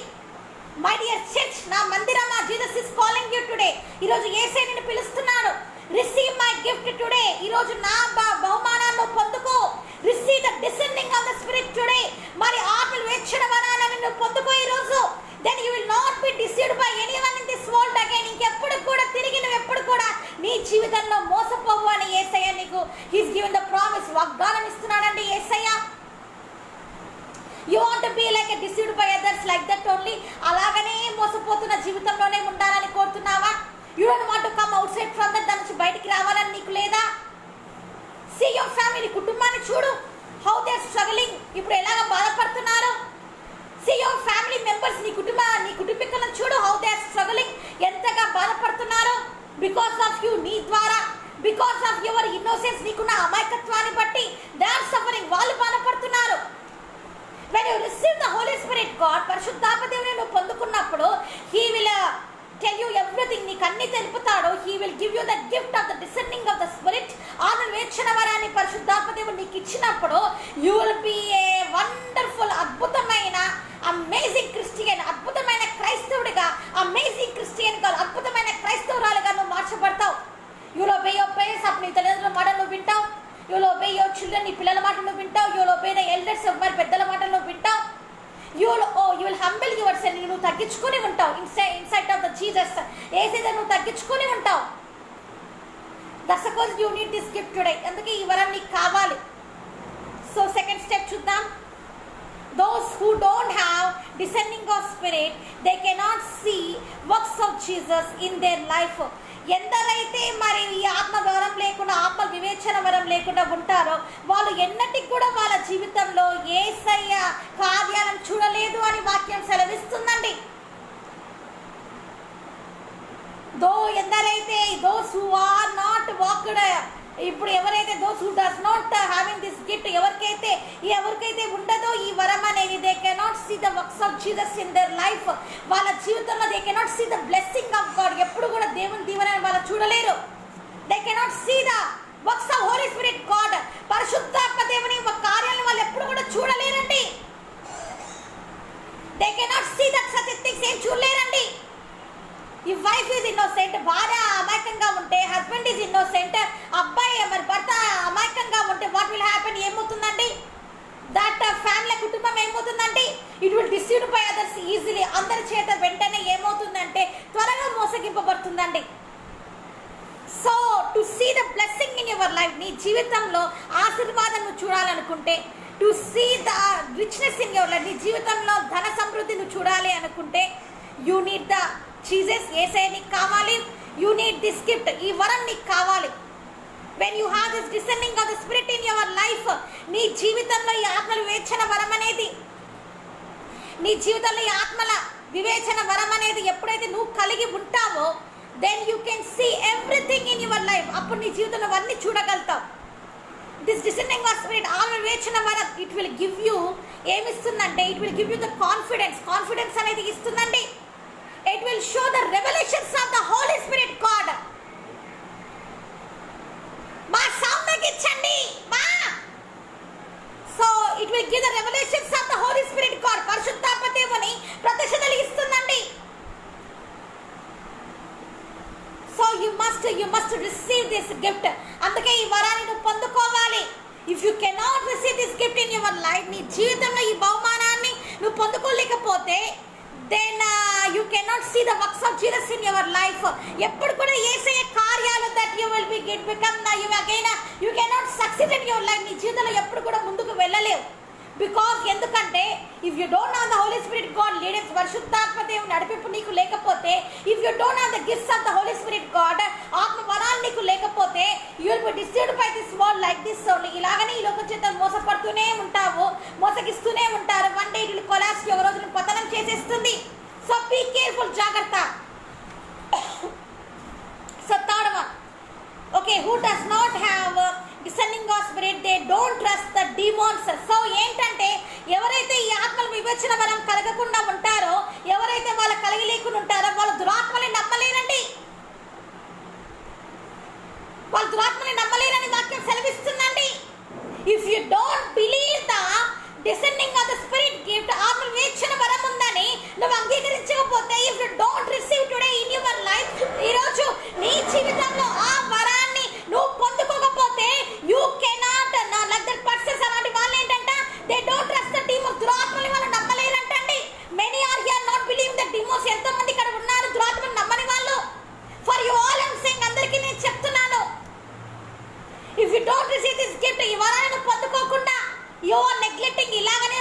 మై డియర్ చర్చ్, నా మందిరమా, Jesus is calling you today. ఈరోజు యేసయ్య నిన్ను పిలుస్తున్నాడు. Receive my gift today. ఈరోజు నా బహుమానాన్ని పొందుకో. Receive the descending of the spirit today. మరి ఆత్మ వివేచన వరాన్ని నువ్వు పొందుకో ఈరోజు. Then you will not be deceived by anyone in this world again. ఇంకెప్పుడు కూడా తిరిగి నువ్వు ఎప్పుడు కూడా నీ జీవితంలో మోసపోవు అని యేసయ్య నీకు హీస్ గివెన్ ద ప్రామిస్. వాగ్దానం ఇస్తున్నాడండి యేసయ్య. You want be like a deceived by others like that only. అలాగనే మోసపోతున్న జీవితంలోనే ఉండాలని కోరుతున్నావా? You don't want to come outside from that. దాని నుంచి బయటికి రావాలని నీకు లేదా? సీ యువర్ ఫ్యామిలీ, కుటుంబాన్ని చూడు. How they are struggling. ఇప్పుడు ఎలాగ బాధపడుతున్నారు. సీ యువర్ ఫ్యామిలీ మెంబర్స్, నీ కుటుంబీకులను చూడు. How they are struggling. ఎంతగా బాధపడుతున్నారు. బికాస్ ఆఫ్ యూ, నీ ద్వారా, బికాస్ ఆఫ్ యువర్ ఇన్నోసెన్స్, నీకున్న అమాయకత్వాన్ని బట్టి దే ఆర్ సఫరింగ్. వాళ్ళు బాధపడుతున్నారు. When you receive the Holy Spirit, God, పరిశుద్ధాత్మ దేవుని నువ్వు పొందుకున్నప్పుడు He will tell you everything. నీకు అన్ని తెలుపుతాడు. He will give you the gift of the descending of the Spirit. ఆత్మ వివేచన వరాన్ని పరిశుద్ధాత్మ దేవుడు నీకు ఇచ్చినప్పుడు you will be a wonderful, అద్భుతమైన అమేజింగ్ క్రిస్టియన్, అద్భుతమైన క్రైస్తవుడిగా, అమేజింగ్ క్రిస్టియన్ గా, అద్భుతమైన క్రైస్తవురాలుగా నువ్వు మార్చబడతావు. You will obey your parents. అప్పుడు నీ తల్లిదండ్రుల మాట నువ్వు వింటావు. You will obey your children. నీ పిల్లల మాట నువ్వు వింటావు. You will obey the elders. మరి పెద్దల మాట నువ్వు వింటావు. You will humble yourself. నువ్వు తగ్గించుకొని ఉంటావు. ఇన్సైడ్ ఆఫ్ ద జీసస్ ఏసైతే నువ్వు తగ్గించుకొని ఉంటావు. That's because you need this gift today. అందుకే ఈ వరం నీకు కావాలి. సో సెకండ్ స్టెప్ చూద్దాం. Those who don't have descending of spirit, they cannot see works of Jesus in their life. ఎందరైతే మరి ఈ ఆత్మ వరం లేకుండా, ఆత్మ వివేచన వరం లేకుండా ఉంటారో వాళ్ళు ఎన్నటికి కూడా వాళ్ళ జీవితంలో యేసయ్య కార్యాలను చూడలేదు అని వాక్యం సెలవిస్తుందండి. ఎందరైతే those who are not walked, ఇప్పుడు ఎవరైతే those who does not having this gift, ఎవరికైతే ఉండదో ఈ వరం అనేది, they cannot see the works of Jesus in their life. వాళ్ళ జీవితంలో they cannot see the blessing of God. ఎప్పుడు కూడా దేవుని దీవెనని వాళ్ళు చూడలేరు. They cannot see the works of Holy Spirit God. పరిశుద్ధాత్మ దేవుని కార్యాలను వాళ్ళు ఎప్పుడు కూడా చూడలేరండి. They cannot see that such things ఏం చూడలేరండి. If wife is innocent, భార్య అమాయకంగా ఉంటే, హస్బెండ్ is innocent, అబ్బాయి మరి భర్త అమాయకంగా ఉంటే what will happen? ఏమవుతుందండి? దట్ ఫ్యామిలీ కుటుంబం ఏమవుతుంది? ఏమవుతుందంటే it will deceived by others easily. అందరి చేత వెంటనే ఏమవుతుందంటే త్వరగా మోసగింపబడుతుందండి. So to see the blessing in your life, నీ జీవితంలో ఆశీర్వాదం నువ్వు చూడాలనుకుంటే, to see the richness in your life, నీ జీవితంలో ధన సమృద్ధి నువ్వు చూడాలి అనుకుంటే, యూ నీడ్ ద జీసస్. యేసయ్య నీకు కావాలి. యూ నీడ్ దిస్ గిఫ్ట్, ఈ వరం నీకు కావాలి. When you have this descending of the spirit in your life, నీ జీవితంలో ఈ ఆత్మల వివేచన వరం అనేది, నీ జీవితంలో ఈ ఆత్మల వివేచన వరం అనేది ఎప్పుడైతే నువ్వు కలిగి ఉంటావో, then you can see everything in your life. అప్పుడు నీ జీవితంలో అన్నీ చూడగలుగుతావు. దిస్ డిసెండింగ్ ఆఫ్ స్పిరిట్, ఆత్మ వివేచన వరం, ఇట్ విల్ గివ్ యూ, ఏమిస్తుందంటే it will give you the confidence అనేది ఇస్తుందండి. It will show the revolutions of the Holi spirit God. మా సౌండ్ తగ్గించండి మా. So it will give the revolutions of the Holi spirit God. పరిశుద్ధాత్మ దేవుని ప్రత్యక్షతలు ఇస్తుందండి. So you must receive this gift. అందుకే ఈ వరాన్ని నువ్వు పొందుకోవాలి. If you cannot receive this gift in your life, నీ జీవితంలో ఈ బహుమానాన్ని నువ్వు పొందుకోలేకపోతే, then you cannot see the works of Jesus in your life. ఎప్పుడు కూడా యేసయ్య కార్యాలు that you will be become you again, you cannot succeed in your life. నీ జీవితంలో ఎప్పుడు కూడా ముందుకు వెళ్ళలేవు. బికాస్ ఎందుకంటే if you don't have the Holi spirit God leaders, పరిశుద్ధాత్మ దేవుని నడిపింపు నీకు లేకపోతే, if you don't have the gifts of the Holi spirit God, ఆత్మ వరాలు నీకు లేకపోతే, you will be deceived by this world like this only. ఇలాగనే ఈ లోకం చేత మోసపడుతూనే ఉంటావు, మోసగిస్తూనే ఉంటారు. One day it will collapse, ఒక రోజు పతనం చేసేస్తుంది. సో బీ కేర్ఫుల్, జాగ్రత్త. So third one, okay, who does not have descending of spirit, they don't trust the డిమోన్స్. So ఏంటంటే ఎవరైతే ఈ ఆత్మల వివేచన వరం కలగకుండా ఉంటారో, ఎవరైతే వాళ్ళ కలిగి లేకుండా ఉంటారో, వాళ్ళు దురాత్మని నమ్మలేరండి. వాళ్ళు దురాత్మని నమ్మలేరని వాక్యం సెలవిస్తుందండి. If you don't believe the descending of the spirit gift, ఆత్మ వివేచన వరం ఉందని నువ్వు అంగీకరించకపోతే, if you don't receive today in your life, ఈరోజు నీ జీవితంలో ఆ వరాన్ని నువ్వు పొందుకోకపోతే, you cannot like that persons. అలాంటి వాళ్ళు ఏంటంటే they don't trust the demons, దురాత్మని వాళ్ళు నమ్మలేరంటండి. Many are here not believing the demons. ఎంతో మంది ఇక్కడ ఉన్నారు దురాత్మని నమ్మని వాళ్ళు. For you all I'm saying, అందరికీ నేను చెప్తున్నాను, if you don't receive this gift, ఈ వరాన్ని పొందుకోకుండా యు ఆర్ నెగ్లెక్టింగ్, ఇలాగనే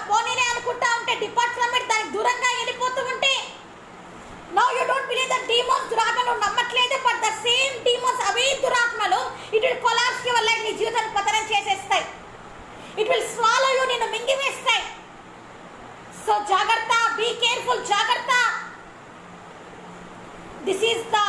పోనీలే అనుకుంటా ఉంటే, డిపార్ట్ ఫ్రమ్ ఇట్, దానికి దూరంగా వెళ్ళిపోతూ ఉంటే, now you don't believe the demons, దురాత్మలు నమ్మట్లేదు. బట్ ద సేమ్ డీమోన్స్, అవే దురాత్మలు, it will collapse your life, నీ జీవితాన్ని పతనం చేసేస్తాయి. ఇట్ విల్ స్వాలో యూ, నిన్ను మింగివేస్తాయి. సో జాగ్రత్త, బీ కేర్ఫుల్, జాగ్రత్త. This is the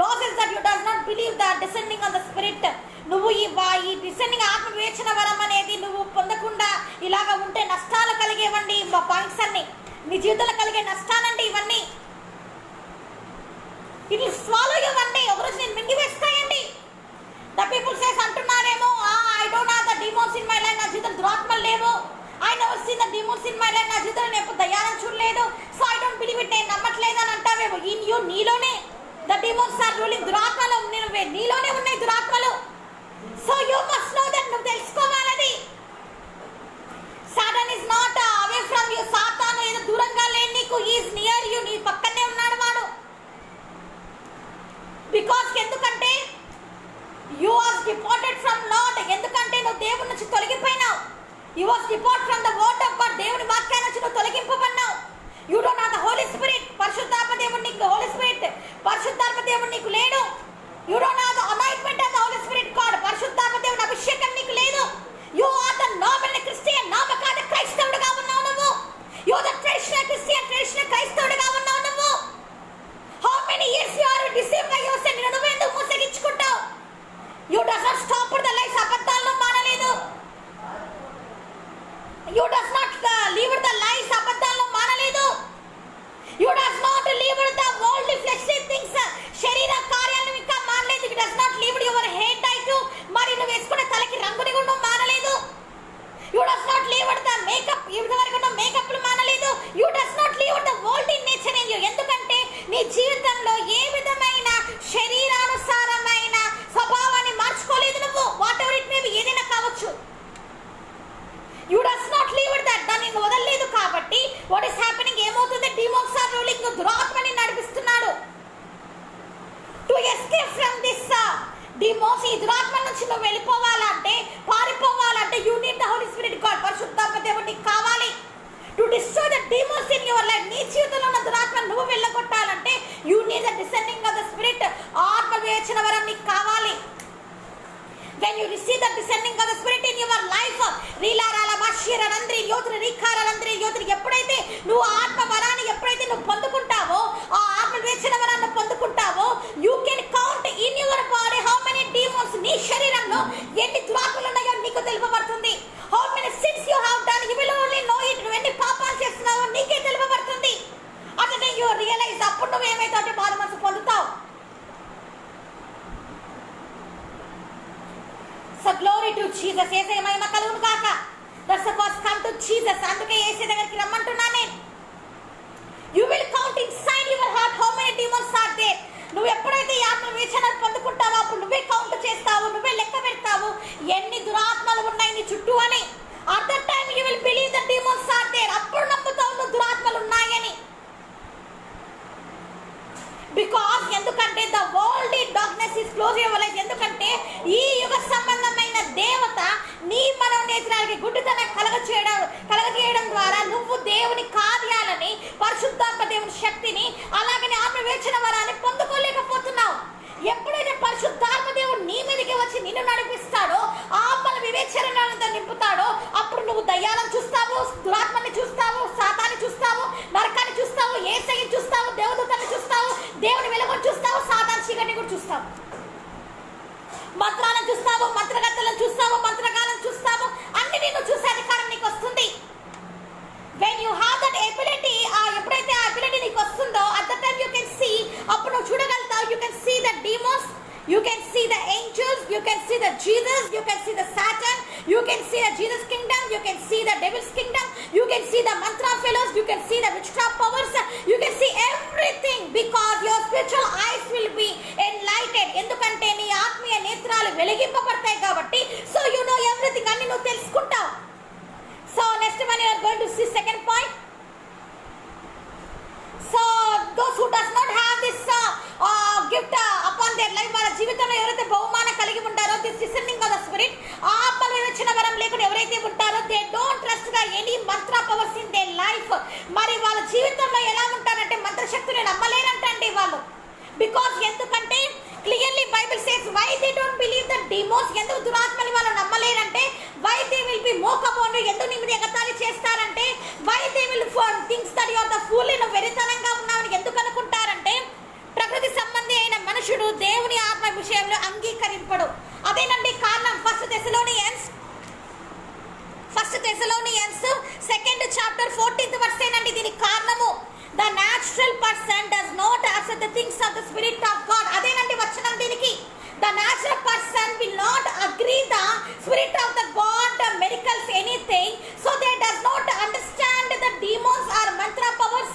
losses that you does not believe the descending on the spirit. నువ్వు ఈ డిసెండింగ్ ఆత్మ వివేచన వరం అనేది నువ్వు పొందకుండా ఇలాగ ఉంటే నష్టాలు కలిగేవండి. పాయింట్స్ అన్ని నీ జీవితంలో కలిగే నష్టాలండి ఇవన్నీ. It will swallow you one day, ఒకరోజు నేను మింగివేస్తాయండి. ద పీపుల్ సేస్ అంటున్నారేమో, I don't have the demons in my life, నా జీవితం దురాత్మలు లేవు. I never seen the demons in my life, నా జీవితంలో నేను ఎప్పుడు దయ్యాలను చూడలేదు. So I don't believe it, నేను నమ్మట్లేదు అని అంటావేమో. ఇన్ యూ, నీలోనే ద డీమోన్స్ ఆర్ రూలింగ్, దురాత్మలు నీలోనే ఉన్నాయి దురాత్మలు. So you must know that, నువ్వు తెలుసుకోవాలది. Satan is not away from you. సాతాను ఏదో దూరంగా లేని నీకు, ఈజ్ నియర్ యూ, నీ పక్కనే ఉన్నాడు వాడు. బికాస్ ఎందుకంటే you was departed from Lord, ఎందుకంటే నువ్వు దేవుని నుంచి తొలగిపోయినావు. You was depart from the word of God, దేవుని వాక్యాన్ని నుంచి నువ్వు తొలగింపబడినావు. You don't have the Holi spirit, పరిశుద్ధాత్మ దేవుడు నీకు, హోలీ స్పిరిట్ పరిశుద్ధాత్మ దేవుడు నీకు లేడు. You don't have the anointment of the Holi spirit God, పరిశుద్ధాత్మ దేవుని అభిషేకం నీకు లేదు. You are the normal Christian, నామకాద క్రైస్తవుడిగా ఉన్నావు నువ్వు. You are the traditional Christian, traditional క్రైస్తవుడిగా ఉన్నావు నువ్వు. How many years you are deceived by yourself, నువ్వు ఎందుకు మోసగించుకుంటావు? You does not stop the life, అబద్ధాల్లో మానలేదు. You does not leave the life, అబద్ధాల్లో మానలేదు. You does not leave the worldly fleshly things, శరీర కార్యాలను ఇంకా మానలేదు. You does not leave your hair dye too, మరి నువ్వు వేసుకునే తలకి రంగుని కూడా మానలేదు. You does not leave the makeup, ఇంతవరకు నువ్వు మేకప్లు మానలేదు. You does not leave the world in nature in you, ఎందుకంటే నీ జీవితంలో ఏ విధమైన శరీరానుసారమైన స్వభావాన్ని మార్చుకోలేదు నువ్వు. Whatever it may be, ఏదైనా కావచ్చు. You does not leave the నిన్ను దురాత్మని నడిపిస్తున్నాడు. To escape from this demons, ఈ దురాత్మ నుంచి నువ్వు వెళ్ళిపోవాలంటే, పారిపోవాలంటే you need the Holi spirit God, పరిశుద్ధాత్మ దేవుడు నీకు కావాలి. To destroy the demons in your life, నీ జీవితంలో ఉన్న దురాత్మ నువ్వు వెళ్ళగొట్టాలంటే you need the descending of the spirit, ఆత్మ వివేచన వరం నీకు కావాలి. When you receive the descending of the spirit in your life, ఎప్పుడైతే నువ్వు ఆత్మ వరాన్ని ఎప్పుడైతే నువ్వు పొందుకుంటావో, ఆ ఆత్మ వివేచన వరాన్ని పొందుకుంటావో, you can count in your body how many demons, నీ శరీరంలో ఎన్ని దురాత్మలు ఉన్నాయో నీకు తెలుపబడుతుంది. How many sins you have done, you will only know it. నువ్వు ఎన్ని పాపాలు చేస్తున్నావో నీకే తెలుపబడుతుంది. అట్లనే యూ రియలైజ్, అప్పుడు నువ్వు ఏమైతే బాధ మనసు పొందుతావు. So glory to Jesus. యేసయ్య మహిమ కలుగును గాక. That's the cause, come to Jesus. అందుకే యేసయ్య దగ్గరికి రమ్మంటున్నా నేను. You will count inside your heart how many demons are there. నువ్వు ఎప్పుడైతే ఈ ఆత్మ వివేచన పొందుకుంటావో అప్పుడు నువ్వే కౌంట్ చేస్తావు, నువ్వే లెక్క పెడతావు ఎన్ని దురాత్మలు ఉన్నాయి నీ చుట్టూ అని. At that time you will believe the demons are there. అప్పుడు నమ్ముతావు నువ్వు దురాత్మలు ఉన్నాయని. బికాస్ ఎందుకంటే the world darkness is close your life. ఎందుకంటే ఈ యుగ సంబంధమైన దేవత నీ మనోనేత్రాలకి గుడ్డితనం కలగజేయడం ద్వారా నువ్వు దేవుని కార్యాలని, పరిశుద్ధాత్మ దేవుని శక్తిని, అలాగనే ఆత్మ వివేచన వరాన్ని పొందుకోలేకపోతున్నావు. ఎప్పుడైతే పరిశుద్ధాత్మ దేవుడు నీ మీదకి వచ్చి నిన్ను నడిపిస్తాడో, ఆత్మల వివేచనతో నింపుతాడో, అప్పుడు నువ్వు దయ్యాలను చూస్తావు, దురాత్మని చూస్తావు, సాతాన్ని చూస్తావు, నరకాన్ని చూస్తావు, యేసయ్యని చూస్తావు, దేవదూతని చూస్తావు, దేవుని వెలుగును చూస్తావు, సాతాను చీకటిని కూడా చూస్తావు, మంత్రాలను చూస్తావు, మంత్రగత్తలను చూస్తావు, మంత్రగాలను చూస్తావు. అన్ని నిన్ను చూసే అధికారం నీకు వస్తుంది. When you have that ability, ఎప్పుడైతే ఆ అబిలిటీ నీకు వస్తుందో, at the time you can see, అప్పుడు నువ్వు చూడగలుగుతావు. You can see the demons, you can see the angels, you can see the Jesus, you can see the Satan, you can see the Jesus kingdom, you can see the devil's kingdom, you can see the mantra fellows, you can see the witchcraft powers, you can see everything because your spiritual eyes will be enlightened. ఎందుకంటే నీ ఆత్మీయ నేత్రాలు వెలిగింపబడతాయి కాబట్టి, so you know everything, అన్ని నువ్వు తెలుసుకుంటావు. So next one you are going to see second point. So those who does not have this gift upon their life, వాళ్ళ జీవితంలో ఎవరైతే బహుమానం కలిగి ఉంటారో, this descending of the spirit, ఆత్మ వివేచన వరం లేకుండా ఎవరైతే ఉంటారో, they don't trust any mantra powers in their life. మరి వాళ్ళ జీవితంలో ఎలా ఉంటారంటే మంత్రశక్తులు నమ్మలేరంటండి వాళ్ళు. బికాస్ ఎందుకంటే clearly Bible says why they don't believe the demons. ఎందుకు దురాత్మని వాళ్ళు నమ్మలేరంటే, వై దే విల్ బి మోకబోన్, ఎందుకు నీ మీద ఎగతాళి చేస్తారంటే, why they will thinks that you are the fool, నువ్వు వెరితనంగా ఉన్నావని ఎందుకు అనుకుంటారంటే, ప్రకృతి సంబంధి అయిన మనుషుడు దేవుని ఆత్మ విషయంలో అంగీకరింపడు. అదేనండి కారణం. First Thessalonians 2nd chapter 14th verse ఏనండి దీనికి కారణము. The natural person does not accept the things of the spirit of God. అదేనండి వచనం దీనికి. The natural person will not agree the spirit of the God, the miracles, anything. So they does not understand the demons or mantra powers,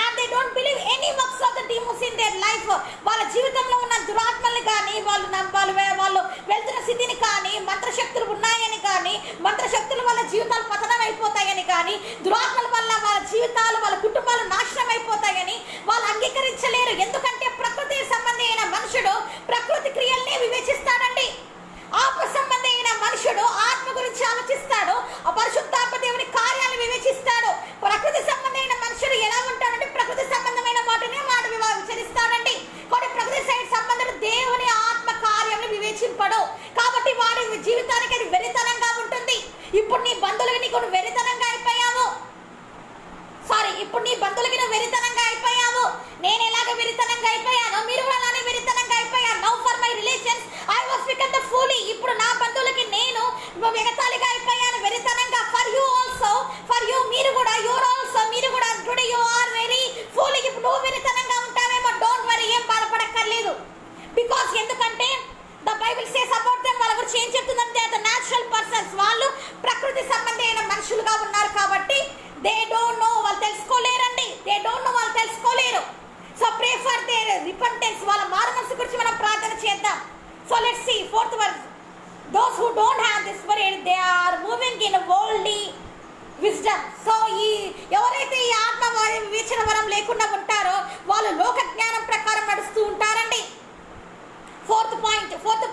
and they don't believe any works of the demons in their life. వాళ్ళ జీవితంలో ఉన్న దురాత్మల్ని కానీ, వాళ్ళు వెళ్తున్న స్థితిని కానీ, మంత్రశక్తులు ఉన్నాయని కానీ, మంత్రశక్తుల వల్ల జీవితాలు పతనం అయిపోతాయని కానీ, దురాత్మల వల్ల వాళ్ళ జీవితాలు, వాళ్ళ కుటుంబాలు నాశనం అయిపోతాయని వాళ్ళు అంగీకరించలేరు. ఎందుకంటే ప్రకృతి సంబంధి అయిన మనుషుడు ప్రకృతి క్రియల్ని వివేచిస్తాడండి. ఆత్మ సంబంధి అయిన మనుషుడు ఆత్మ గురించి ఆలోచిస్తాడు, ఆ పరిశుద్ధాత్మ దేవుని కార్యాలను వివేచిస్తాడు. ప్రకృతి సంబంధి అయిన మనుషుడు ఎలా ఉంటాడంటే ప్రకృతి సంబంధమైన వాటిని వాడు విచరిస్తాడండి. కొన్ని ప్రకృతి సైడ్ సంబంధుడు దేవుని ఆత్మ కార్యాలను వివేచింపడు. కాబట్టి వాడి జీవితానికి అది వెరితనంగా ఉంటుంది. ఇప్పుడు నీ బంధువులకి నీకు వెరితనంగా అయిపోయావు. ఇప్పుడు నీ బంధువులకి నువ్వు వెరితనంగా అయిపోయావు. నేను ఎలాగ వెరితనంగా అయిపోయానో మీరు కూడా అలానే వెరితనంగా అయిపోయాను. Now for my relations I was become the folly. ఇప్పుడు నా బంధువులకి నేను వెగతాళిగా అయిపోయాను, వెరితనంగా. For you also, for you మీరు కూడా, మీరు కూడా today you are very folly. ఇప్పుడు నువ్వు వెరితనంగా ఉంటావేమో, డోంట్ వరీ, ఏం బాధపడక్కర్లేదు. బికాస్ ఎందుకంటే the Bible says about them, వాళ్ళ గురించి ఏం చెప్తుందంటే ద న్యాచురల్ పర్సన్స్, వాళ్ళు ప్రకృతి సంబంధి అయిన మనుషులుగా ఉన్నారు కాబట్టి దే డోంట్ నో, వాళ్ళు తెలుసుకోలేరండి. వాళ్ళు తెలుసుకోలేరు. So pray for their repentance, వాళ్ళ మారుమనసు గురించి మనం ప్రార్థన చేద్దాం. So let's see 4th verse. Those who don't have this spirit, they are moving in a worldly wisdom. So ఎవరైతే ఈ ఆత్మ వివేచన వరం లేకుండా ఉంటారో వాళ్ళు లోక జ్ఞానం ప్రకారం నడుస్తూ ఉంటారండి. ఫోర్త్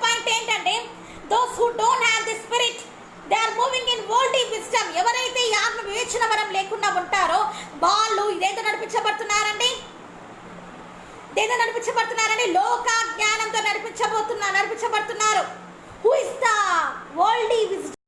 పాయింట్ ఏంటంటే those who don't have the spirit they are moving in worldly wisdom. ఎవరైతే ఈ ఆత్మ వివేచన వరం లేకుండా ఉంటారో వాళ్ళు ఇదేదో నడిపించబడుతున్నారండి, లోక జ్ఞానంతో నడిపించబడుతున్నారు. Who is the worldly wisdom?